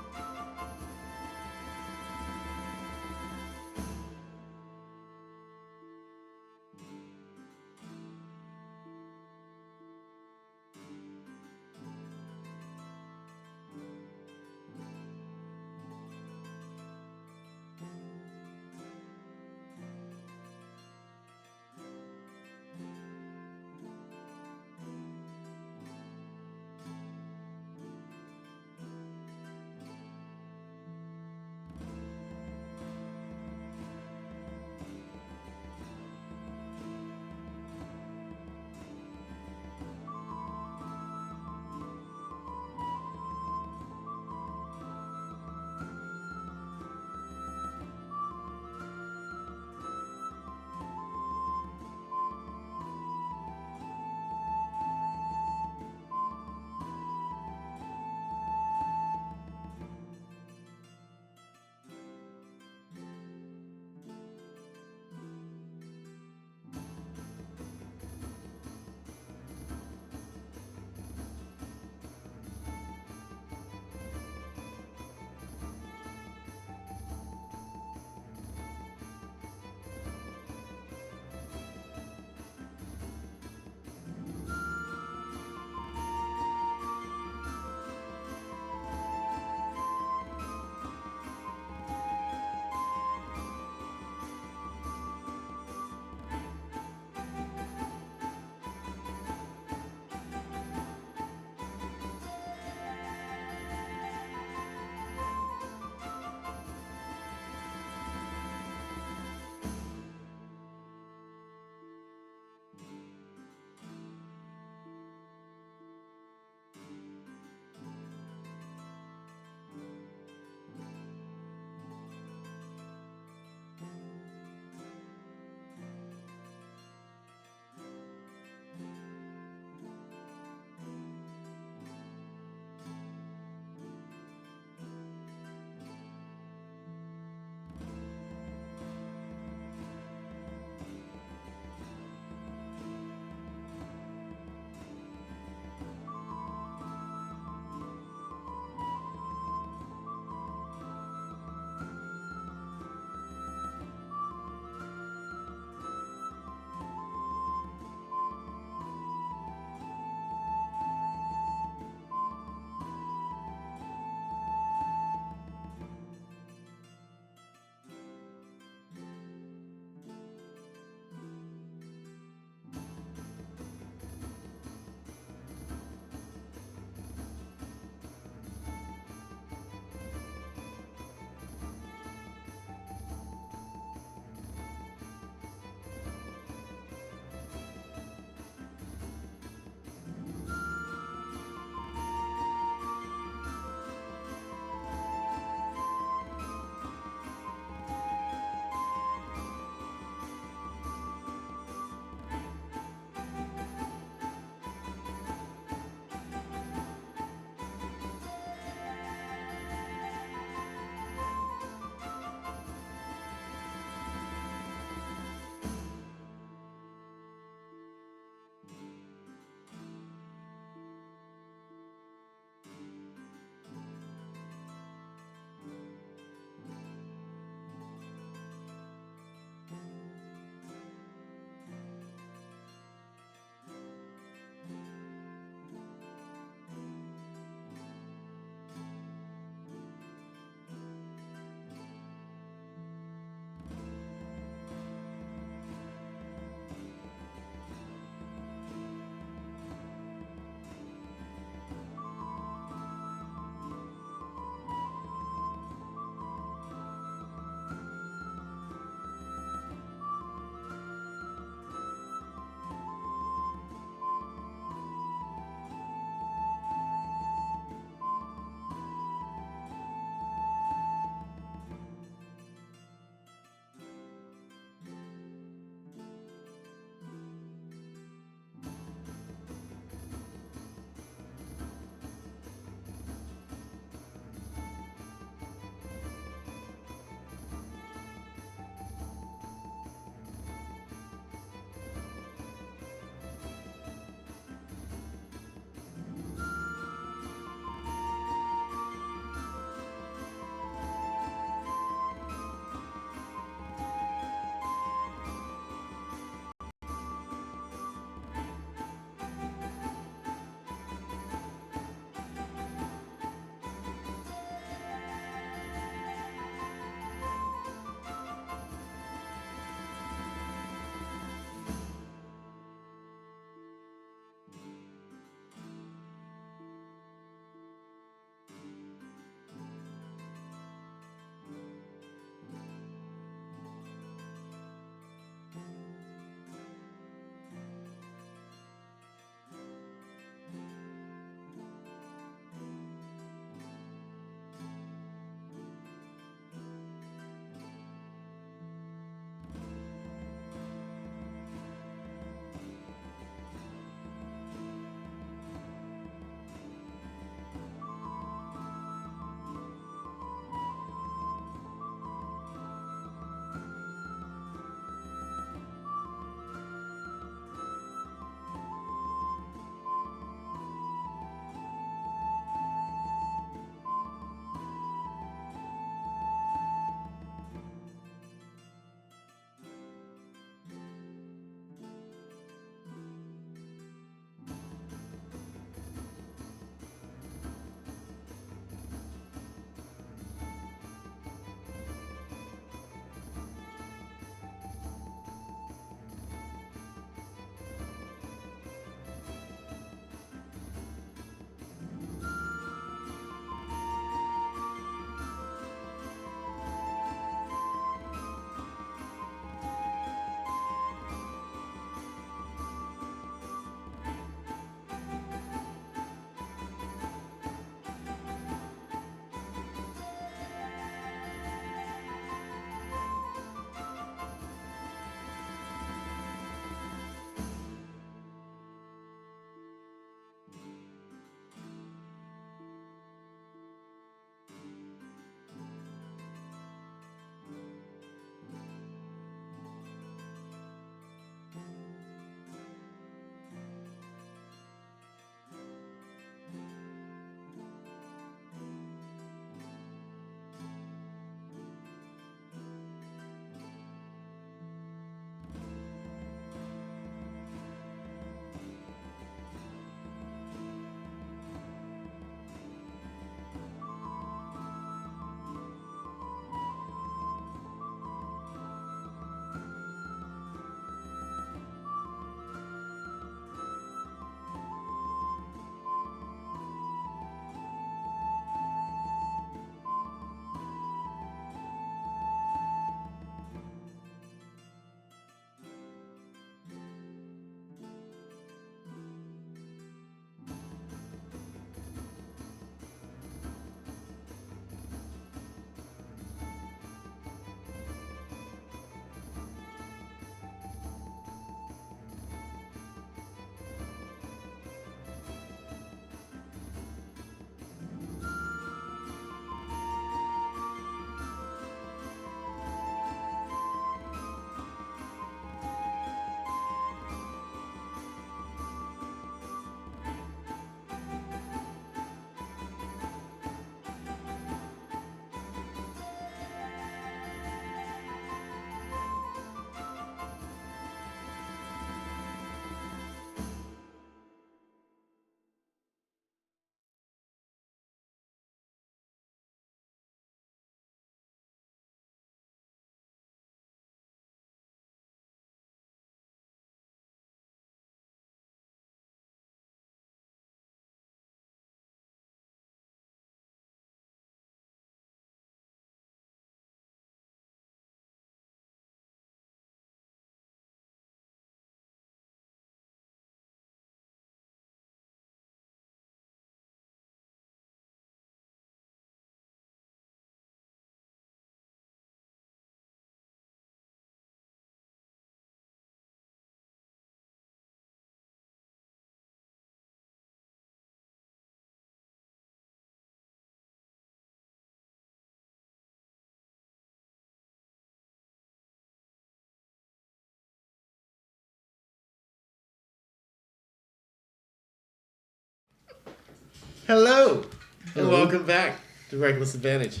Hello, and Hello. welcome back to Reckless Advantage,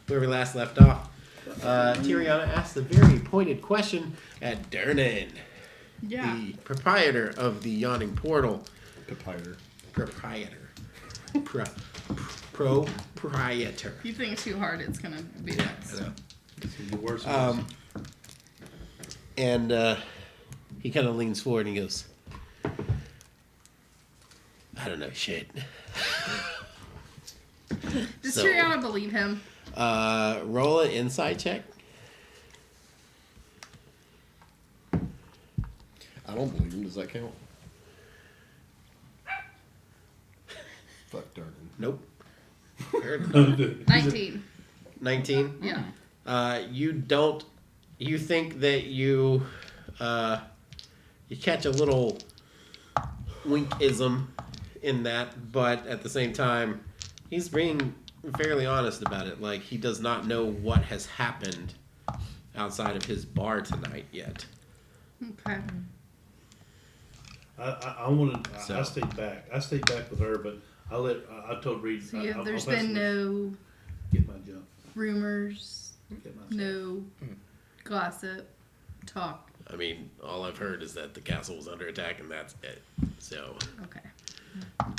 where we last left off. Tiriana asked a very pointed question at Dernan, the proprietor of the Yawning Portal. Proprietor. Proprietor. If you think too hard, it's gonna be next. The worst And he kind of leans forward and he goes, I don't know shit. Does So- Tiriana believe him? Roll an insight check. I don't believe him. Does that count? Fuck darn him. Nope. 19. 19. Yeah. You think that you catch a little winkism in that, but at the same time, he's being fairly honest about it. Like, he does not know what has happened outside of his bar tonight yet. Okay. I wanted. So- I stayed back. I stayed back with her, but I told Reed. So I'll there's pass been it. no Get my jump. rumors, Get my no gossip, talk. I mean, all I've heard is that the castle was under attack, and that's it. So Okay.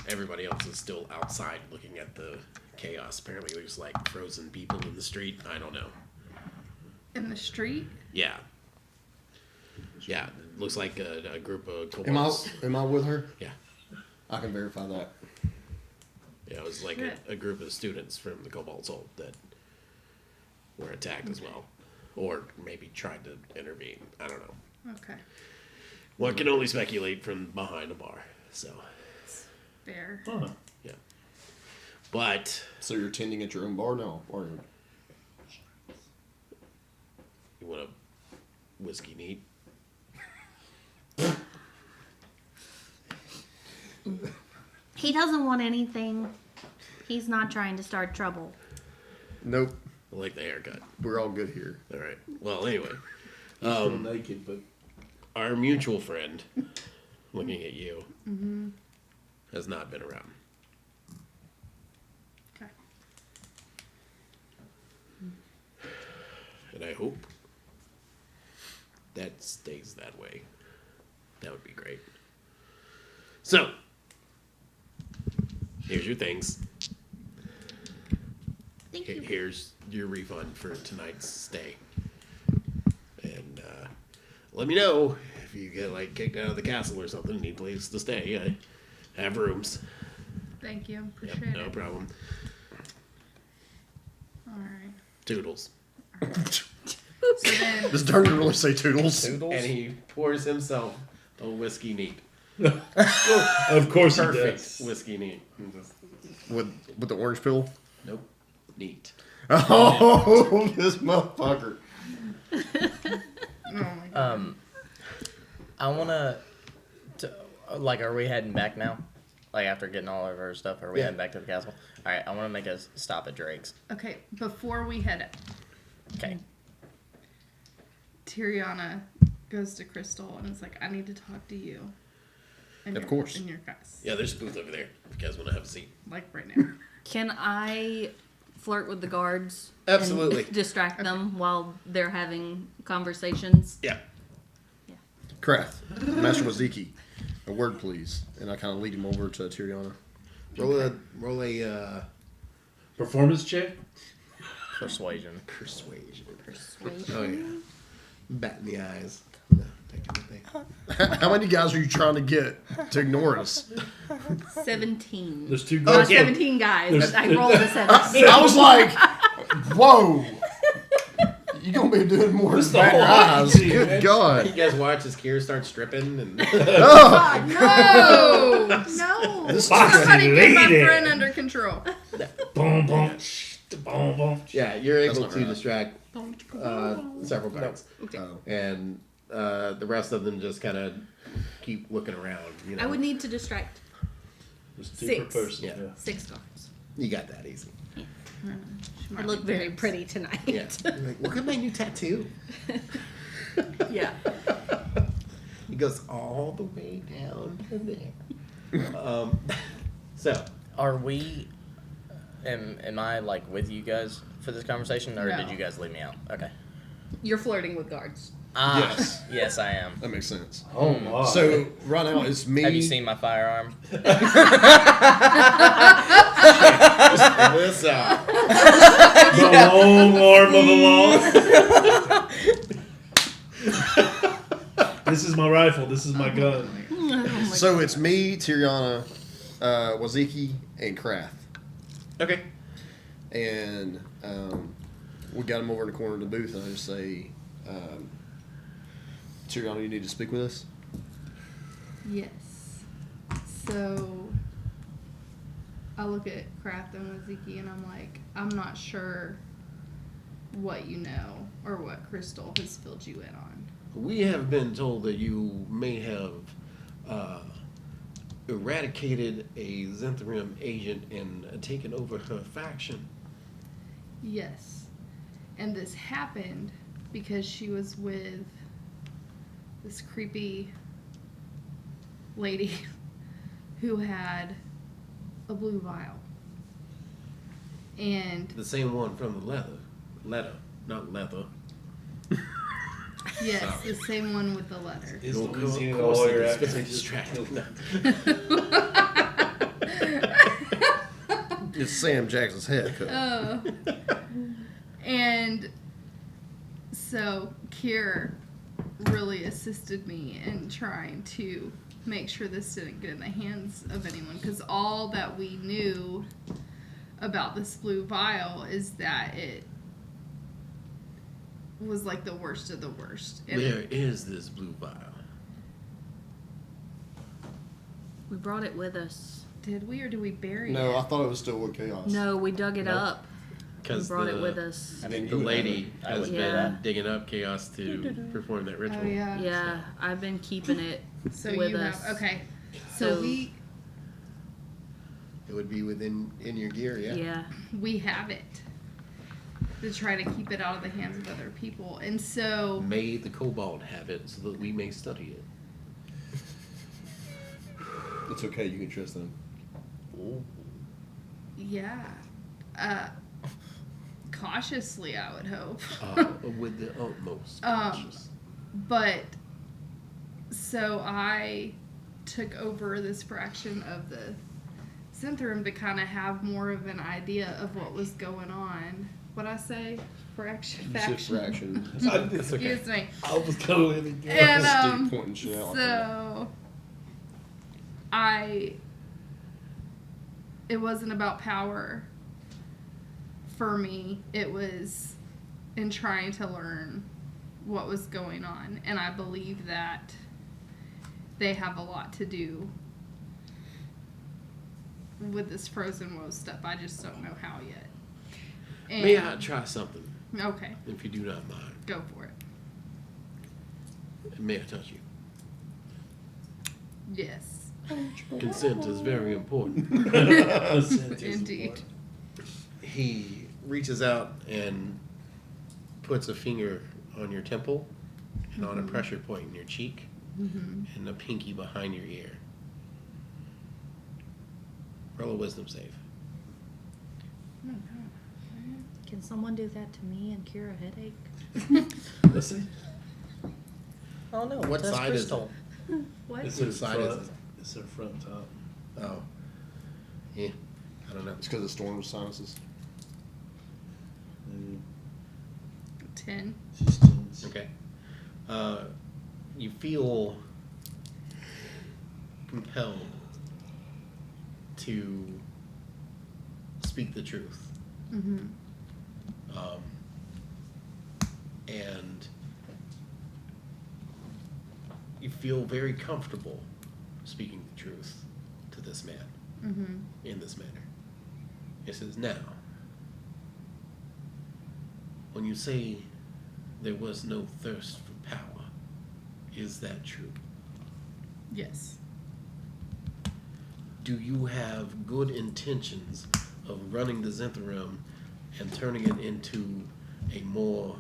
everybody else is still outside looking at the chaos. Apparently, there's like frozen people in the street. I don't know. In the street? Yeah. Yeah, looks like a group of Am I kobolds. with her? Yeah. I can verify that. Yeah, it was like Shit. a group of students from the Kobold's Hold that were attacked as well. Or maybe tried to intervene. I don't know. Okay. One can only speculate from behind a bar. So, Fair. Huh. yeah. But So you're tending at your own bar now, are you? you want a whiskey neat? He doesn't want anything. He's not trying to start trouble. Nope. I like the haircut. We're all good here. All right. Well, anyway, He's still naked, but our mutual friend, looking at you, has not been around. Okay. And I hope that stays that way. That would be great. So, here's your things. Thank you. Here's your refund for tonight's stay. And let me know if you get like kicked out of the castle or something. Need a place to stay. I have rooms. Thank you. Yep, Appreciate no it. problem. All right. Toodles. So then, Does Durgan really say toodles? Toodles? And he pours himself a whiskey neat. of course he Perfect does. whiskey neat. Just, With the orange pill? nope. Neat. Oh, this motherfucker. oh my God. I wanna, like, are we heading back now? Like, after getting all of our stuff, are we Yeah. heading back to the castle? All right, I want to make a stop at Drake's. Okay, before we head out, Okay. Tiriana goes to Crystal and is like, I need to talk to you. And Of course. And your guys. Yeah, there's a booth over there. If you guys want to have a seat. Like right now. Can I flirt with the guards? Absolutely. And distract them while they're having conversations. Yeah. Krath, Master Waziki, a word please. And I kind of lead him over to Tiriana. Roll a Performance check. Persuasion. persuasion. Persuasion. Oh yeah. Bat in the eyes. No, that kind of thing. How many guys are you trying to get to ignore us? 17. There's two Not girls. Okay. 17 guys. There's- I rolled a 17. I was like, whoa. You gonna be doing more This than the bat your whole hockey eyes. team, Good man. You God. guys watch as Kier starts stripping and Oh, No! No. this Somebody get my lady. friend under control. Boom, boom, boom, boom. yeah, you're able not to right. distract several guards, Oh. and the rest of them just kind of keep looking around. You know, I would need to distract There's two 6. per person. Yeah. Yeah. 6 guards. you got that easy. I look very pretty tonight. Yeah. You're like, look at my new tattoo. Yeah. It goes all the way down to there. So, Are we? Am I like with you guys for this conversation, or No. did you guys leave me out? Okay. You're flirting with guards. Yes. Yes, I am. That makes sense. Oh my. So right now it's me. Have you seen my firearm? This out. the long arm of the law. This is my rifle. This is my gun. So it's me, Tiriana, Waziki, and Krath. Okay. And we got him over in the corner of the booth, and I just say, Tiriana, you need to speak with us? Yes. So I look at Kraft and Waziki and I'm like, I'm not sure what you know or what Crystal has filled you in on. We have been told that you may have eradicated a Zentharim agent and taken over her faction. Yes. And this happened because she was with this creepy lady who had a blue vial. And The same one from the letter, not leather. yes, the same one with the letter. Is No, Louisiana of course lawyer it is, actually but they just distracted. It's Sam Jackson's haircut. And so Kier really assisted me in trying to make sure this didn't get in the hands of anyone, because all that we knew about this blue vial is that it was like the worst of the worst. And Where is this blue vial? We brought it with us. did we, or did we bury No, it? I thought it was still with Chaos. No, we dug it Nope. up. We Because brought it with us. I mean, the lady I has would do Yeah. that. been digging up chaos to perform that ritual. Oh yeah. Yeah, I've been keeping it So with you us. have okay. So So- It would be in your gear, yeah. Yeah. we have it to try to keep it out of the hands of other people, and so May the kobold have it so that we may study it. It's okay, you can trust them. yeah, cautiously I would hope. With the utmost Um, cautious. But so I took over this fraction of the Zentharim to kind of have more of an idea of what was going on. What'd I say? Fraction. Fraction. That's Excuse me. I was going to And Stick pointing shit out. so it wasn't about power for me. It was in trying to learn what was going on, and I believe that they have a lot to do with this frozen woe stuff. I just don't know how yet. And, May I try something, okay, if you do not mind? go for it. May I touch you? Yes, Consent is very important. indeed. He reaches out and puts a finger on your temple and on a pressure point in your cheek and a pinky behind your ear. Roll a wisdom save. Can someone do that to me and cure a headache? Listen. Oh no! What that's side is Crystal. What? It's Which her side front. is it? It's her front top. Oh. Yeah. I don't know. It's because of Storm's sinuses. And 10. she's tense. Okay. You feel compelled to speak the truth. Mm-hmm. And you feel very comfortable speaking the truth to this man Mm-hmm. in this manner. He says, now, when you say there was no thirst for power, is that true? Yes. Do you have good intentions of running the Zentharim and turning it into a more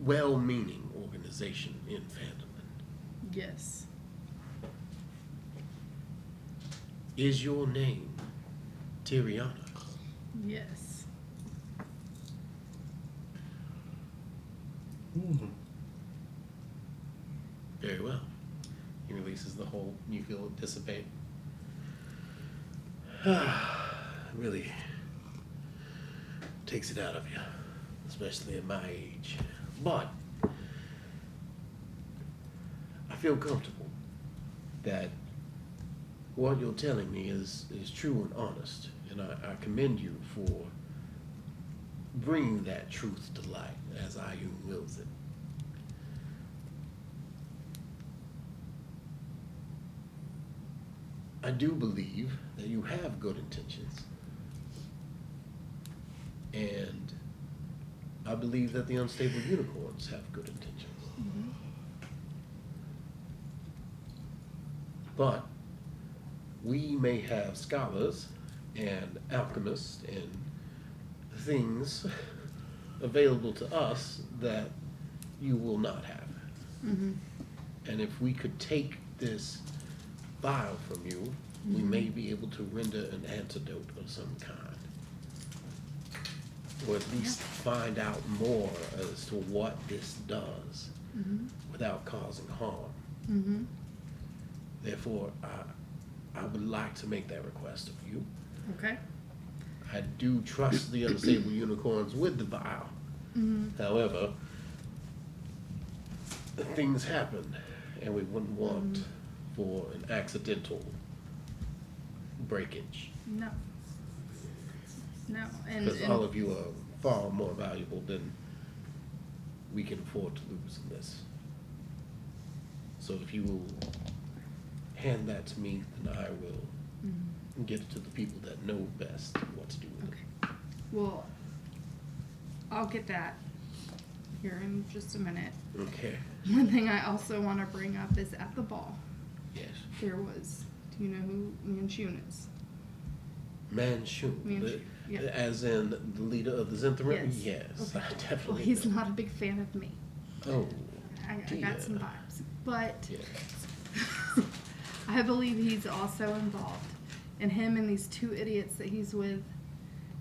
well-meaning organization in Phantomland? Yes. Is your name Tiriana? Yes. Very well. He releases the whole, you feel it dissipate. Really takes it out of you, especially at my age. But I feel comfortable that what you're telling me is true and honest, and I commend you for bringing that truth to light as Ayun wills it. I do believe that you have good intentions. And I believe that the unstable unicorns have good intentions. Mm-hmm. But we may have scholars and alchemists and things available to us that you will not have. Mm-hmm. And if we could take this vial from you, we may be able to render an antidote of some kind. Or at least find out more as to what this does without causing harm. Mm-hmm. Therefore, I would like to make that request of you. Okay. I do trust the unstable unicorns with the vial. Mm-hmm. However, things happen, and we wouldn't want for an accidental breakage. No. No. And, Because all of you are far more valuable than we can afford to lose in this. So if you will hand that to me, then I will get it to the people that know best what to do with it. well, I'll get that here in just a minute. Okay. One thing I also want to bring up is at the ball, Yes. there was, do you know who Manchun is? Manchun. Manchun, yeah. As in the leader of the Zenthrim? Yes. Yes, Okay. I definitely Well, he's know. not a big fan of me. Oh, I got some vibes. But yeah. I believe he's also involved. And him and these two idiots that he's with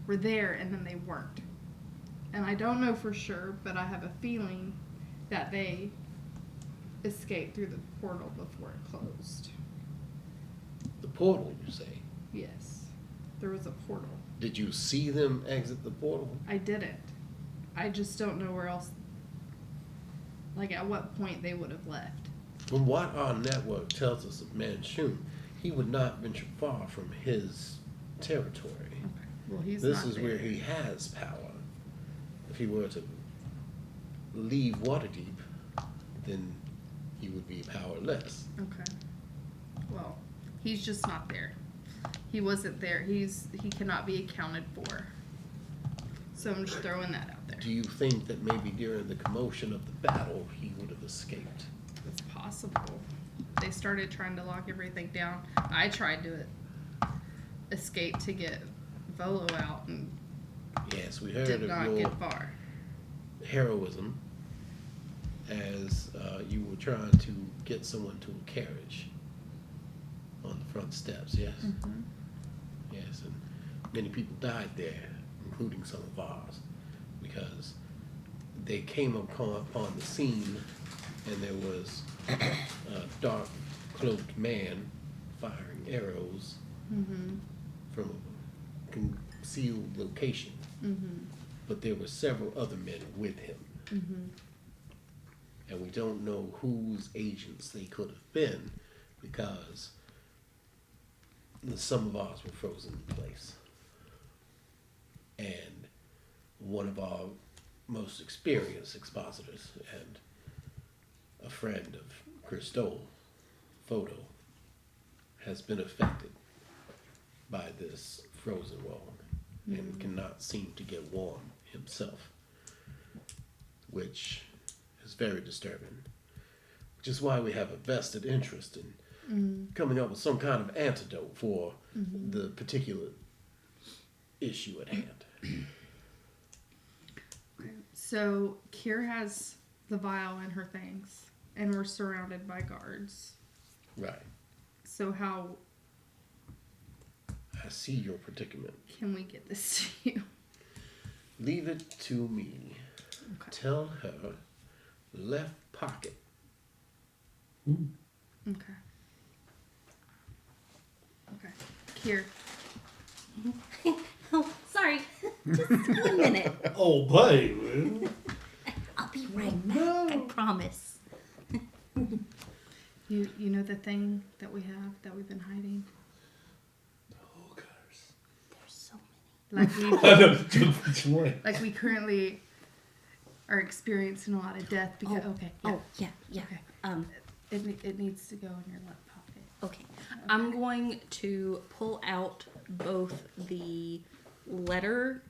were there and then they weren't. And I don't know for sure, but I have a feeling that they escaped through the portal before it closed. The portal, you say? Yes. There was a portal. Did you see them exit the portal? I didn't. I just don't know where else, like at what point they would have left. From what our network tells us of Manchun, he would not venture far from his territory. Okay. Well, he's This not is there. where he has power. If he were to leave Waterdeep, then he would be powerless. Okay. Well, he's just not there. He wasn't there. He cannot be accounted for. So I'm just throwing that out there. Do you think that maybe during the commotion of the battle, he would have escaped? It's possible. They started trying to lock everything down. I tried to escape to get Volo out and Yes, we heard did of not your get far. heroism as you were trying to get someone to a carriage on the front steps, yes? Mm-hmm. Yes, and many people died there, including some of ours, because they came upon the scene and there was a dark cloaked man firing arrows Mm-hmm. from a concealed location. Mm-hmm. But there were several other men with him. Mm-hmm. And we don't know whose agents they could have been because some of ours were frozen in place. And one of our most experienced expositors and a friend of Cristol, Photo, has been affected by this frozen world and cannot seem to get warm himself, which is very disturbing. Which is why we have a vested interest in coming up with some kind of antidote for the particular issue at hand. So Kier has the vial in her things, and we're surrounded by guards. Right. So how I see your predicament. Can we get this to you? Leave it to me. Okay. Tell her left pocket. Okay. Okay. Here. Oh, sorry. Just 1 minute. Oh, baby. I'll be right back. I promise. You know the thing that we have that we've been hiding? There's so many. Like we currently are experiencing a lot of death because okay. Yeah. Oh, yeah, yeah. Okay. It needs to go in your left pocket. Okay. I'm going to pull out both the letter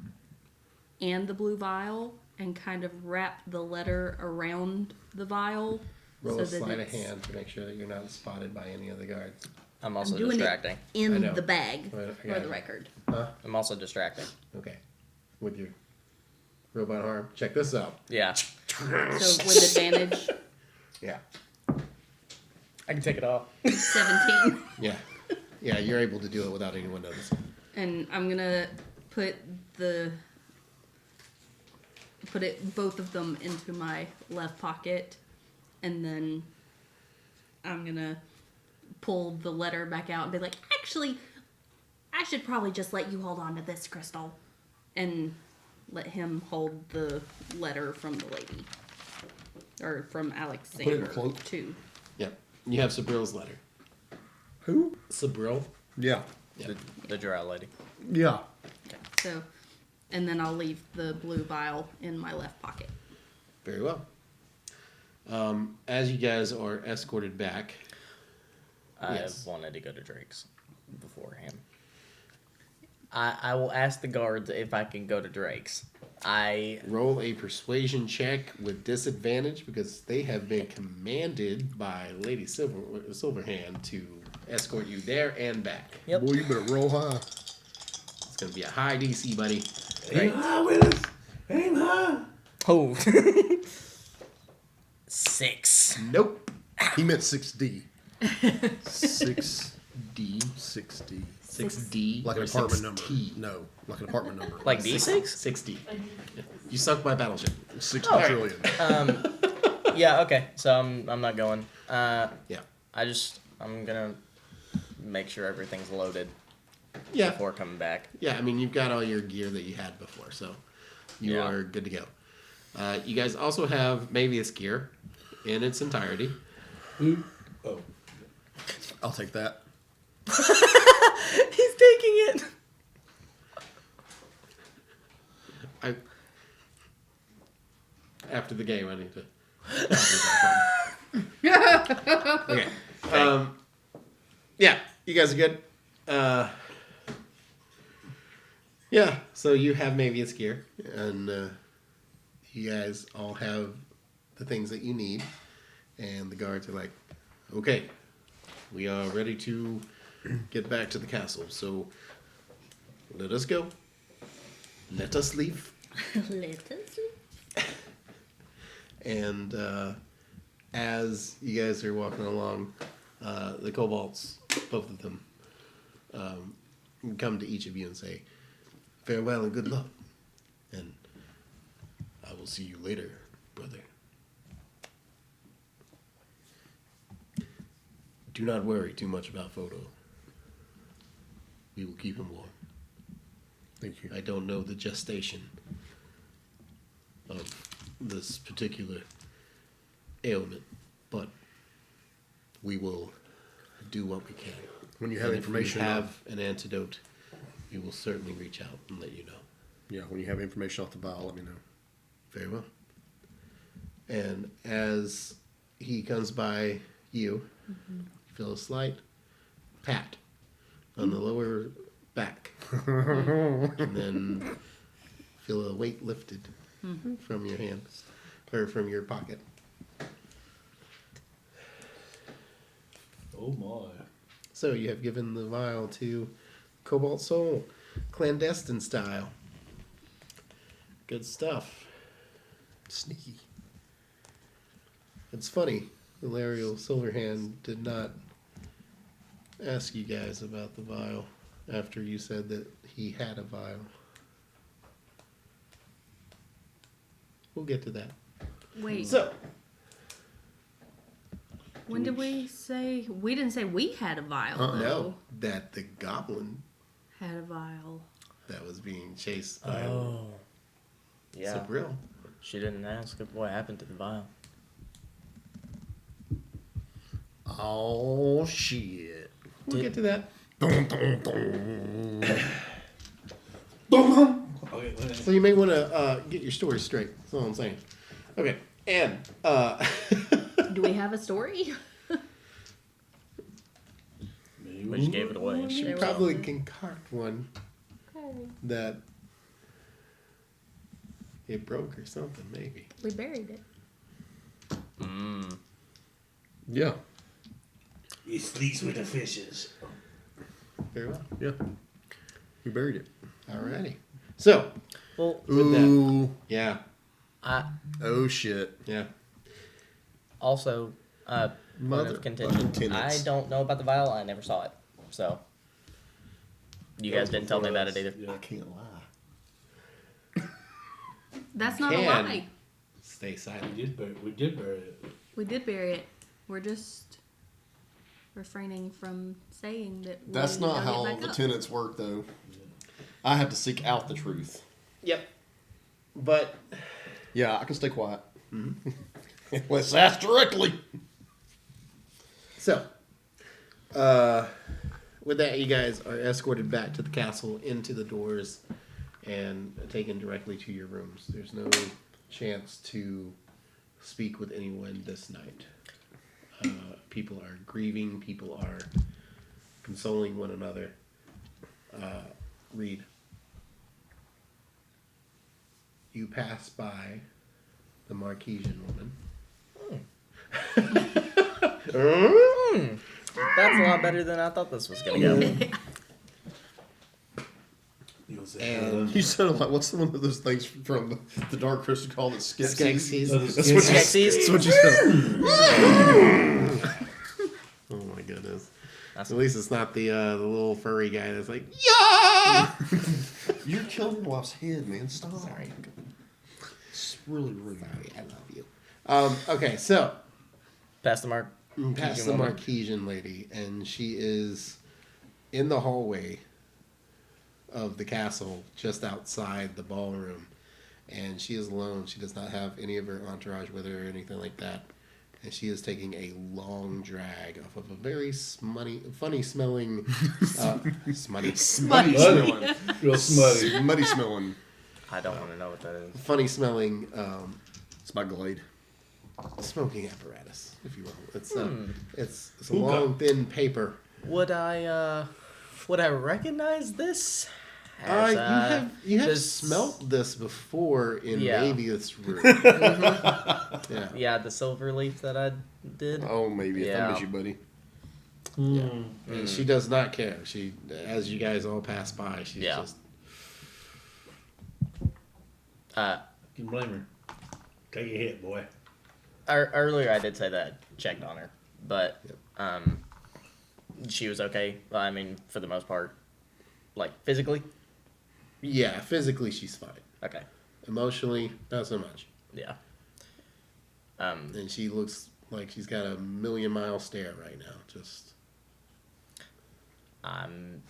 and the blue vial and kind of wrap the letter around the vial. Roll so a that sleight of it's- hand to make sure that you're not spotted by any of the guards. I'm also doing distracting. it I in know. the bag Right, I for got the it. record. Huh? I'm also distracting. Okay. With your robot arm. Check this out. Yeah. So with advantage, Yeah. I can take it off. 17. Yeah. Yeah, you're able to do it without anyone noticing. And I'm gonna put both of them into my left pocket, and then I'm gonna pull the letter back out and be like, Actually, I should probably just let you hold on to this, Crystal. and let him hold the letter from the lady, or from Alexander cloak. too. Yep. You have Sabril's letter. Who? Sabril? Yeah. The drow lady. Yeah. So, and then I'll leave the blue vial in my left pocket. Very well. As you guys are escorted back, I Yes. wanted to go to Drake's beforehand. I will ask the guards if I can go to Drake's. roll a persuasion check with disadvantage because they have been commanded by Lady Silverhand to escort you there and back. Yep. Boy, you better roll high. It's going to be a high DC, buddy. Aim high, Willis. Aim high. Oh. 6. Nope. He meant 6D. 6D. 6D. 6D. Like or an apartment number. 6T. No, like an apartment number. Like D6? 6D. You sunk my battleship. 60 Oh. trillion. Yeah, okay. So I'm not going. Yeah. I'm gonna make sure everything's loaded Yeah. before coming back. Yeah, I mean, you've got all your gear that you had before, so you Yeah. are good to go. You guys also have Mavius gear in its entirety. Oh. I'll take that. He's taking it. After the game, I need to. Okay. Yeah, you guys are good. Yeah, so you have Mavius gear, and you guys all have the things that you need, and the guards are like, okay, we are ready to get back to the castle, so let us go. Let us leave. Let us. And as you guys are walking along, the kobolds, both of them, come to each of you and say, farewell and good luck. And I will see you later, brother. Do not worry too much about Photo. We will keep him warm. Thank you. I don't know the gestation of this particular ailment, but we will do what we can. When you have And information, if we have an antidote, we will certainly reach out and let you know. yeah, when you have information off the vial, let me know. Very well. And as he comes by you, you feel a slight pat on the lower back. And then feel a weight lifted from your hands, or from your pocket. Oh my. So you have given the vial to Cobalt Soul, clandestine style. Good stuff. Sneaky. It's funny, Hilarial Silverhand did not ask you guys about the vial. after you said that he had a vial. We'll get to that. Wait, So, when did we say? We didn't say we had a vial, though. no, that the goblin Had a vial. that was being chased by Oh. Yeah. Sabril. She didn't ask what happened to the vial. Oh shit! We'll get to that. Dun, dun, dun. Okay, wait a minute. So you may want to get your story straight. That's all I'm saying. Okay, and Do we have a story? We just gave it away. she There we probably go. concoct one that it broke or something, maybe. We buried it. Mm. Yeah, These were the fishes. Very well. yeah. We buried it. Alrighty. So, Well, with that, Ooh. yeah, Oh shit. yeah. also, point Mother of contention. fucking I tenants. don't know about the vial. I never saw it. So, you guys didn't tell me about it either. Yeah. I can't lie. That's not a Can. lie. Stay silent. We did bury it. We did bury it. We're just refraining from saying that. That's we not dug it how back the up. tenants work, though. I have to seek out the truth. Yep. But Yeah, I can stay quiet. Let's ask directly. so, with that, you guys are escorted back to the castle, into the doors, and taken directly to your rooms. There's no chance to speak with anyone this night. People are grieving. People are consoling one another. Reed, you pass by the Marquesian woman. That's a lot better than I thought this was going to go. You'll say, And You sound like, what's one of those things from the Dark Crystal called it? Skeksis? Skeksis. That's what you Skeksis? That's what you said. Oh my goodness. That's- At least it's not the little furry guy that's like, yeah! You're killing your wife's head, man. Stop. Sorry. It's really rude. Sorry, I love you. Okay, so Pass the mark. past the Marquesian lady, and she is in the hallway of the castle just outside the ballroom, and she is alone. She does not have any of her entourage with her or anything like that, and she is taking a long drag off of a very funny smelling smutty Smelling. real smutty. Muddy smelling. I don't want to know what that is. funny smelling It's my Glade. smoking apparatus, if you will. It's a Hookah. long thin paper. Would I recognize this? As, You have this- smelt this before in Yeah. Avius' room. Yeah. Yeah, the silver leaf that I did. Oh, maybe. If I Yeah. miss you, buddy. And she does not care. She, as you guys all pass by, she's Yeah. just Uh, You can blame her. Take a hit, boy. earlier I did say that I checked on her, but Yep. she was okay. Well, I mean, for the most part, like physically. yeah. Physically, she's fine. Okay. Emotionally, not so much. Yeah. And she looks like she's got a million-mile stare right now. Just I'm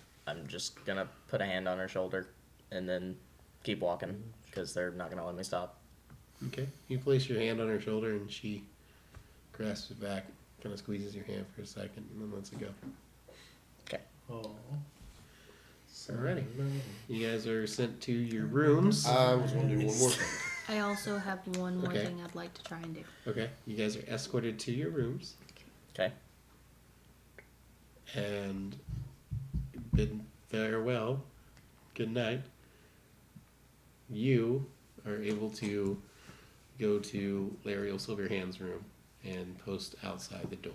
just gonna put a hand on her shoulder and then keep walking because they're not gonna let me stop. okay. You place your hand on her shoulder, and she grasps it back, kind of squeezes your hand for a second, and then lets it go. Okay. Oh. Alrighty. You guys are sent to your rooms. I was going to do one more thing. I also have one more Okay. thing I'd like to try and do. Okay. You guys are escorted to your rooms Okay. and bid farewell. Good night. You are able to go to Lariel Silverhand's room and post outside the door.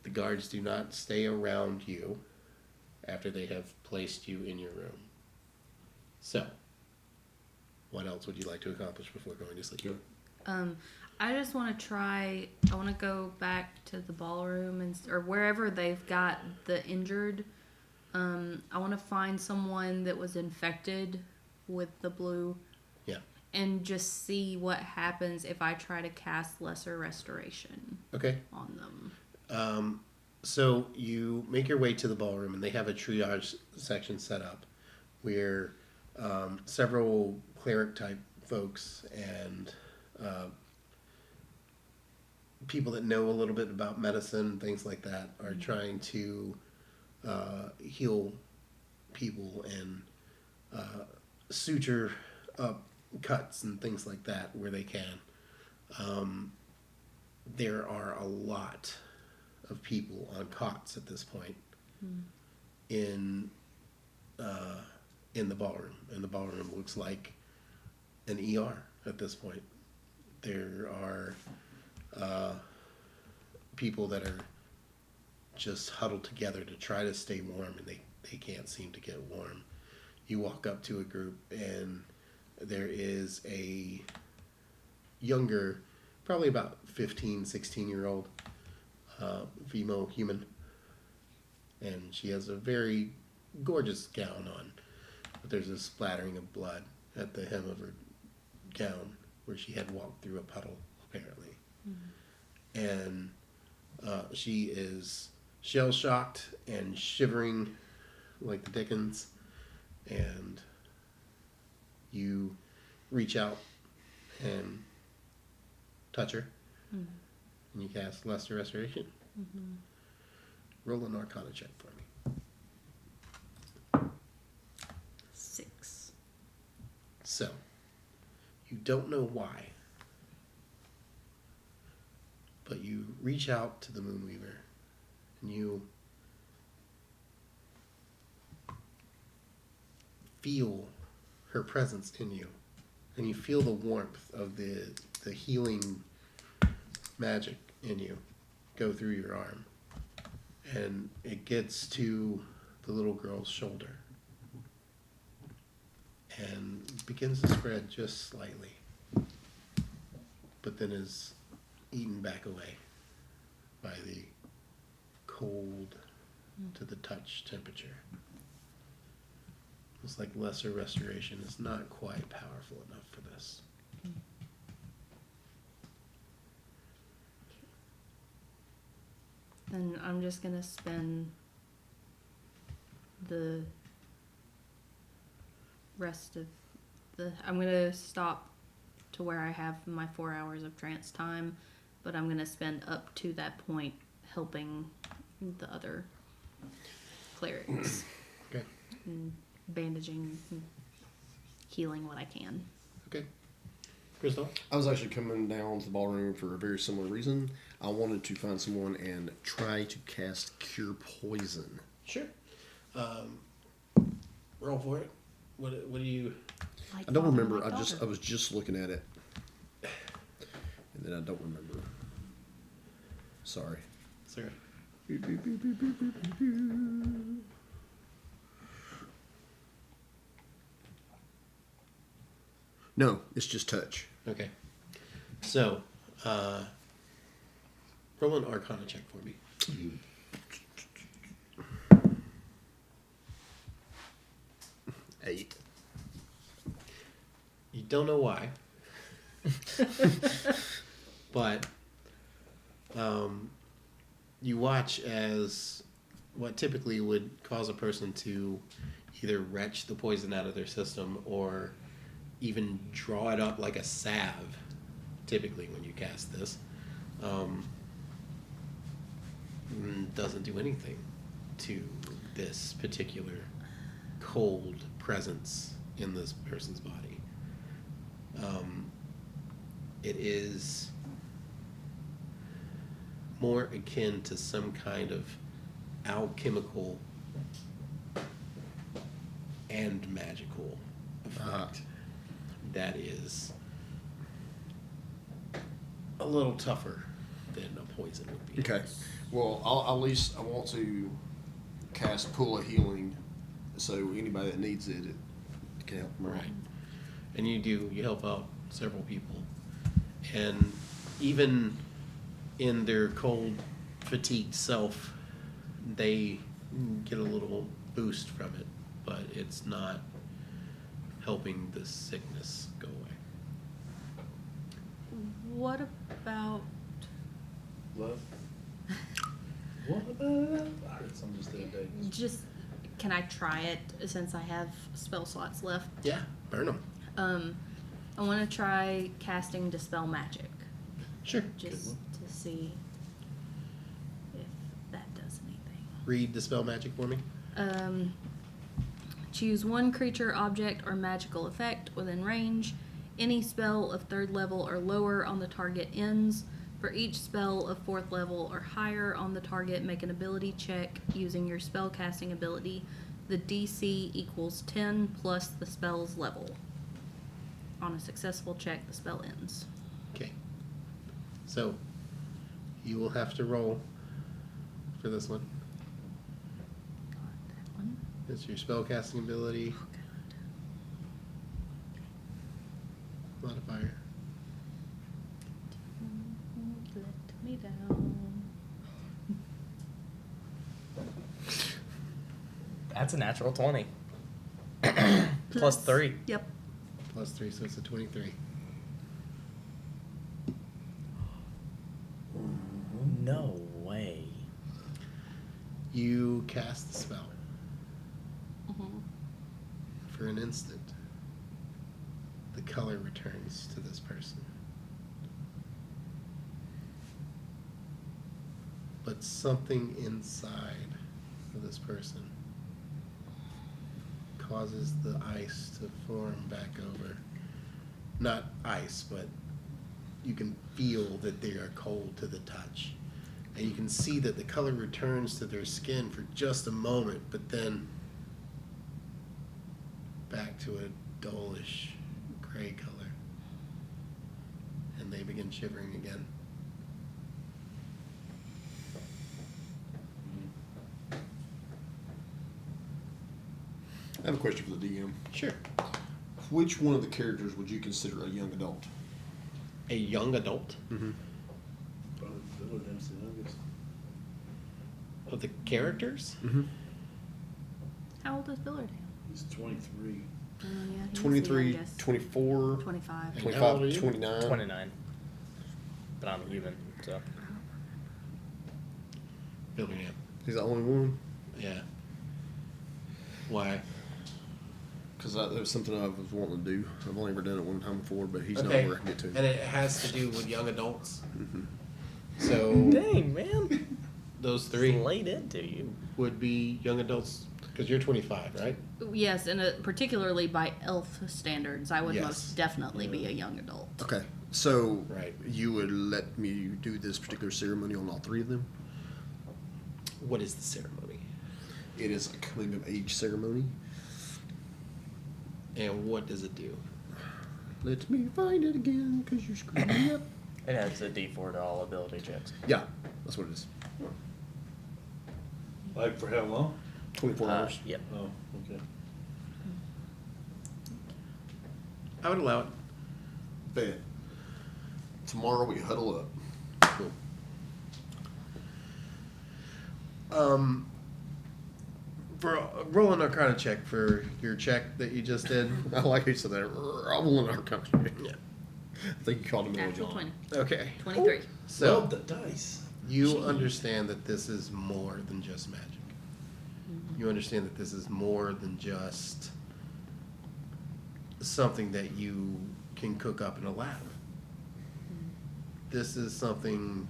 The guards do not stay around you after they have placed you in your room. So, what else would you like to accomplish before going to sleep? I just want to try. I want to go back to the ballroom or wherever they've got the injured I want to find someone that was infected with the blue. Yeah. And just see what happens if I try to cast Lesser Restoration Okay. on them. So you make your way to the ballroom, and they have a triage section set up where several cleric type folks and people that know a little bit about medicine, things like that, are trying to heal people and suture up cuts and things like that where they can. There are a lot of people on cots at this point in the ballroom, and the ballroom looks like an ER at this point. There are people that are just huddled together to try to stay warm, and they can't seem to get warm. You walk up to a group, and there is a younger, probably about 15, 16-year-old female human, and she has a very gorgeous gown on, but there's a splattering of blood at the hem of her gown where she had walked through a puddle, apparently. And she is shell-shocked and shivering like the dickens, and you reach out and touch her, and you cast Lesser Restoration. Roll an Arcana check for me. 6. So, you don't know why, but you reach out to the Moonweaver, and you feel her presence in you, and you feel the warmth of the healing magic in you go through your arm, and it gets to the little girl's shoulder and begins to spread just slightly, but then is eaten back away by the cold to the touch temperature. It's like Lesser Restoration is not quite powerful enough for this. And I'm just gonna spend the rest of I'm gonna stop to where I have my 4 hours of trance time, but I'm gonna spend up to that point helping the other clerics. Okay. And bandaging and healing what I can. Okay. Crystal? I was actually coming down to the ballroom for a very similar reason. I wanted to find someone and try to cast Cure Poison. Sure. Roll for it. What do you... Like I don't father, remember. like I daughter. was just looking at it, and then I don't remember. Sorry. Sir? No, it's just touch. Okay. So, roll an Arcana check for me. 8. You don't know why. But you watch as what typically would cause a person to either retch the poison out of their system or even draw it up like a salve, typically when you cast this, doesn't do anything to this particular cold presence in this person's body. It is more akin to some kind of alchemical and magical effect that is a little tougher than a poison would be. Okay. Well, at least I want to cast Pool of Healing, so anybody that needs it, it can help them out. Right. And you help out several people. And even in their cold, fatigued self, they get a little boost from it, but it's not helping the sickness go away. What about Love. What about love? I heard some just the other day. just? Can I try it since I have spell slots left? Yeah, burn them. I want to try casting Dispel Magic Sure. just to see if that does anything. Read Dispel Magic for me. Choose one creature, object, or magical effect within range. Any spell of 3rd level or lower on the target ends. For each spell of 4th level or higher on the target, make an ability check using your spell casting ability. The DC equals 10 plus the spell's level. On a successful check, the spell ends. Okay. So, you will have to roll for this one. Got that one. It's your spell casting ability Oh, God. modifier. Let me down. That's a natural 20. Plus 3. Yep. Plus 3, so it's a 23. No way. You cast the spell. Mm-hmm. For an instant, the color returns to this person. But something inside of this person causes the ice to form back over. Not ice, but you can feel that they are cold to the touch. And you can see that the color returns to their skin for just a moment, but then back to a dullish gray color. And they begin shivering again. I have a question for the DM. Sure. Which one of the characters would you consider a young adult? A young adult Probably Bill or Dempsey, I guess. of the characters? Mm-hmm. How old is Billard? He's 23. Oh, yeah, he's the 23, youngest. 24, 25. And how old are 25, you? 29. 29. But I'm human, so. Billingham. He's the only one. Yeah. Why? Because that was something I was wanting to do. I've only ever done it one time before, but he's Okay. not where I can get to. And it has to do with young adults. Mhm. So Dang, man. those three Laid into you. would be young adults because you're 25, right? Yes, and particularly by elf standards, I would Yes. most definitely be a young adult. Okay, so Right. you would let me do this particular ceremony on all three of them? What is the ceremony? It is a coming of age ceremony. And what does it do? Let me find it again, because you screwed me up. It has a D4 to all ability checks. Yeah, that's what it is. Like for how long? 24 hours. Yep. Oh, okay. I would allow it. Bet. Tomorrow we huddle up. Cool. For roll an Arcana check for your check that you just did. I like how you said that. Roll in our country. Yeah. I think you called him Natural John. 20. Okay. 23. So Love the dice. you Gee. understand that this is more than just magic. You understand that this is more than just something that you can cook up in a lab. This is something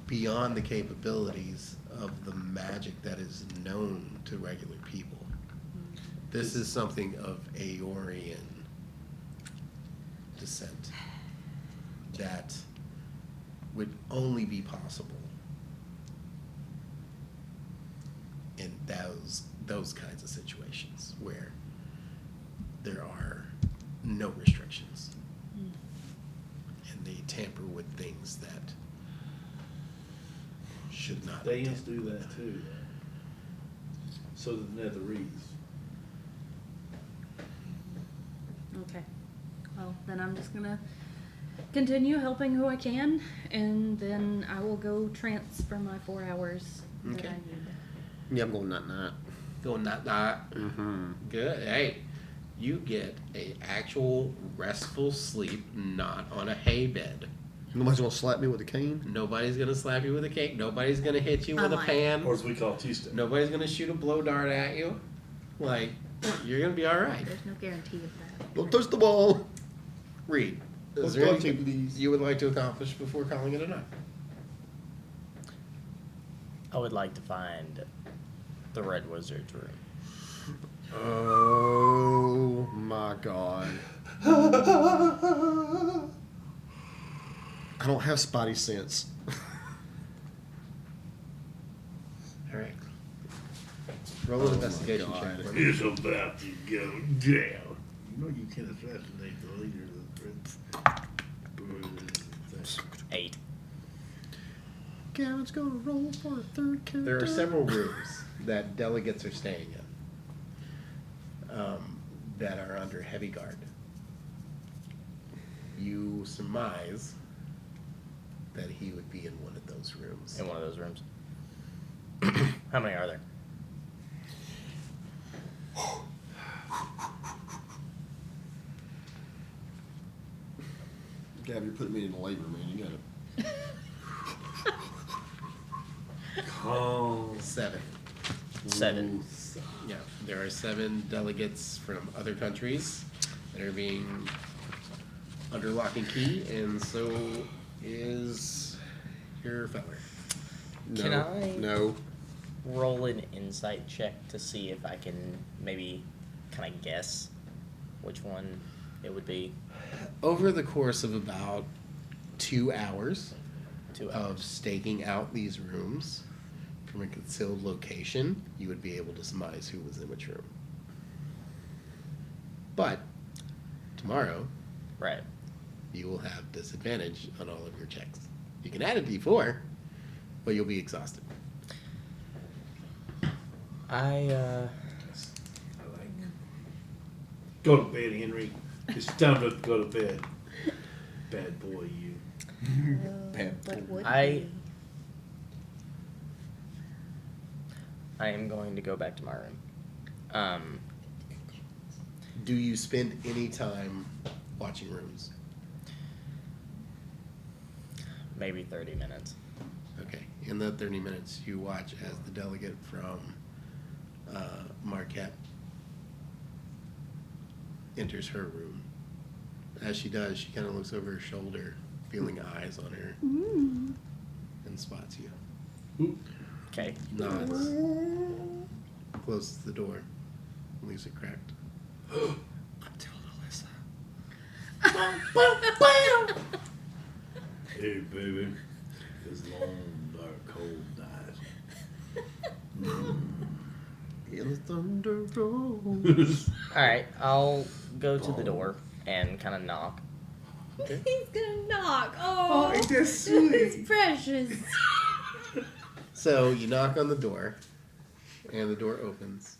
beyond the capabilities of the magic that is known to regular people. This is something of Aeorian descent that would only be possible in those kinds of situations where there are no restrictions and they tamper with things that should not be Dance tampered do with. that too. So do the Netherese. Okay. Well, then I'm just gonna continue helping who I can, and then I will go trance for my 4 hours that Okay. I need. Yeah, I'm going night night. Go not. Good. Hey, you get a actual restful sleep, not on a hay bed. Nobody's gonna slap me with a cane. Nobody's gonna slap you with a cake. Nobody's gonna hit you with a Unlike- pan. Or as we call Tuesday. Nobody's gonna shoot a blow dart at you. Like, you're gonna be all right. There's no guarantee of that. Don't touch the ball. Reed, is Let's there go, anything please. you would like to accomplish before calling it a night? I would like to find the Red Wizard's room. Oh my god. I don't have spidey sense. All right. Roll an Oh my investigation God. check. for me. It's about to go down. You know you can't assassinate the leader of the Prince. 8. Gavin's gonna roll for a third character. There are several rooms that delegates are staying in that are under heavy guard. You surmise that he would be in one of those rooms. In one of those rooms. How many are there? Gav, you're putting me in labor, man. You gotta. Oh. 7. 7. Yeah, there are 7 delegates from other countries that are being under lock and key, and so is your feller. No. Can I- No. Roll an insight check to see if I can maybe kind of guess which one it would be. Over the course of about 2 hours 2 of hours. staking out these rooms from a concealed location, you would be able to surmise who was in which room. But tomorrow, Right. you will have disadvantage on all of your checks. You can add a d4, but you'll be exhausted. Go to bed, Henry. It's time to go to bed. Bad boy, you. But would I- we? I am going to go back to my room. Do you spend any time watching rooms? Maybe 30 minutes. Okay. In that 30 minutes, you watch as the delegate from Marquette enters her room. As she does, she kind of looks over her shoulder, feeling eyes on her, and spots you. Okay. Nods, closes the door, leaves it cracked. I'm telling Alyssa. Hey, baby. This long, dark, cold night. In the thunder rolls. Alright, I'll go to the door and kind of knock. Okay. He's gonna knock. Oh, that's it's precious. So you knock on the door, and the door opens,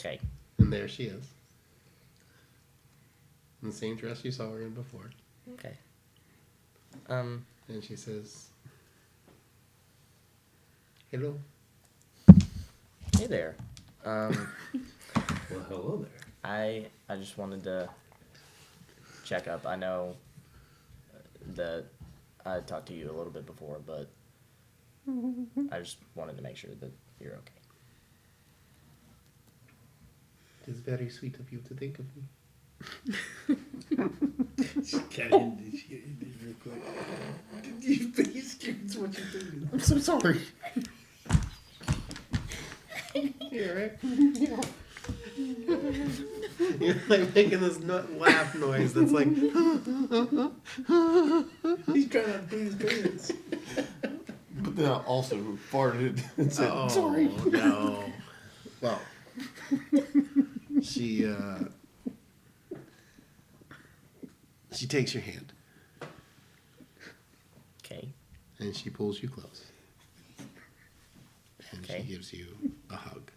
Okay. and there she is. In the same dress you saw her in before. Okay. And she says, "Hello." Hey there. Well, hello there. I just wanted to check up. I know that I talked to you a little bit before, but I just wanted to make sure that you're okay. It is very sweet of you to think of me. Got in this real quick. You please give us what you're doing. I'm so sorry. You're right. You're like making this laugh noise that's like. He's trying to pee his pants. But then I also farted and said, Oh, sorry. no. Well, she takes your hand Okay. and she pulls you close. And Okay. she gives you a hug.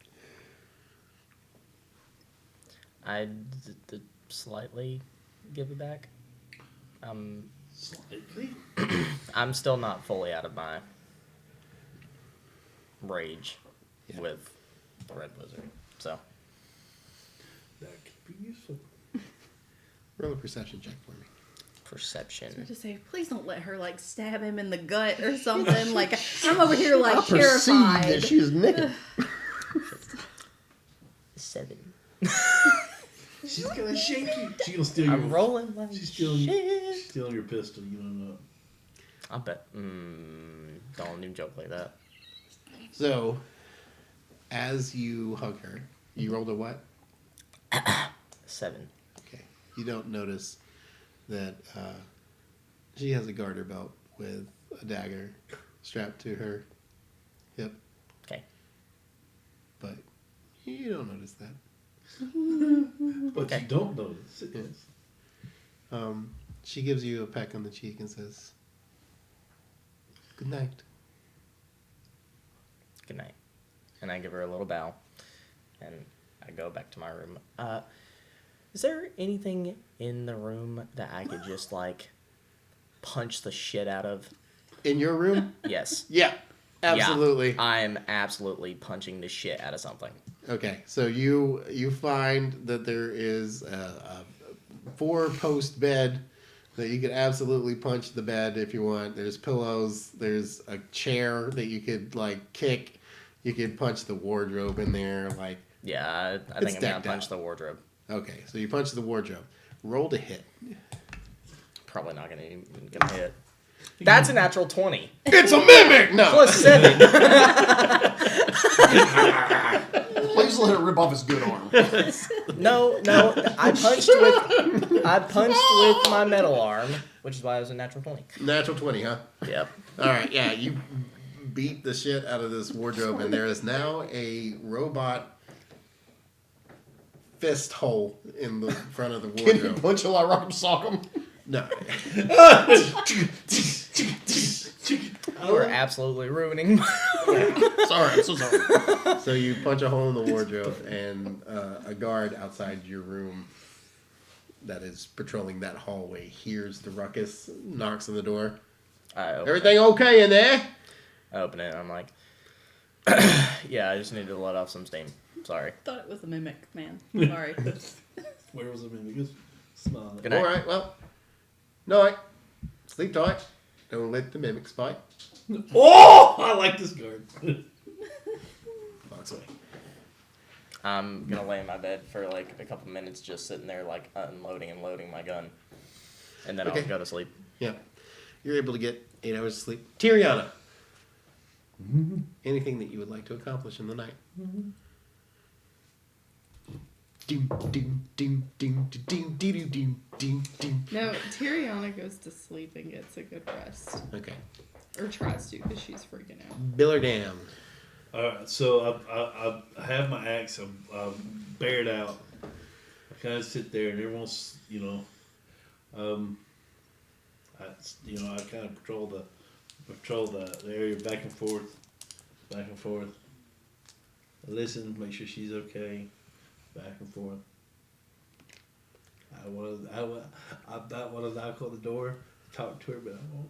I'd slightly give it back. Slightly. I'm still not fully out of my rage Yeah. with the Red Wizard. So That could be useful. Roll a perception check for me. Perception. To say, please don't let her like stab him in the gut or something. Like I'm over here like I perceive that terrified. she is naked. 7. She's gonna shake you. She's gonna steal your. I'm rolling like She's stealing, shit. stealing your pistol. You don't know. I bet. Don't even joke like that. So, as you hug her, you rolled a what? 7. Okay. You don't notice that she has a garter belt with a dagger strapped to her hip, Okay. but you don't notice that. But Okay. you don't notice it. Yes. She gives you a peck on the cheek and says, "Good night." Good night. And I give her a little bow, and I go back to my room. Is there anything in the room that I could just like punch the shit out of? In your room? Yes. Yeah, absolutely. Yeah, I'm absolutely punching the shit out of something. Okay, so you find that there is a 4-post bed that you could absolutely punch the bed if you want. There's pillows. There's a chair that you could like kick. You could punch the wardrobe in there. Like, Yeah, I It's think I'm gonna decked punch out. the wardrobe. okay, so you punch the wardrobe. Roll to hit. Probably not gonna even gonna hit. That's a natural 20. It's a mimic. No. Plus 7. Please let her rip off his good arm. No, I punched with my metal arm, which is why it was a natural 20. Natural 20, huh? Yep. All right, yeah, you beat the shit out of this wardrobe, and there is now a robot fist hole in the front of the Can you wardrobe. punch him like Rock'em Sock'em? No. You are absolutely ruining my... Sorry, I'm so sorry. So you punch a hole in the wardrobe, and a guard outside your room that is patrolling that hallway hears the ruckus, knocks on the door. I open Everything okay in there? I open it and I'm like, yeah, I just need to let off some steam. Sorry. Thought it was a mimic, man. Sorry. Where was it? Because smile. Good night. All right, well, night. Sleep tight. Don't let the mimics bite. Oh, I like this guard. Walks away. I'm gonna lay in my bed for like a couple minutes just sitting there like unloading and loading my gun. And then Okay. I'll go to sleep. Yeah. You're able to get 8 hours of sleep. Tiriana. Anything that you would like to accomplish in the night? Ding, ding, ding, ding, ding, ding, ding, ding, ding, ding. No, Tiriana goes to sleep and gets a good rest. Okay. Or tries to, because she's freaking out. Bill or Dam? Alright, so I have my axe, I'm bared out. I kind of sit there and everyone's, I kind of patrol the area back and forth. I listen, make sure she's okay, back and forth. I about want to knock on the door, talk to her, but I won't.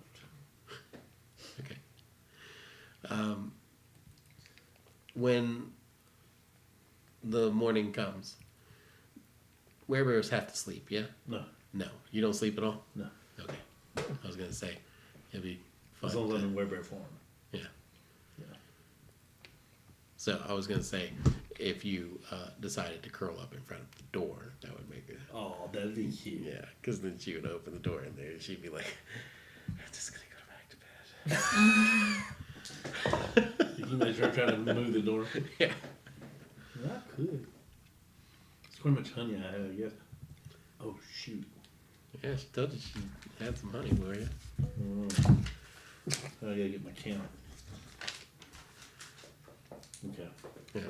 Okay. When the morning comes, werebears have to sleep, yeah? No, No. You don't sleep at all? no. Okay. I was going to say, it'd be fun. As long as to- I'm in werebear form. Yeah. Yeah. So I was going to say, if you decided to curl up in front of the door, that would make it. Oh, that'd be cute. Yeah, because then she would open the door and there she'd be like, I'm just going to go back to bed. You can imagine her trying to move the door. Yeah. I could. It's quite much honey I have, I guess. Oh, shoot. Yeah, she told you she had some honey for you. I gotta get my count. Okay. Yeah.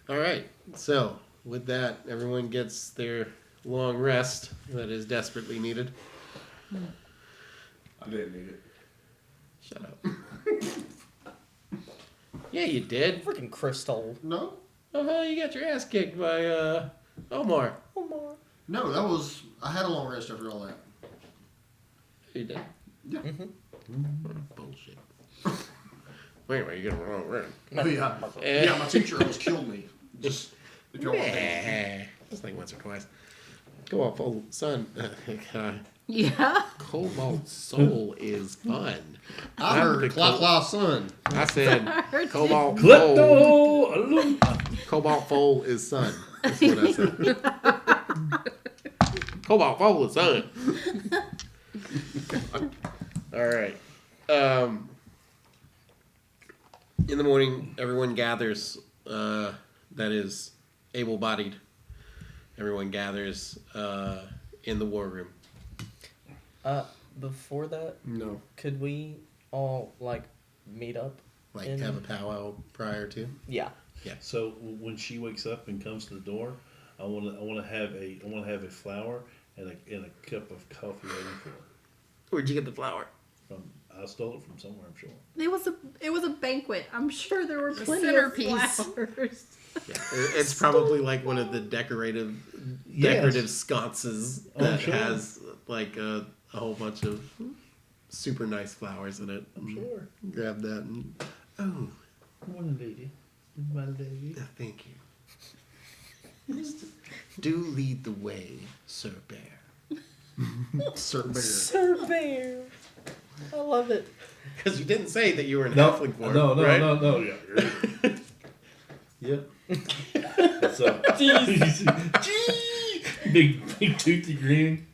All right. So with that, everyone gets their long rest that is desperately needed. I didn't need it. Shut up. Yeah, you did. Freaking Crystal. No? Oh, you got your ass kicked by Omar. No, that was... I had a long rest after all that. You did. Yeah. Bullshit. Wait, you got a long rest. Oh, yeah. Yeah, my teacher almost killed me. Just... If y'all want to. Nah. just like once or twice. Cobalt Soul Sun. Yeah. Cobalt Soul is fun. I heard Cla Sun. I said Cobalt Soul. Klepto! Cobalt Foal is sun. That's what I said. Cobalt Foal is sun. All right. In the morning, everyone gathers. That is able-bodied. Everyone gathers in the war room. Before that, No. could we all like meet up? Like in- have a powwow prior to. Yeah. So when she wakes up and comes to the door, I want to have a flower and a cup of coffee waiting for her. Where'd you get the flower? I stole it from somewhere, I'm sure. It was a banquet. I'm sure there were plenty centerpiece. of flowers. Yeah, it's probably like one of the decorative sconces Oh, that sure. has like a whole bunch of super nice flowers in it. I'm sure. Grab that and oh, Good morning, lady. My lady. thank you. Do lead the way, Sir Bear. Sir Bear. Sir Bear. I love it. Because you didn't say that you were an No, halfling form, no, right? no. Yeah. Yep. So, big toothy grin.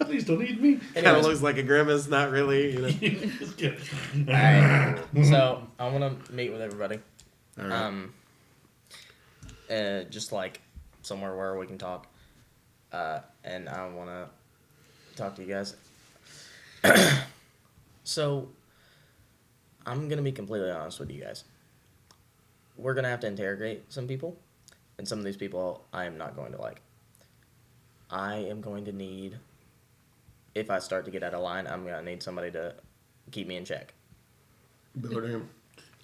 Please don't eat me. Kind of looks like a grimace, not really. You know? Alright. So I want to meet with everybody. All right. Just like somewhere where we can talk. And I want to talk to you guys. So I'm gonna be completely honest with you guys. We're gonna have to interrogate some people, and some of these people I am not going to like. I am going to need, if I start to get out of line, I'm gonna need somebody to keep me in check. Billingham.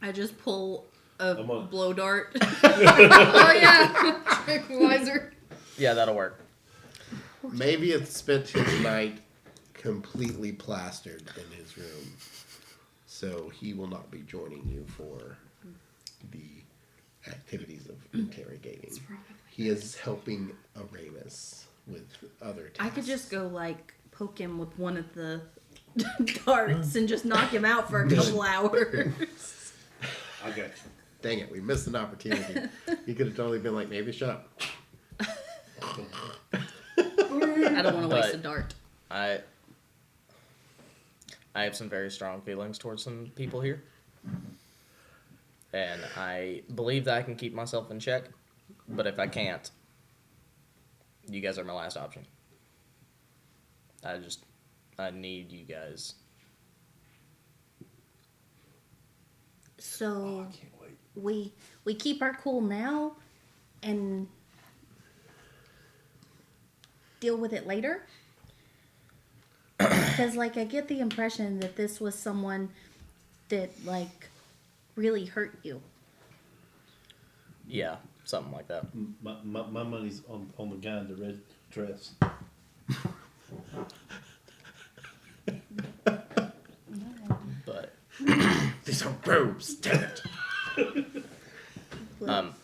I just pull a I'm on. blow dart. Oh yeah, tranquilizer. Yeah, that'll work. Maybe it's spent his night completely plastered in his room, so he will not be joining you for the activities of interrogating. He is helping Aramis with other tasks. I could just go like poke him with one of the darts and just knock him out for a couple hours. I got you. Dang it, we missed an opportunity. You could have totally been like, maybe shut up. I don't want to waste a But- dart. I have some very strong feelings towards some people here. And I believe that I can keep myself in check. But if I can't, you guys are my last option. I need you guys. So I can't wait. we keep our cool now and deal with it later. Because like I get the impression that this was someone that like really hurt you. Yeah, something like that. My money's on the guy in the red dress. But These are robes, damn it.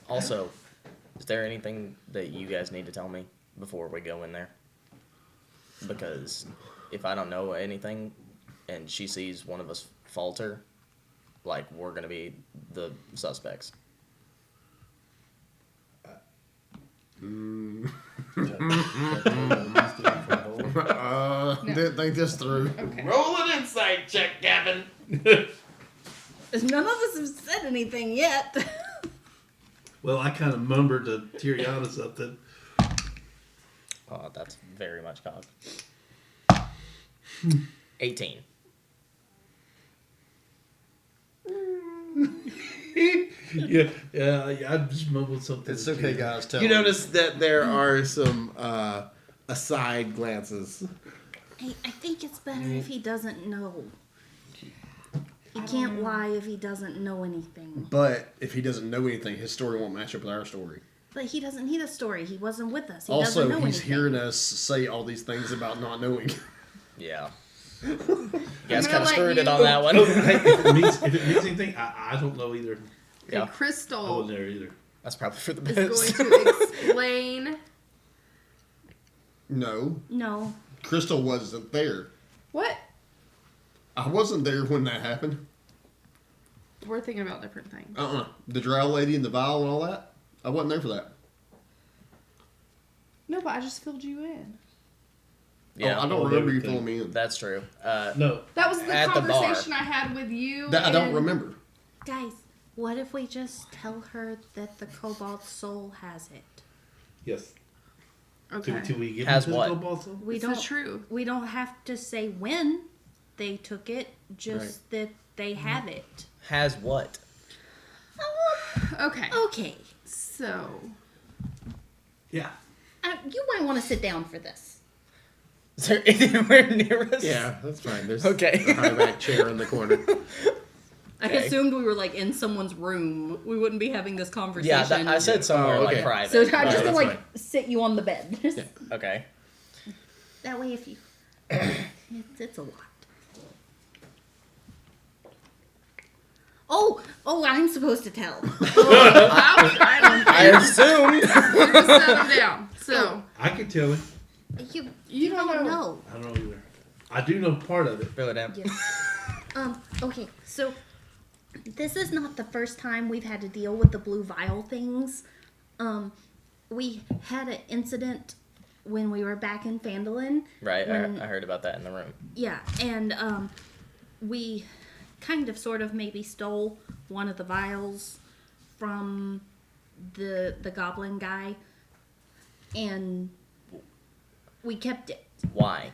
also, is there anything that you guys need to tell me before we go in there? Because if I don't know anything and she sees one of us falter, like we're gonna be the suspects. Didn't think this through. Roll an insight check, Gavin. None of us have said anything yet. Well, I kind of mumbled to Tiriana something. Oh, that's very much cock. 18. yeah, I just mumbled something. It's to okay, Tiriana. guys. Tell You me. notice that there are some aside glances. I think it's better if he doesn't know. He can't lie if he doesn't know anything. But if he doesn't know anything, his story won't match up with our story. But he doesn't need a story. He wasn't with us. He doesn't Also, know he's anything. hearing us say all these things about not knowing. Yeah. You guys gonna kind of let screwed it you- on that one. Oh, hey, if it means anything, I don't know either. Yeah. I Crystal. wasn't there either. That's probably for the is best. going to explain. No, No. Crystal wasn't there. What? I wasn't there when that happened. We're thinking about different things. The drow lady and the vial and all that. I wasn't there for that. No, but I just filled you in. Yeah, I don't remember you filling me in. that's true. No. That was the At the bar. conversation I had with you. That I don't and- remember. Guys, what if we just tell her that the cobalt soul has it? Yes. Okay. Till we get Has into what? the cobalt soul? We This don't is true. We don't have to say when they took it, just that they have it. Has what? Okay. Okay. So, Yeah. You might want to sit down for this. Is there anywhere near us? Yeah, that's fine. There's Okay. a high back chair in the corner. I Okay. assumed we were like in someone's room. We wouldn't be having this conversation. Yeah, I said somewhere Oh, like okay. private. So I'm Right, just gonna that's like sit you on the bed. Yeah. Okay. That way, if you, it's a lot. Oh, I'm supposed to tell. I assumed. just set him down. So, I can tell him. You don't know. I don't know either. I do know part of it. Fill it in. Okay, so this is not the first time we've had to deal with the blue vial things. We had an incident when we were back in Phandalin. Right, when- I heard about that in the room. Yeah, and we kind of sort of maybe stole one of the vials from the goblin guy, and we kept it. Why?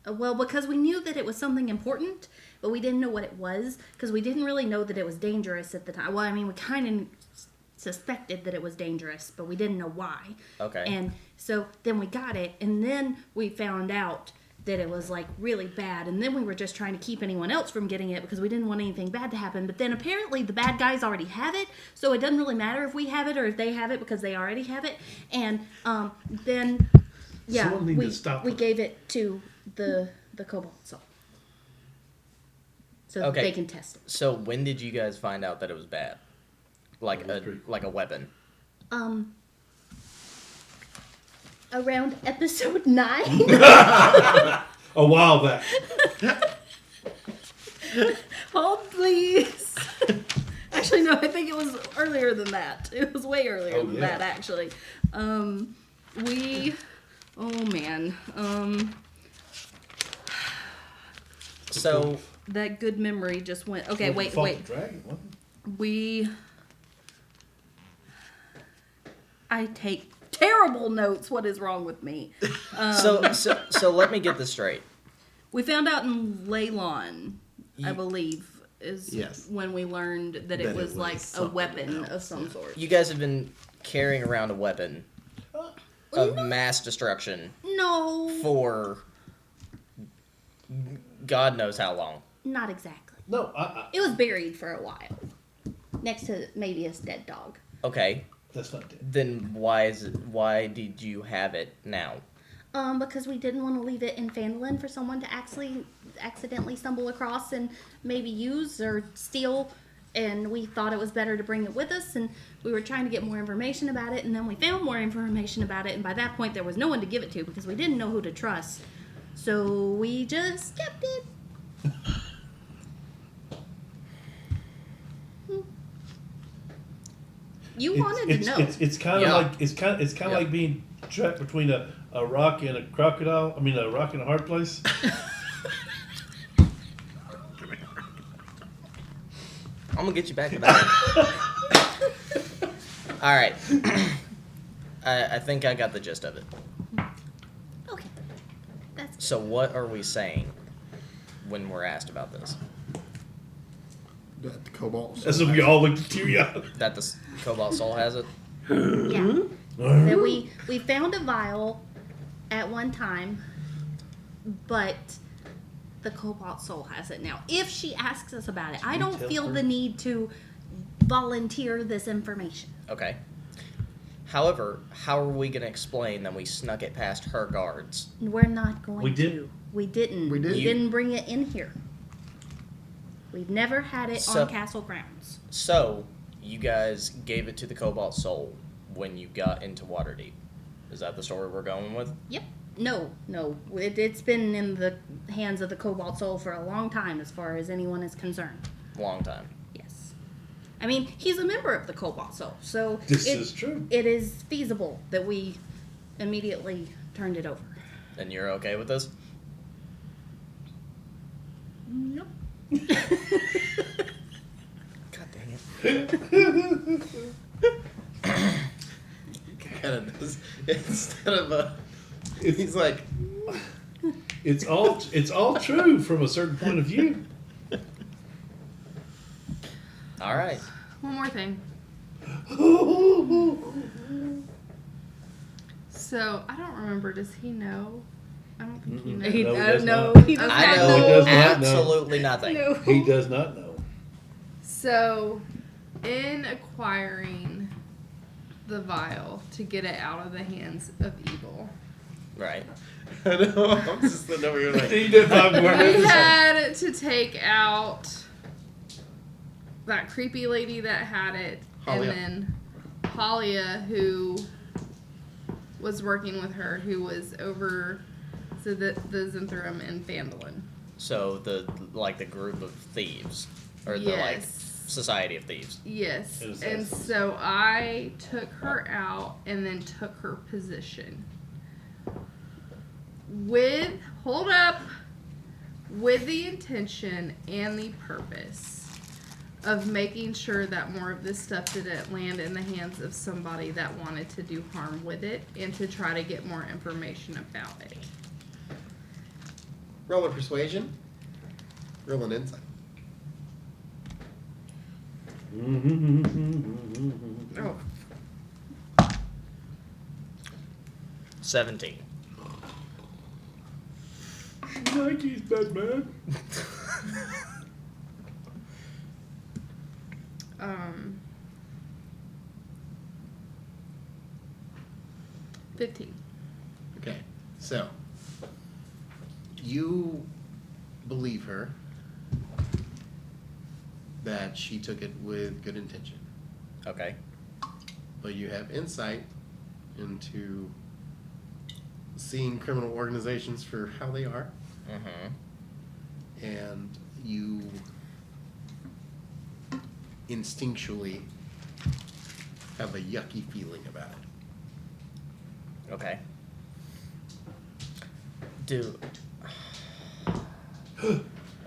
Well, because we knew that it was something important, but we didn't know what it was, because we didn't really know that it was dangerous at the time. Well, I mean, we kind of suspected that it was dangerous, but we didn't know why. Okay. And so then we got it, and then we found out that it was like really bad, and then we were just trying to keep anyone else from getting it because we didn't want anything bad to happen. But then apparently the bad guys already have it, so it doesn't really matter if we have it or if they have it because they already have it. And then yeah, Someone need we to stop we them. gave it to the cobalt soul so that Okay. they can test it. So when did you guys find out that it was bad? Like Mystery. a weapon. Around episode 9. A while back. Hold, please. Actually, no, I think it was earlier than that. It was way earlier than yeah. that, actually. Oh man. So That good memory just went. Okay, Well, you wait. fought the dragon, wasn't it? I take terrible notes. What is wrong with me? so let me get this straight. We found out in Leylon, I Ye- believe, is Yes. when we learned that it was like a something weapon else, of some sort. You guys have been carrying around a weapon of mass destruction No, for God knows how long. not exactly. No, I It was buried for a while next to Mavia's dead dog. Okay, that's not dead. then why did you have it now? Because we didn't want to leave it in Phandalin for someone to actually accidentally stumble across and maybe use or steal. And we thought it was better to bring it with us, and we were trying to get more information about it, and then we found more information about it, and by that point there was no one to give it to because we didn't know who to trust. So we just kept it. You wanted to know. It's kind of Yeah. like it's kind of Yeah. like being trapped between a rock and a crocodile. I mean, a rock and a hard place. I'm gonna get you back to that. All right. I think I got the gist of it. Okay. That's So what are we saying when we're asked about this? That the cobalt. That's what we all looked at you. Yeah. That the Cobalt Soul has it? yeah. That we found a vial at one time, but the Cobalt Soul has it now. If she asks us about it, I don't tell feel her? the need to volunteer this information. Okay. However, how are we gonna explain that we snuck it past her guards? We're not going We did. to. We didn't. We did. We You- didn't bring it in here. We've never had it So- on castle grounds. So, you guys gave it to the Cobalt Soul when you got into Waterdeep. Is that the story we're going with? Yep. No. It's been in the hands of the Cobalt Soul for a long time, as far as anyone is concerned. Long time. Yes. I mean, he's a member of the Cobalt Soul, so This is true. It is feasible that we immediately turned it over. And you're okay with this? Nope. God dang it. Kind of does. Instead of he's like, It's all true from a certain point of view. All right. One more thing. So I don't remember. Does he know? I don't think he knows. No, he does no, not. he does Okay. I not know He does not know. absolutely nothing. No. He does not know. So, in acquiring the vial to get it out of the hands of evil, Right. I know. I'm just sitting over here like, He did not know. we had to take out that creepy lady that had it, Halia. and then Halia, who was working with her, who was over the Zintherum and Phandalin. So the group of thieves, or the Yes. society of thieves. Yes, And and assassins. so I took her out and then took her position. With the intention and the purpose of making sure that more of this stuff didn't land in the hands of somebody that wanted to do harm with it, and to try to get more information about it. roll a persuasion, roll an insight. Oh, 17. Nike's Batman. 15. Okay, so you believe her that she took it with good intention, Okay. but you have insight into seeing criminal organizations for how they are, Mm-hmm. and you instinctually have a yucky feeling about it. Okay.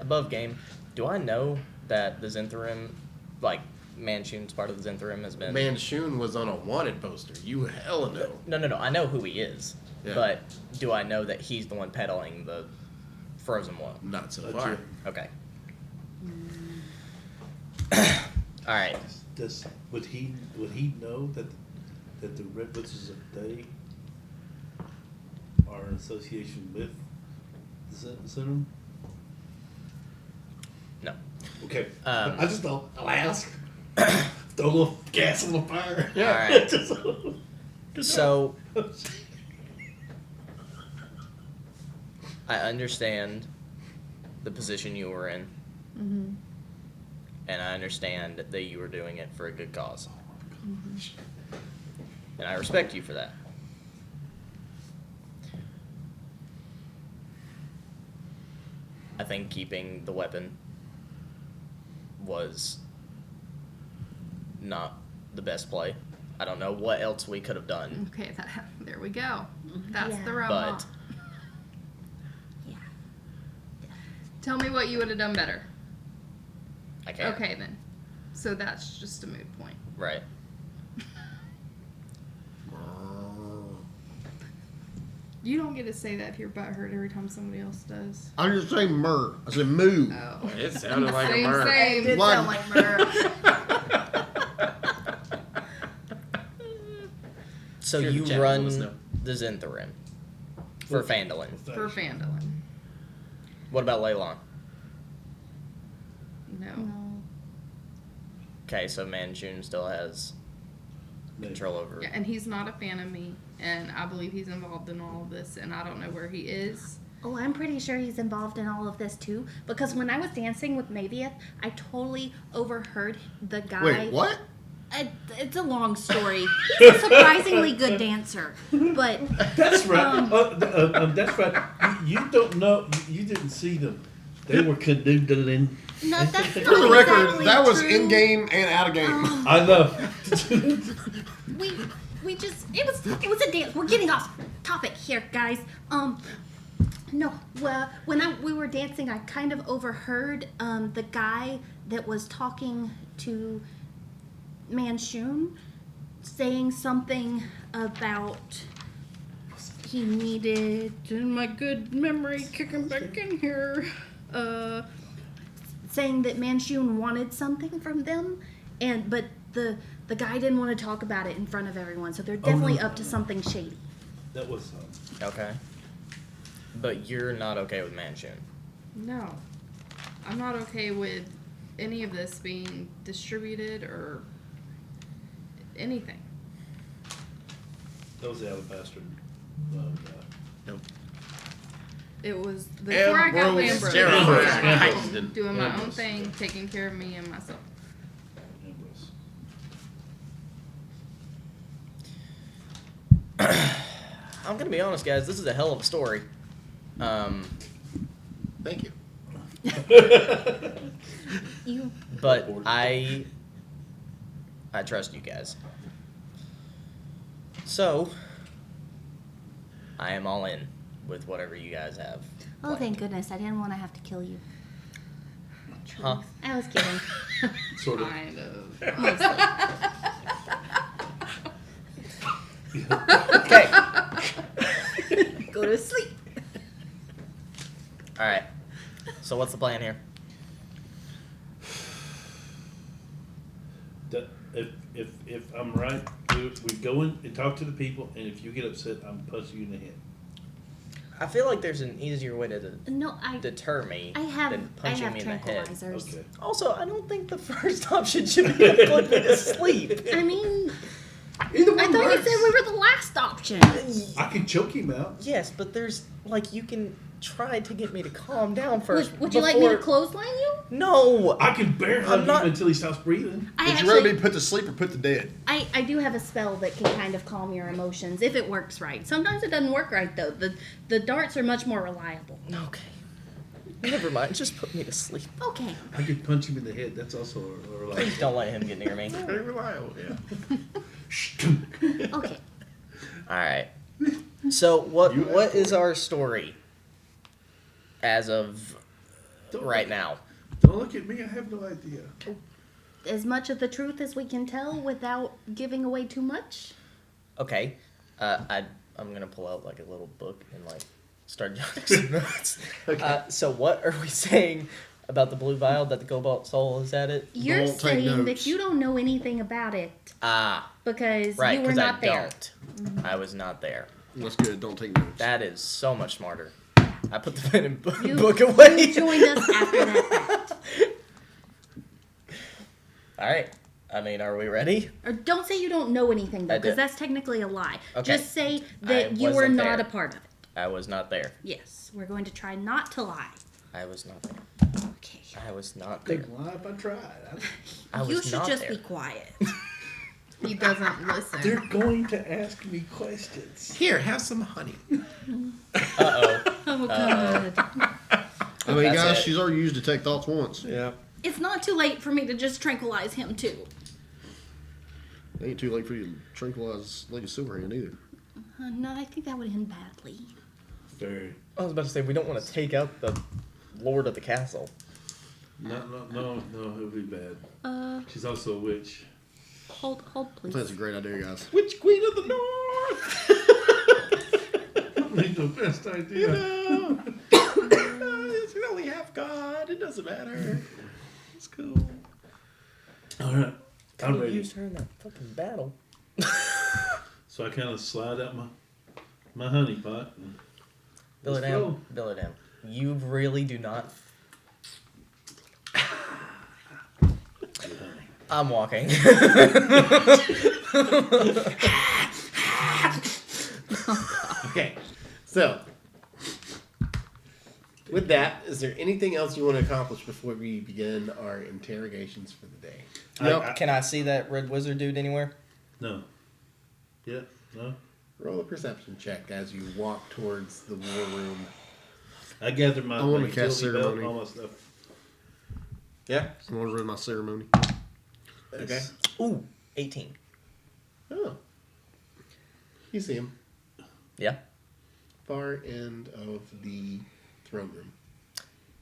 Above game, do I know that the Zintherim, like, Manchun's part of the Zintherim has been... Manchun was on a wanted poster. You hella know. No. I know who he is. Yeah. But do I know that he's the one peddling the frozen one? Not so That's far. it. Okay. All right. Would he know that the Red Witches of Day are in association with the Zentrum? No. Okay. Um, I just don't. I'll ask. Throw a little gas on the fire. All right. Just- So I understand the position you were in, Mm-hmm. and I understand that you were doing it for a good cause. And I respect you for that. I think keeping the weapon was not the best play. I don't know what else we could have done, Okay, there we go. That's Yeah. the rub. but Yeah. Tell me what you would have done better. I can't. Okay, then. So that's just a moot point. Right. You don't get to say that if you're butthurt every time somebody else does. I didn't say myrrh. I said moo. Oh. It sounded like a Same, murder. same. Did One. sound like murder. So Sure, you the chat run will let us know. the Zintherim for Phandalin. For Phandalin. What about Leylon? No. No. Okay, so Manchun still has control over. Yeah, and he's not a fan of me, and I believe he's involved in all of this, and I don't know where he is. Oh, I'm pretty sure he's involved in all of this too. Because when I was dancing with Mavieth, I totally overheard the guy. Wait, what? It's a long story. He's a surprisingly good dancer, but That's right. That's right. You don't know. You didn't see them. They were canoodling. no, that's For the not record, exactly that was true. in game and out of game. I know. We just it was a dance. We're getting off topic here, guys. No, well, when we were dancing, I kind of overheard the guy that was talking to Manchun saying something about he needed, in my good memory, kicking back in here, saying that Manchun wanted something from them, but the guy didn't want to talk about it in front of everyone, so they're definitely up to something shady. That was Okay. But you're not okay with Manchun. No. I'm not okay with any of this being distributed or anything. the alabaster. Nope. It was before I got Ambrose. Ambrose. I was Ambrose. doing my own Ambrose. thing, taking care of me and myself. Ambrose. I'm gonna be honest, guys. This is a hell of a story. Thank you. You But I trust you guys. So I am all in with whatever you guys have. Oh, planned. thank goodness. I didn't want to have to kill you. Huh? I was kidding. Sort of. Kind of. Okay. Go to sleep. All right. So what's the plan here? If I'm right, we go in and talk to the people, and if you get upset, I'm punching you in the head. I feel like there's an easier way to No, deter me I than have punching me in the head. tranquilizers. Okay. Also, I don't think the first option should be to put me to sleep. I mean, Either I one thought you works. said we were the last option. I can choke him out. Yes, but there's like you can try to get me to calm down first. Would you like me to before- clothesline you? No. I can bear hug I'm not- him until he stops breathing. Would you rather be put to sleep or put to dead? I do have a spell that can kind of calm your emotions if it works right. Sometimes it doesn't work right though. The darts are much more reliable. Okay. Never mind. Just put me to sleep. Okay. I could punch him in the head. That's also a Please don't let him get near me. Very reliable, yeah. Okay. All right. So what is our story as of right now? Don't look at me. I have no idea. As much of the truth as we can tell without giving away too much. Okay. I'm gonna pull out like a little book and like start jotting some notes. So what are we saying about the blue vial that the Cobalt Soul is at it? You're Don't take saying that notes. you don't know anything about it because Right, you were because I not there. don't. I was not there. That's good. Don't take notes. That is so much smarter. I put the pen and You, book away. you joined us after that fact. All right. I mean, are we ready? Or don't say you don't know anything though, I because did. that's technically a lie. Okay. Just say that I you were wasn't not there. a part of it. I was not there. Yes, we're going to try not to lie. I was not there. Okay. I was not there. Big lie if I tried. I was You should not just there. be quiet. He doesn't listen. They're going to ask me questions. Here, have some honey. Uh-oh. Oh god. I mean, That's guys, it. she's already used detect thoughts once. Yeah. It's not too late for me to just tranquilize him too. It ain't too late for you to tranquilize Lady Silverhand either. No, I think that would end badly. Very. I was about to say, we don't want to take out the Lord of the Castle. No, it would be bad. She's also a witch. Hold, I please. think that's a great idea, guys. Witch Queen of the North! Ain't the best idea. It's only half God. It doesn't matter. It's cool. All right, I'm You ready. used her in that fucking battle. So I kind of slide out my honey pot. And Bill it let's down. go. Bill it down. You really do not. I'm walking. Okay, so with that, is there anything else you want to accomplish before we begin our interrogations for the day? Yep. Can I see that red wizard dude anywhere? No. Yeah. No. Roll a perception check as you walk towards the war room. I gathered my I wanna my cast utility belt and ceremony. all my stuff. Yeah. I'm gonna run my ceremony. Okay. Ooh, 18. Oh. You see him. Yeah. Far end of the throne room.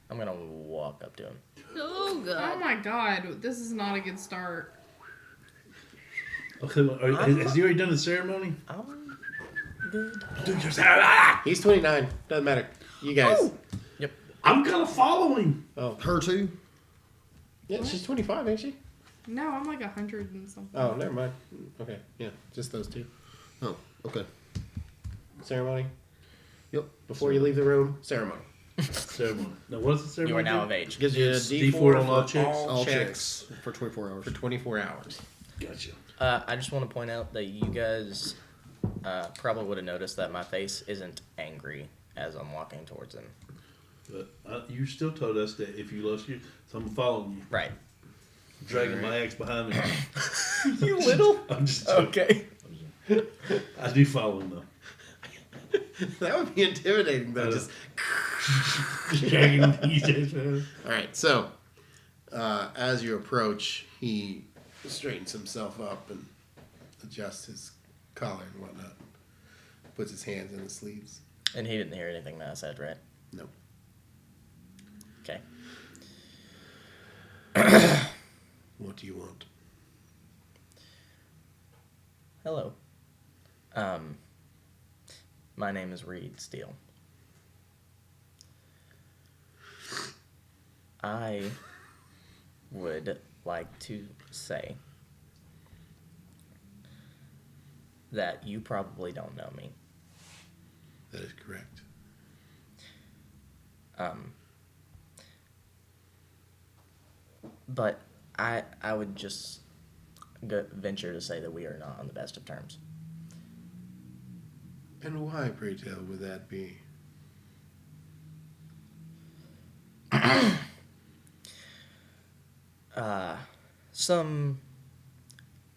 I'm gonna walk up to him. Oh Oh god. my god, this is not a good start. Okay, well, has he already done the ceremony? I'm good. Dude, He's 29. Doesn't matter. You guys. Yep. I'm gonna follow him. Oh. Her too? Yeah, she's 25, ain't she? No, I'm like 100 and something. Oh, never mind. Okay. Yeah, just those two. Oh, okay. Ceremony. Yep. Before you leave the room, ceremony. Ceremony. Now, what is the ceremony? You are now do? of age. Gives you a It's D4 D4 on for all checks? All checks checks for 24 hours. for 24 hours. Gotcha. I just want to point out that you guys probably would have noticed that my face isn't angry as I'm walking towards him. But you still told us that if you lost you, so I'm following you, Right. dragging my axe behind me. You little? I'm just joking. Okay. I do follow him though. That would be intimidating, though. Just Dragging the all right. So, as you approach, he straightens himself up and adjusts his collar and whatnot. Puts his hands in his sleeves. And he didn't hear anything that I said, right? No. Okay. What do you want? Hello. My name is Reed Steele. I would like to say that you probably don't know me. That is correct. But I would just venture to say that we are not on the best of terms. And why, pray tell, would that be? Some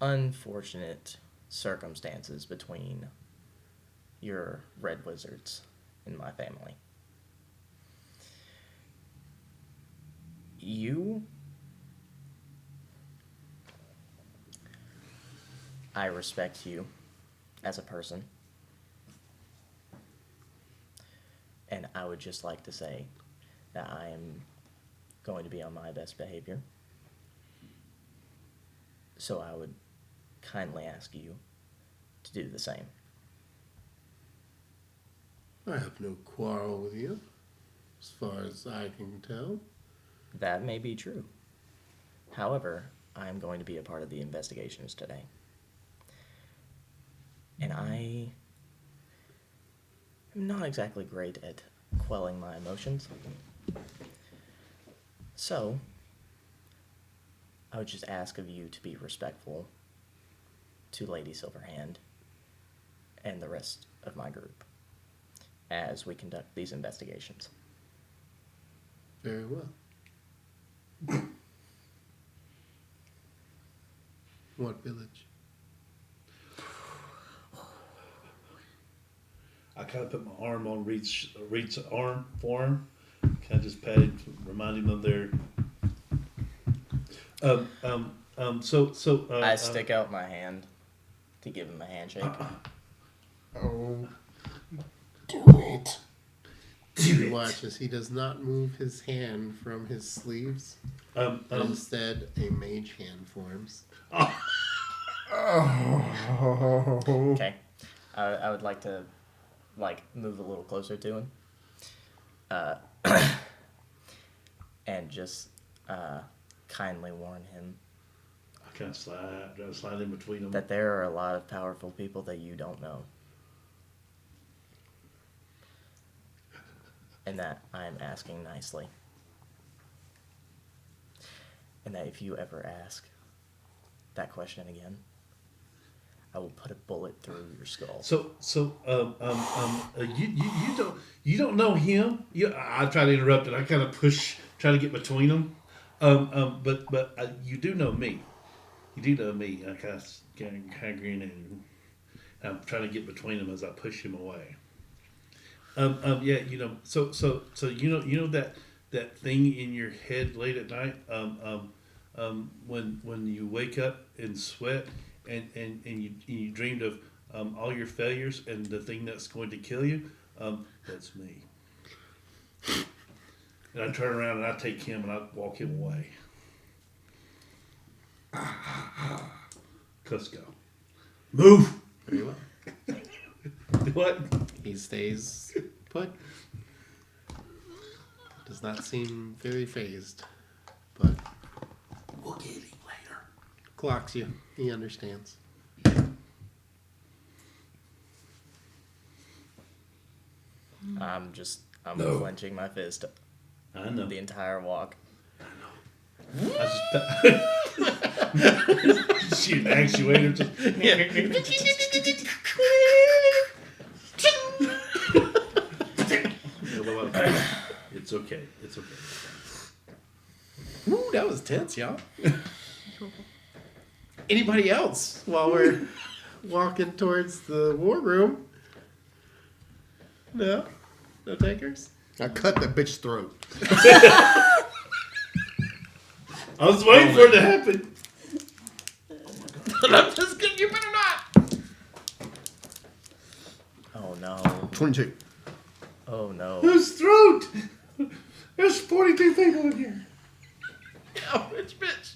unfortunate circumstances between your red wizards and my family. I respect you as a person. And I would just like to say that I am going to be on my best behavior. So I would kindly ask you to do the same. I have no quarrel with you, as far as I can tell. That may be true. However, I am going to be a part of the investigations today. And I am not exactly great at quelling my emotions. So, I would just ask of you to be respectful to Lady Silverhand and the rest of my group as we conduct these investigations. Very well. What village? I kind of put my arm on Reed's arm, forearm. Kind of just patted, remind him of their. I stick out my hand to give him a handshake. Oh. Do it. You watch as he does not move his hand from his sleeves. Instead, a mage hand forms. Okay. I would like to, move a little closer to him. And just kindly warn him I kind of slide in between them. that there are a lot of powerful people that you don't know. And that I am asking nicely. And that if you ever ask that question again, I will put a bullet through your skull. You don't know him. I try to interrupt it. I kind of try to get between them. But you do know me. You do know me. I kind of grin and I'm trying to get between them as I push him away. Yeah, so you know that thing in your head late at night, when you wake up and sweat and you dreamed of all your failures and the thing that's going to kill you, that's me. And I turn around and I take him and I walk him away. Cusco. Move! Very well. What? He stays put. Does not seem very phased, but We'll get him later. clocks you. He understands. I'm No. clenching my fist I know. the entire walk. I just shoot an actuator. Just It's okay. It's okay. Woo, that was tense, y'all. Anybody else while we're walking towards the war room? No? No takers? I cut that bitch's throat. I was waiting for it to happen. I'm just kidding, you better not! Oh no. 22. Oh no. Whose throat? There's 42 people in here. Oh, which bitch?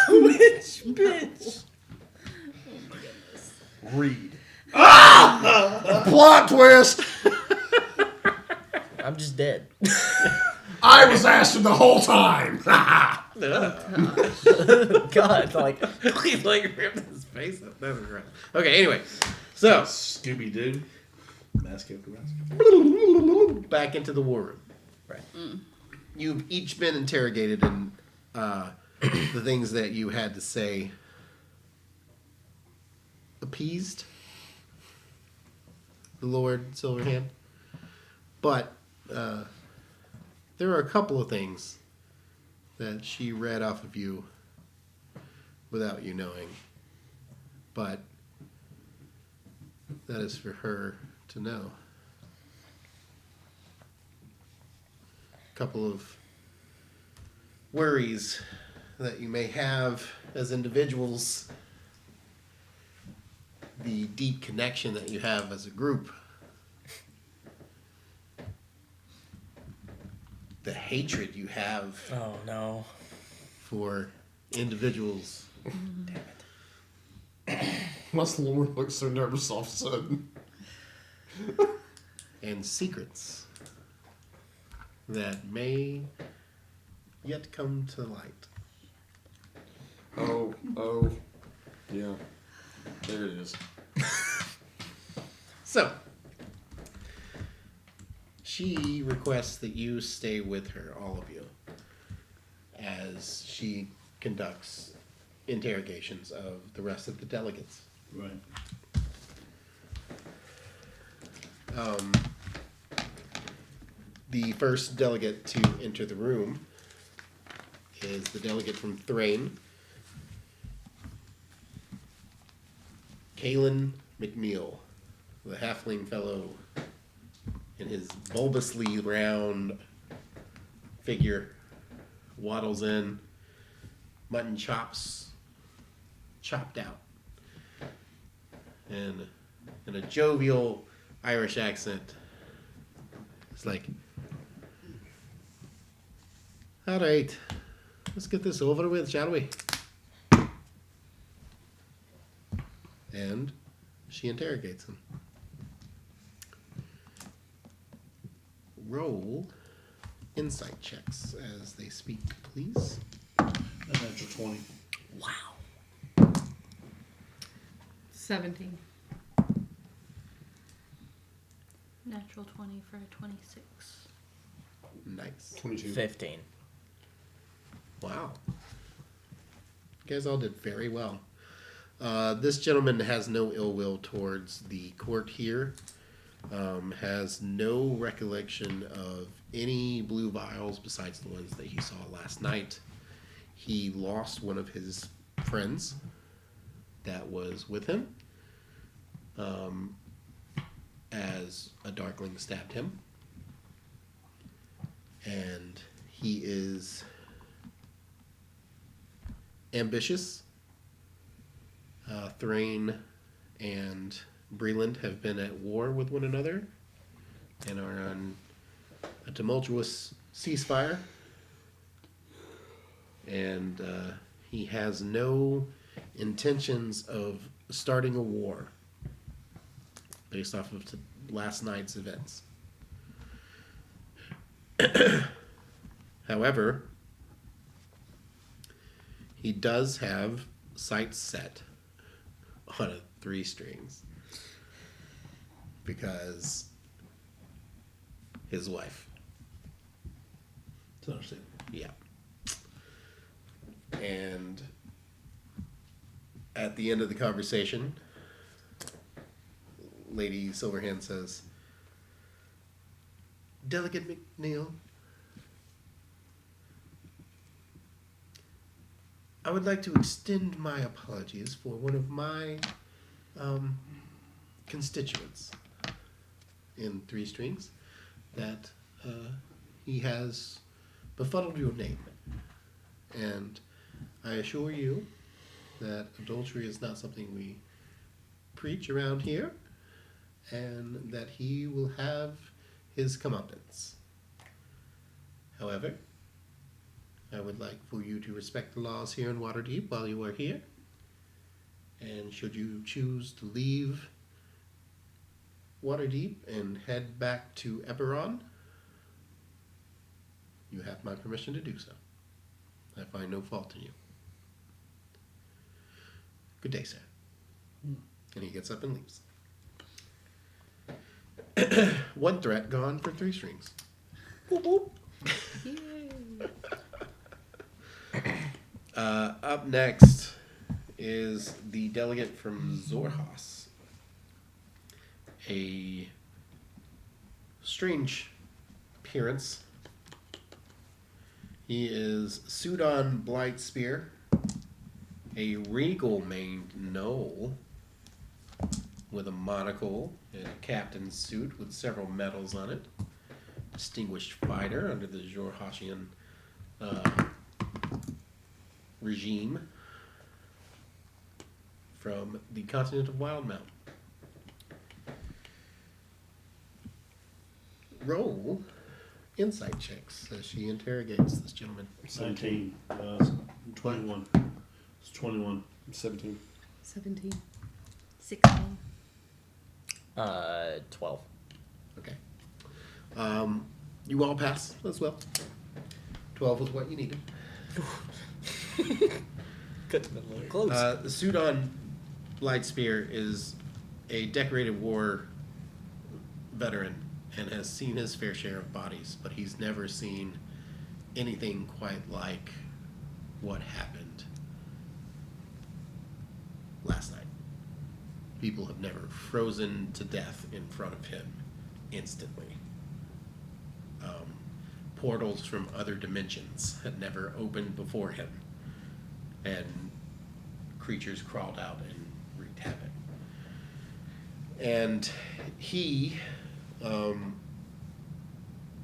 Bitch, bitch. Read. Plot twist! I'm just dead. I was asking the whole time. God, like He like ripped his face up. That was gross. Okay, anyway. So, Scooby Doo. Mask after mask. back into the war room. Right. You've each been interrogated, and the things that you had to say appeased the Lord Silverhand. But there are a couple of things that she read off of you without you knowing. But that is for her to know. A couple of worries that you may have as individuals, the deep connection that you have as a group, the hatred you have oh no. for individuals, Must Lord look so nervous all of a sudden. and secrets that may yet come to light. Oh. Yeah. There it is. So, she requests that you stay with her, all of you, as she conducts interrogations of the rest of the delegates. Right. The first delegate to enter the room is the delegate from Thrain, Kalen McNeil, the halfling fellow in his bulbously round figure, waddles in, mutton chops chopped out, and in a jovial Irish accent, it's like, all right, let's get this over with, shall we? And she interrogates him. Roll insight checks as they speak, please. A natural 20. Wow. 17. Natural 20 for a 26. Nice. 22. 15. Wow. You guys all did very well. This gentleman has no ill will towards the court here. Has no recollection of any blue vials besides the ones that he saw last night. He lost one of his friends that was with him as a darkling stabbed him. And he is ambitious. Thrain and Breland have been at war with one another and are on a tumultuous ceasefire. And he has no intentions of starting a war based off of last night's events. However, he does have sights set on a 3 strings because his wife. It's understandable. Yeah. And at the end of the conversation, Lady Silverhand says, Delegate McNeil, I would like to extend my apologies for one of my constituents in 3 strings that he has befuddled your name. And I assure you that adultery is not something we preach around here, and that he will have his comeuppance. However, I would like for you to respect the laws here in Waterdeep while you are here, and should you choose to leave Waterdeep and head back to Eberron, you have my permission to do so. I find no fault in you. Good day, sir. And he gets up and leaves. 1 threat gone for 3 strings. Boop, boop. Up next is the delegate from Zorhas. A strange appearance. He is Sudan Blightspear, a regal-maned gnoll with a monocle and a captain's suit with several medals on it. Distinguished fighter under the Zorhashian regime from the continent of Wildmount. Roll insight checks as she interrogates this gentleman. 19. 21. It's 21. 17. 17. 16. 12. Okay. You all pass as well. 12 was what you needed. Could have been a little close. The Sudan Lightspear is a decorated war veteran and has seen his fair share of bodies, but he's never seen anything quite like what happened last night. People have never frozen to death in front of him instantly. Portals from other dimensions had never opened before him, and creatures crawled out and wreaked havoc. And he and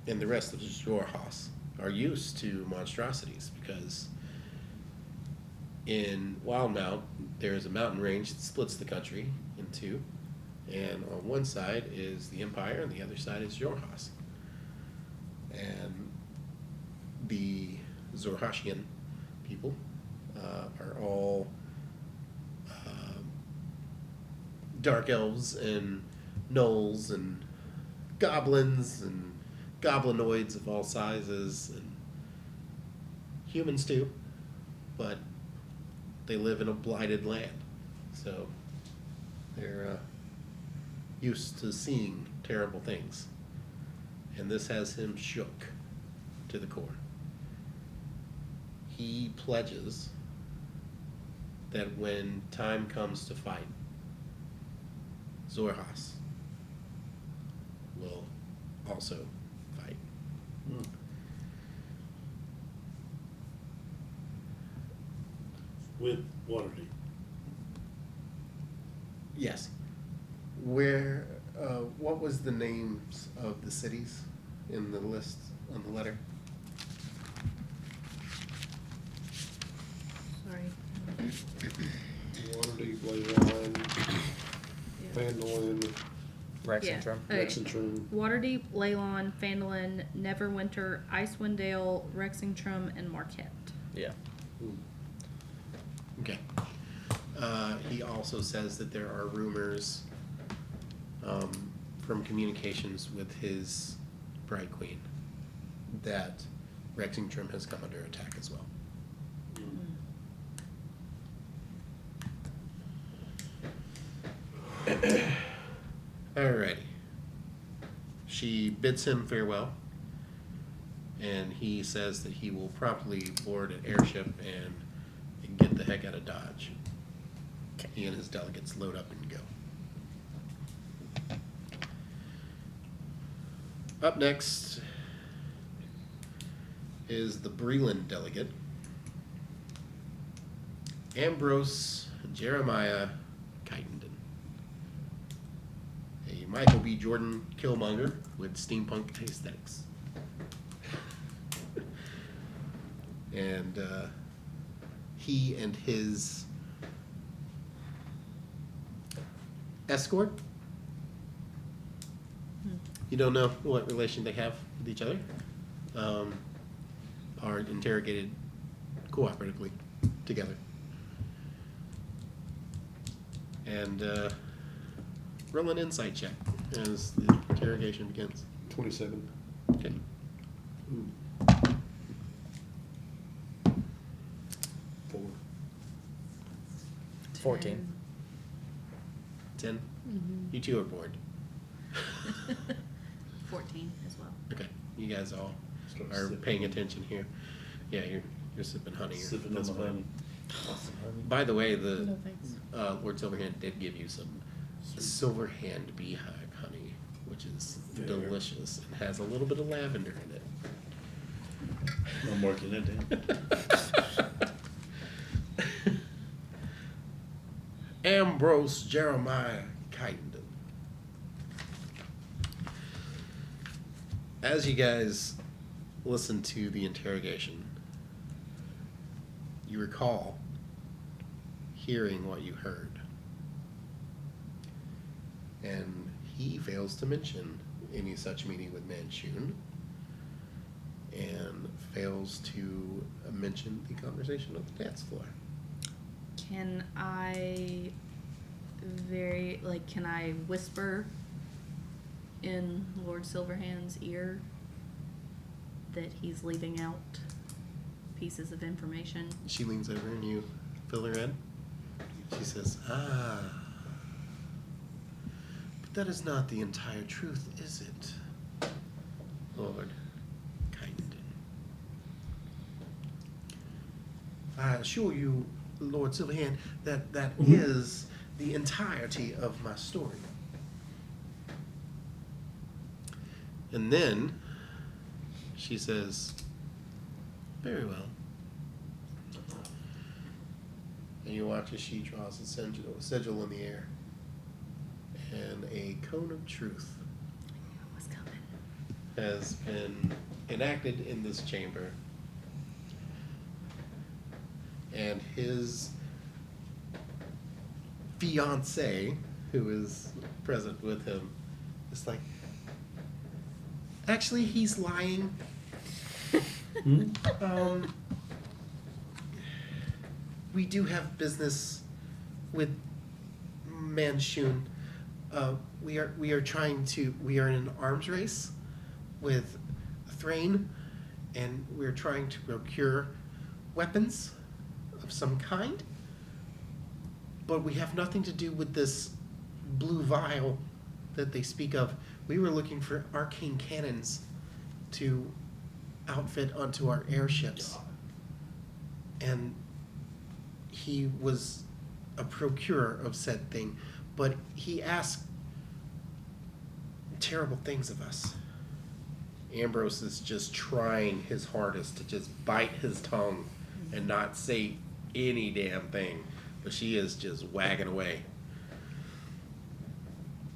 the rest of the Zorhas are used to monstrosities because in Wildmount there is a mountain range that splits the country in 2, and on one side is the Empire and the other side is Zorhas. And the Zorhashian people are all dark elves and gnolls and goblins and goblinoids of all sizes and humans too, but they live in a blighted land, so they're used to seeing terrible things, and this has him shook to the core. He pledges that when time comes to fight, Zorhas will also fight. With Waterdeep. Yes. Where? What was the names of the cities in the list on the letter? Sorry. Waterdeep, Leyline, Fandolin, Rexentrum. Okay. Lexington. Waterdeep, Leylon, Fandolin, Neverwinter, Icewind Dale, Rexingtrum, and Marquette. Yeah. Okay. He also says that there are rumors from communications with his bride queen that Rexingtrum has come under attack as well. Alrighty. She bids him farewell, and he says that he will promptly board an airship and get the heck out of Dodge. He and his delegates load up and go. Up next is the Breland delegate, Ambrose Jeremiah Kytenden, a Michael B. Jordan Killmonger with steampunk aesthetics. And he and his escort, you don't know what relation they have with each other, are interrogated cooperatively together. And roll an insight check as the interrogation begins. 27. Okay. 4. 14. 10. You two are bored. 14 as well. Okay. You guys all Start are sipping. paying attention here. Yeah, you're sipping honey. Here. Sipping on That's the fine. honey. By the way, the No thanks. Lord Silverhand did give you some Silverhand beehive honey, which is Fair. delicious and has a little bit of lavender in it. I'm working it down. Ambrose Jeremiah Kytenden. As you guys listen to the interrogation, you recall hearing what you heard. And he fails to mention any such meeting with Manchun and fails to mention the conversation on the dance floor. Can I can I whisper in Lord Silverhand's ear that he's leaving out pieces of information? She leans over and you fill her in. She says, but that is not the entire truth, is it, Lord Kytenden? I assure you, Lord Silverhand, that is the entirety of my story. And then she says, very well. And you watch as she draws a sigil in the air. And a cone of truth What's coming? has been enacted in this chamber. And his fiancée, who is present with him, is like, actually, he's lying. We do have business with Manchun. We are in an arms race with Thrain, and we're trying to procure weapons of some kind. But we have nothing to do with this blue vial that they speak of. We were looking for arcane cannons to outfit onto our airships. And he was a procurer of said thing, but he asked terrible things of us. Ambrose is just trying his hardest to just bite his tongue and not say any damn thing. but she is just wagging away.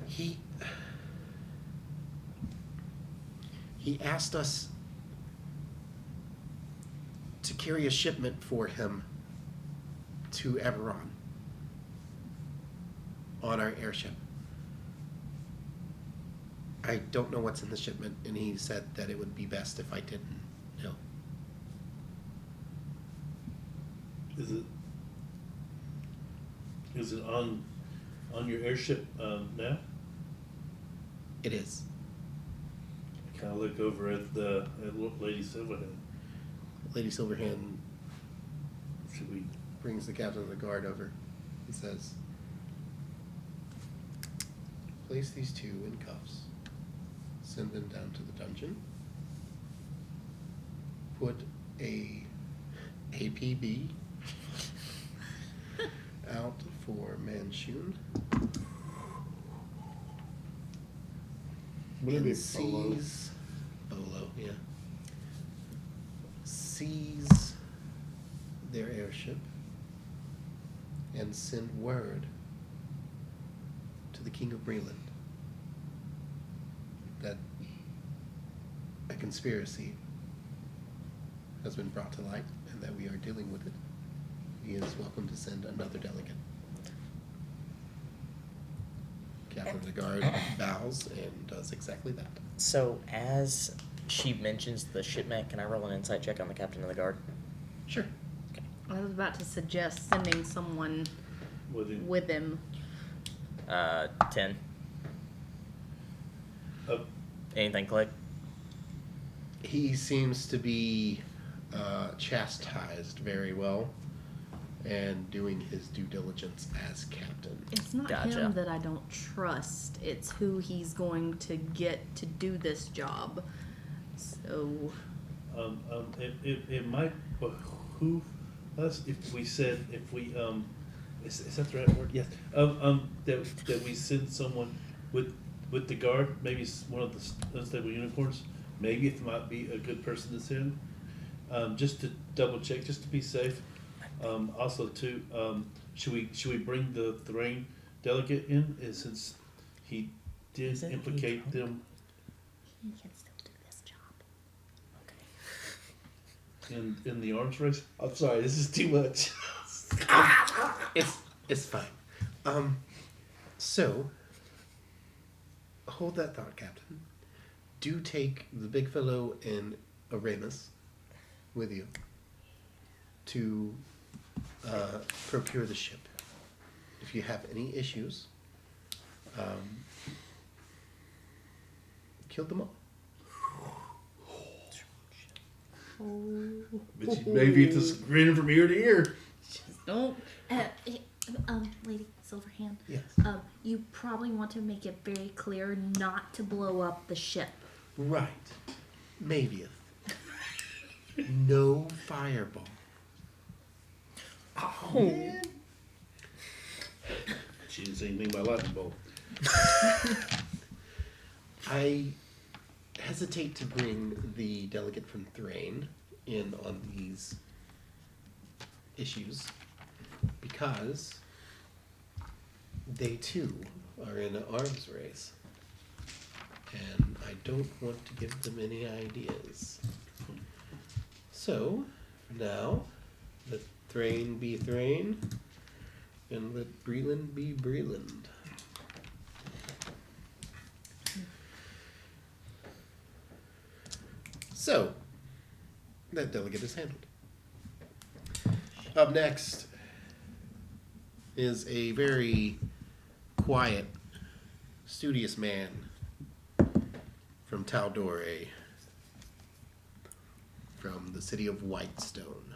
He asked us to carry a shipment for him to Everon on our airship. I don't know what's in the shipment, and he said that it would be best if I didn't know. Is it on your airship now? It is. I kind of look over at Lady Silverhead. Lady Silverhand Should we? brings the captain of the guard over. He says, place these two in cuffs. Send them down to the dungeon. Put a APB out for Manchun. Would it be And Bolo? seize Bolo, yeah. Seize their airship and send word to the King of Breland that a conspiracy has been brought to light and that we are dealing with it. He is welcome to send another delegate. Captain of the Guard bows and does exactly that. So as she mentions the shipment, can I roll an insight check on the captain of the guard? Sure. I was about to suggest sending someone with him. 10. Uh, Anything click? He seems to be chastised very well and doing his due diligence as captain. It's not Gotcha. him that I don't trust. It's who he's going to get to do this job. So it might behoove us if we is that the right word? Yes. That we send someone with the guard, maybe one of the unstable unicorns. Maybe it might be a good person to send, just to double check, just to be safe. Also, too, should we bring the Thrain delegate in, since he did Is it implicate he? them He can still do this job. in the arms race? I'm sorry, this is too much. It's fine. So hold that thought, Captain. Do take the big fellow and Aramus with you to procure the ship. If you have any issues, kill them all. But maybe it's just grinning from ear to ear. don't. Lady Silverhand. Yes. You probably want to make it very clear not to blow up the ship. Right. Maybe. No fireball. Oh. She didn't say anything about lightning bolt. I hesitate to bring the delegate from Thrain in on these issues because they too are in an arms race. And I don't want to give them any ideas. So, for now, let Thrain be Thrain, and let Breland be Breland. So, that delegate is handled. Up next is a very quiet, studious man from Taldore, from the city of Whitestone.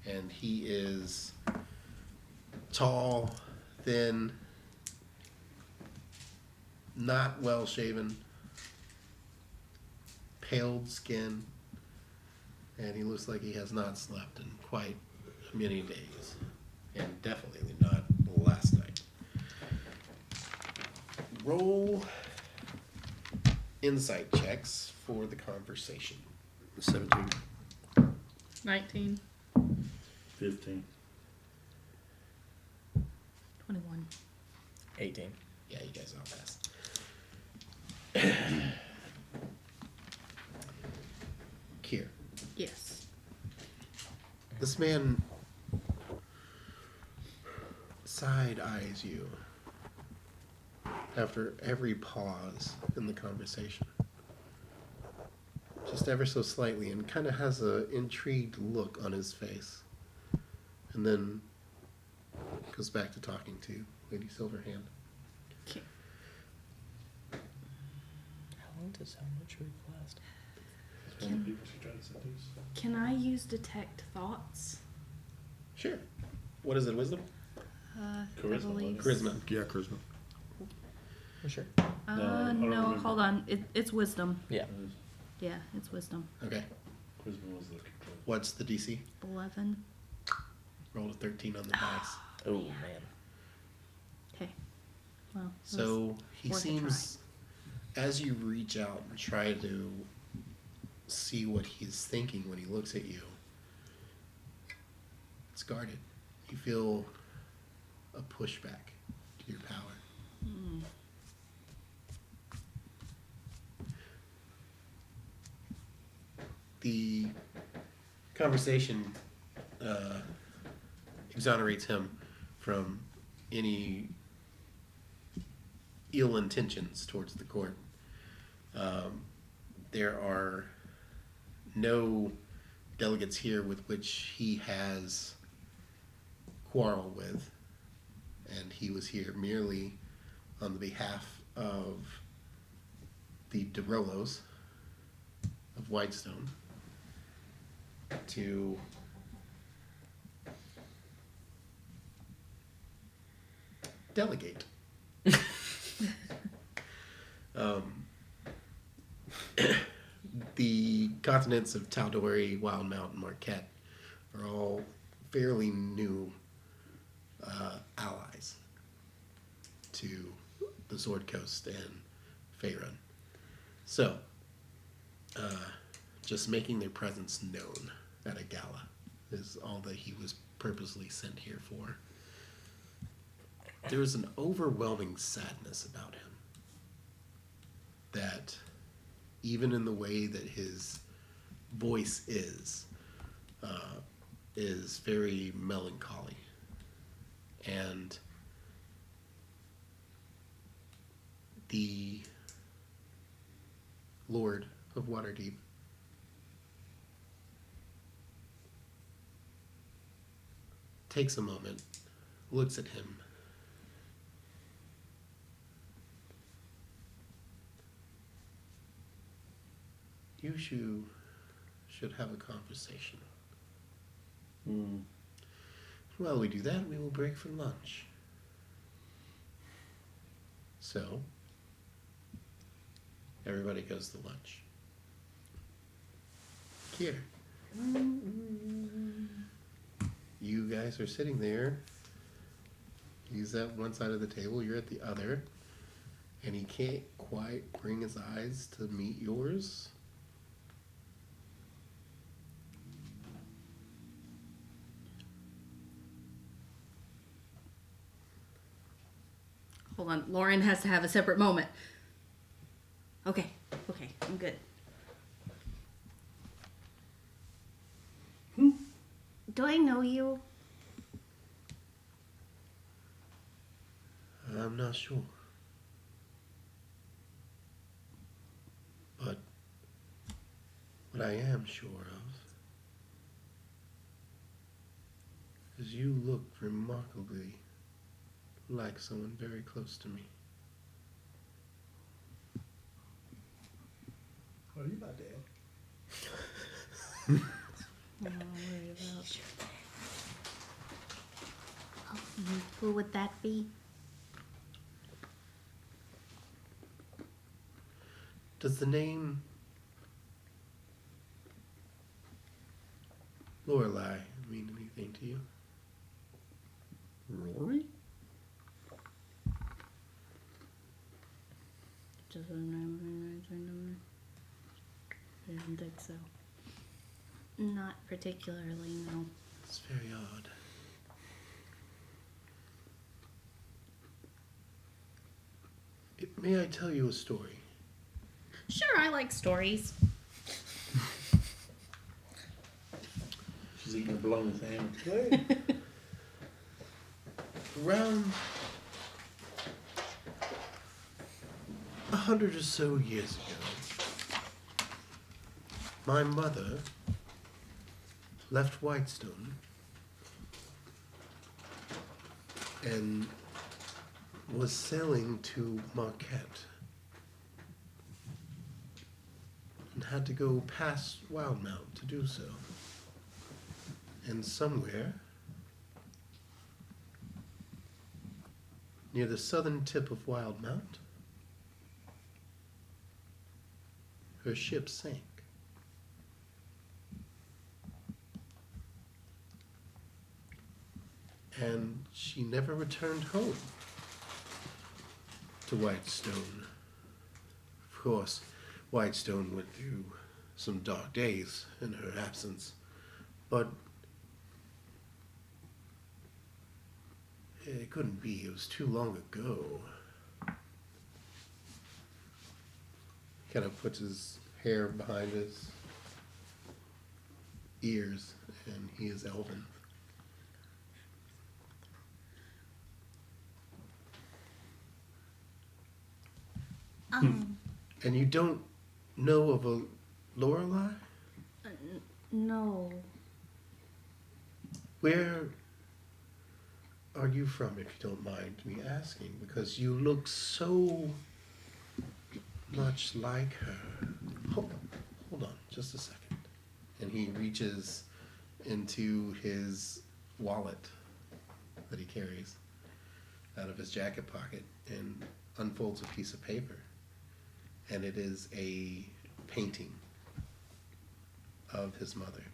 And he is tall, thin, not well shaven, paled skin, and he looks like he has not slept in quite many days, and definitely not last night. Roll insight checks for the conversation. 17. 19. 15. 21. 18. Yeah, you guys all passed. Kier, Yes. this man side eyes you after every pause in the conversation. Just ever so slightly, and kind of has a intrigued look on his face. And then goes back to talking to Lady Silverhand. Okay. How long does how much truth last? How many people she tried to seduce? Can I use detect thoughts? Sure. What is it, wisdom? I Charisma, believe. Charisma. Yeah, charisma. For sure. No, I don't No, remember. hold on. It's wisdom. Yeah. Yeah, it's wisdom. Okay. Charisma was the control. What's the DC? 11. Roll a 13 on the dice. Oh man. Okay. Well, it So he worth a seems, as you reach out and try to see what he's thinking when he looks at you, it's guarded. You feel a pushback to your power. The conversation exonerates him from any ill intentions towards the court. There are no delegates here with which he has quarrel with, and he was here merely on the behalf of the DeRollos of Whitestone to delegate. The continents of Tal'Dorei, Wildmount, and Marquette are all fairly new allies to the Sword Coast and Faerun. So, just making their presence known at a gala is all that he was purposely sent here for. There was an overwhelming sadness about him that even in the way that his voice is very melancholy. And the Lord of Waterdeep takes a moment, looks at him, you should have a conversation. While we do that, we will break for lunch. So, everybody goes to lunch. Here. You guys are sitting there. He's at one side of the table, you're at the other. And he can't quite bring his eyes to meet yours. Hold on. Lauren has to have a separate moment. Okay. Okay. I'm good. Do I know you? I'm not sure. But what I am sure of is you look remarkably like someone very close to me. Are you my dad? I'm not worried about. Oh, who would that be? Does the name Lorelei mean anything to you? Rory? Just I didn't think so. Not particularly, no. It's very odd. May I tell you a story? Sure, I like stories. She's eating a bologna sandwich. Around 100 or so years ago, my mother left Whitestone and was sailing to Marquette and had to go past Wildmount to do so. And somewhere near the southern tip of Wildmount, her ship sank. And she never returned home to Whitestone. Of course, Whitestone went through some dark days in her absence, but it couldn't be. It was too long ago. Kind of puts his hair behind his ears, and he is elven. And you don't know of a Lorelei? No. Where are you from, if you don't mind me asking? Because you look so much like her. Hold on, just a second. And he reaches into his wallet that he carries out of his jacket pocket and unfolds a piece of paper. And it is a painting of his mother.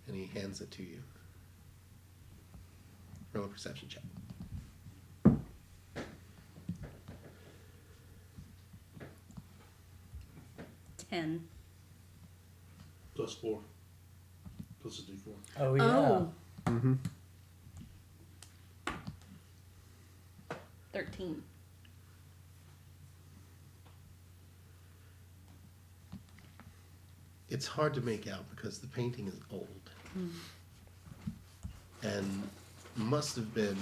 And he hands it to you. Roll a perception check. $10. +4. Plus a D4. Oh yeah. Oh. Mm-hmm. 13. It's hard to make out because the painting is old. And must have been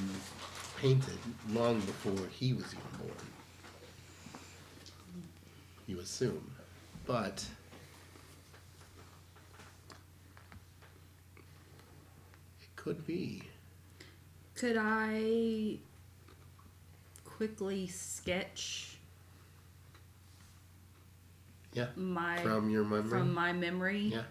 painted long before he was even born. You assume. But it could be. Could I quickly sketch Yeah. my From your memory? from my memory? Yeah.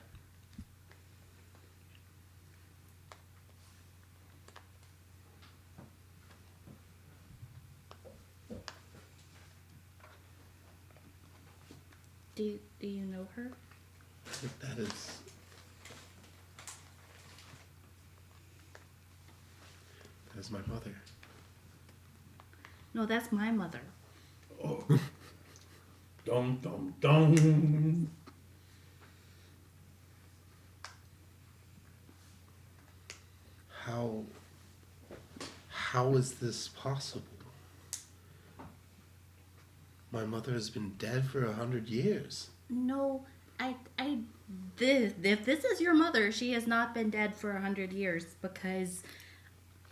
Do you know her? That is my mother. No, that's my mother. Oh. Dum dum dum. How is this possible? My mother has been dead for 100 years. No, if this is your mother, she has not been dead for 100 years because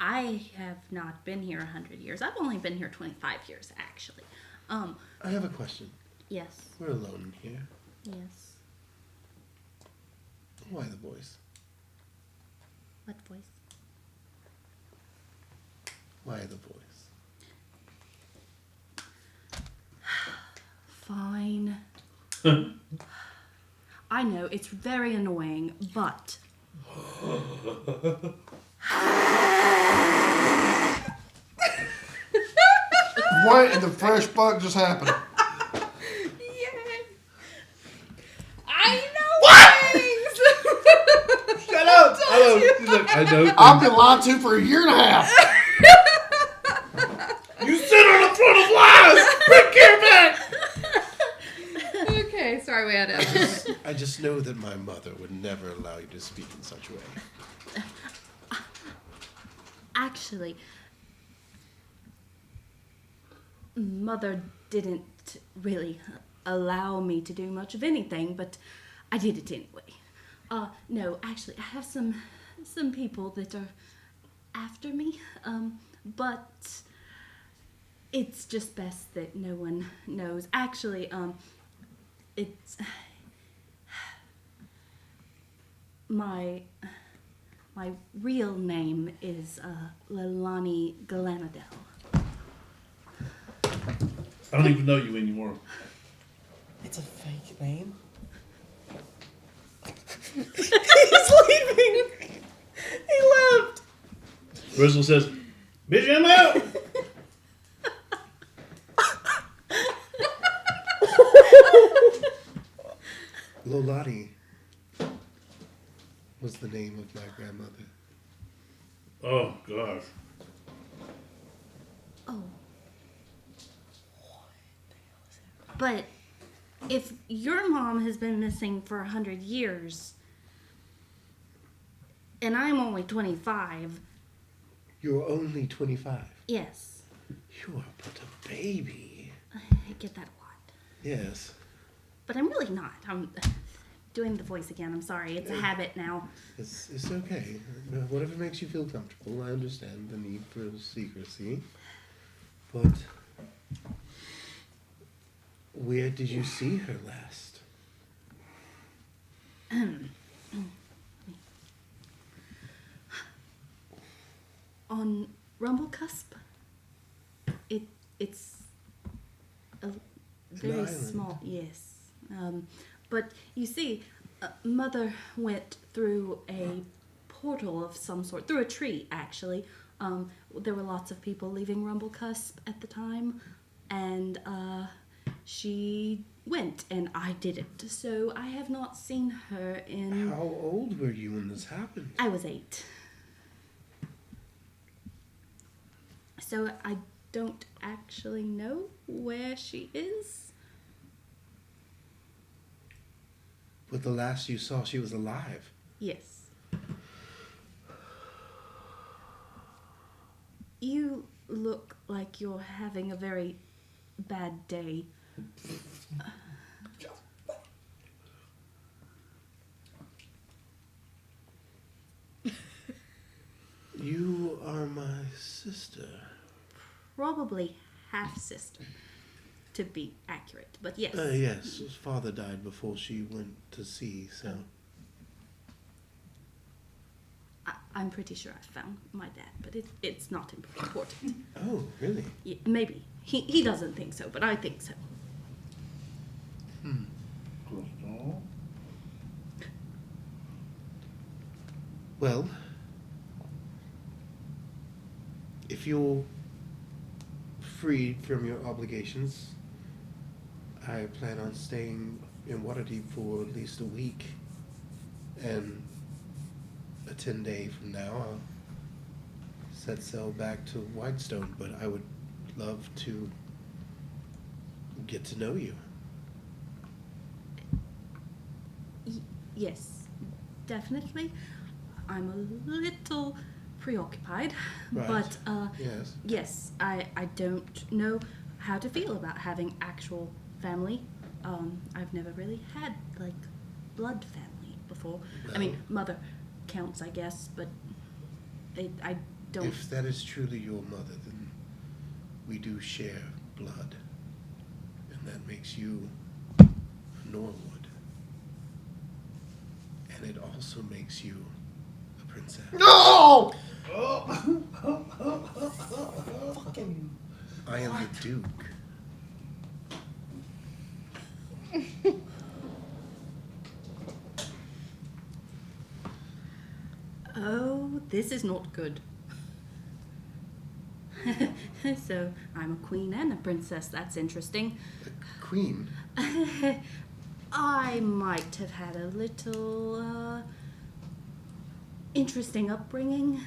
I have not been here 100 years. I've only been here 25 years, actually. I have a question. Yes, We're alone in here. yes. Why the voice? What voice? Why the voice? Fine. I know, it's very annoying, but What in the fresh fuck just happened? Yay. I know things. Shut up! I know. I've been lied to for a year and a half. You sit on the front of lies. Bring care back. Okay, so Sorry, we had to. I just know that my mother would never allow you to speak in such a way. Actually, Mother didn't really allow me to do much of anything, but I did it anyway. No, actually, I have some people that are after me, but it's just best that no one knows. Actually, it's my real name is Lilani Galanadel. I don't even know you anymore. It's a fake name. He's leaving. He left. Bristol says, "Bitch, I'm out." Lolani was the name of my grandmother. Oh gosh. Oh. But if your mom has been missing for 100 years, and I'm only 25, You're only 25. yes, You are but a baby. I get that a lot. Yes. But I'm really not. I'm doing the voice again. I'm sorry. It's a habit now. It's okay. Whatever makes you feel comfortable. I understand the need for secrecy. But where did you see her last? On Rumble Cusp, it's a very island. small, yes. But you see, Mother went through a portal of some sort, through a tree actually. There were lots of people leaving Rumble Cusp at the time, and she went, and I didn't. So I have not seen her in. How old were you when this happened? I was 8. So I don't actually know where she is. But the last you saw, she was alive. Yes. You look like you're having a very bad day. You are my sister. Probably half sister, to be accurate. But yes. Yes, his father died before she went to sea, so. I'm pretty sure I found my dad, but it's not important. Oh, really? Yeah, maybe. He doesn't think so, but I think so. Well, if you're freed from your obligations, I plan on staying in Waterdeep for at least a week, and a 10-day from now I'll set sail back to Whitestone, but I would love to get to know you. Yes, definitely. I'm a little preoccupied, Right. but Yes. yes, I don't know how to feel about having actual family. I've never really had like blood family before. I mean, Well- mother counts, I guess, but I don't. If that is truly your mother, then we do share blood, and that makes you a Norwood, and it also makes you a princess. No! Fucking. I am the Duke. Oh, this is not good. So I'm a queen and a princess. That's interesting. Queen. I might have had a little interesting upbringing.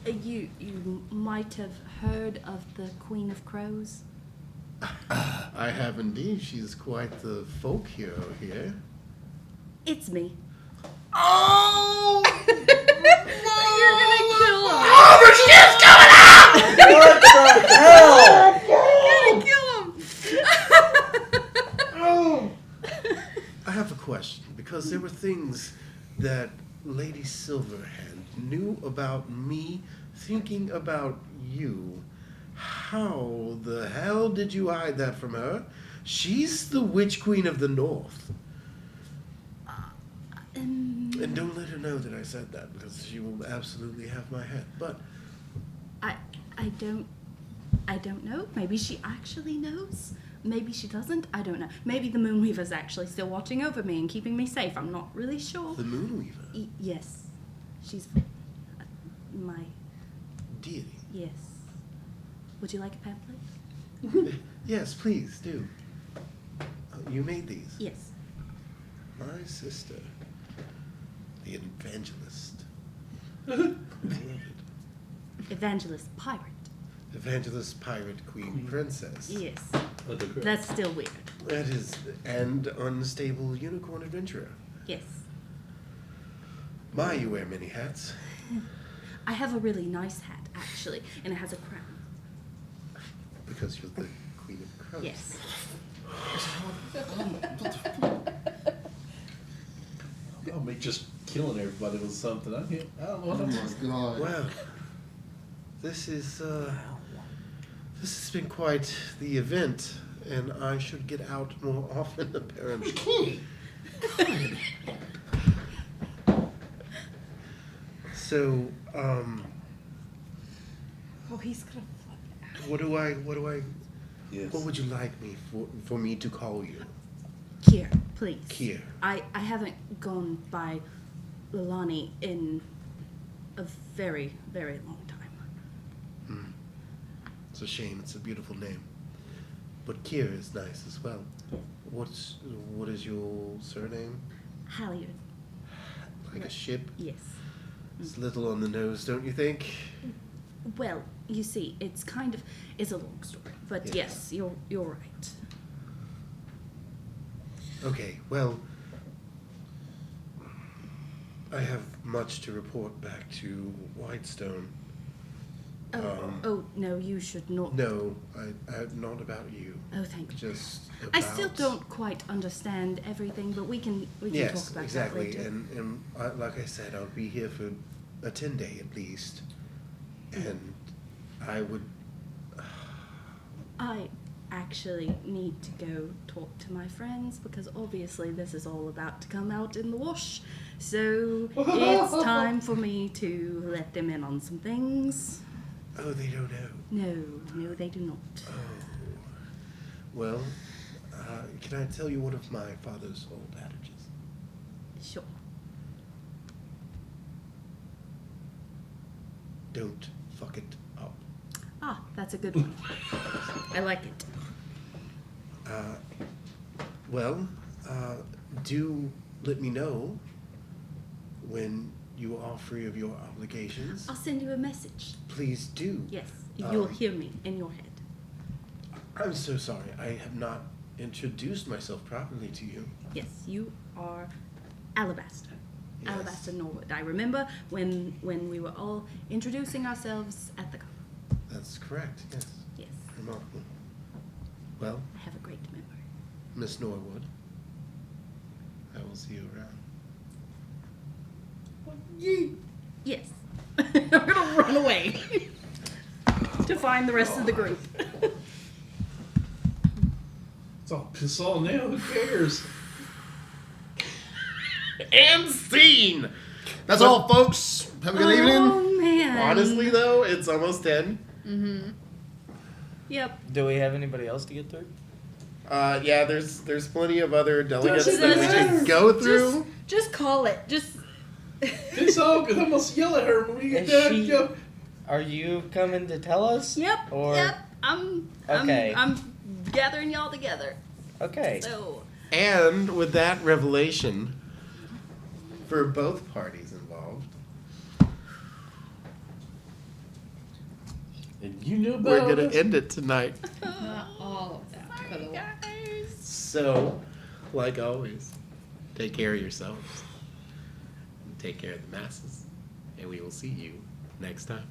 You might have heard of the Queen of Crows. I have indeed. She's quite the folk hero here. It's me. Oh! You're gonna kill him. Oh, the shit's coming out! You're gonna kill him. Oh! I have a question, because there were things that Lady Silverhand knew about me, thinking about you. How the hell did you hide that from her? She's the Witch Queen of the North. And don't let her know that I said that, because she will absolutely have my head. But I don't know. Maybe she actually knows. Maybe she doesn't. I don't know. Maybe the Moonweaver's actually still watching over me and keeping me safe. I'm not really sure. the Moonweaver, Yes. She's my... deity. Yes. Would you like a pamphlet? Yes, please do. You made these. Yes. My sister, the evangelist. Beloved. Evangelist pirate. Evangelist, pirate, queen, princess. Yes. Okay, great. That's still weird. That is, and unstable unicorn adventurer. Yes. My, you wear many hats. I have a really nice hat, actually, and it has a crown. Because you're the queen of crows. Yes. Oh, me just killing everybody was something. I don't know what Oh I'm my god. Wow. This is, this has been quite the event, and I should get out more often, apparently. So, Oh, he's gonna. what do I, Yes. what would you like me for me to call you? Kier, please. Kier. I haven't gone by Lilani in a very, very long time. It's a shame. It's a beautiful name. But Kier is nice as well. What is your surname? Halyard. Like a ship? Yes. It's a little on the nose, don't you think? Well, you see, it's a long story, but Yes. yes, you're right. Okay, well, I have much to report back to Whitestone. Oh no, you should not. No, I not about you. Oh, thank you. Just I still about- don't quite understand everything, but we can Yes, talk about exactly. that later. And like I said, I'll be here for a 10-day at least. And I would. I actually need to go talk to my friends because obviously this is all about to come out in the wash. So it's time for me to let them in on some things. Oh, they don't know. No, they do not. Oh. Well, can I tell you one of my father's old adages? Sure. Don't fuck it up. Ah, that's a good one. I like it. Well, do let me know when you are free of your obligations. I'll send you a message. Please do. Yes, you'll Um, hear me in your head. I'm so sorry. I have not introduced myself properly to you. Yes, you are Alabaster. Yes. Alabaster Norwood. I remember when we were all introducing ourselves at the con. That's correct. Yes. Yes, Remarkable. Well, I have a great memory. Miss Norwood, I will see you around. Yes. I'm gonna run away to find the rest of the group. It's all piss all now. Who cares? And scene. That's all, folks. Have a good evening. Oh man. Honestly, though, it's almost 10. Yep. Do we have anybody else to get through? Yeah, there's plenty of other delegates Just- that we can go through. Just call it. Just. It's all good. I'm gonna yell at her when we get Is done. she- Go. Are you coming to tell us? Yep. Or Yep. I'm gathering y'all together. okay. So. And with that revelation, for both parties involved, And you knew about we're gonna it. end it tonight. Not all of that, by the way. So, like always, take care of yourselves. Take care of the masses. And we will see you next time.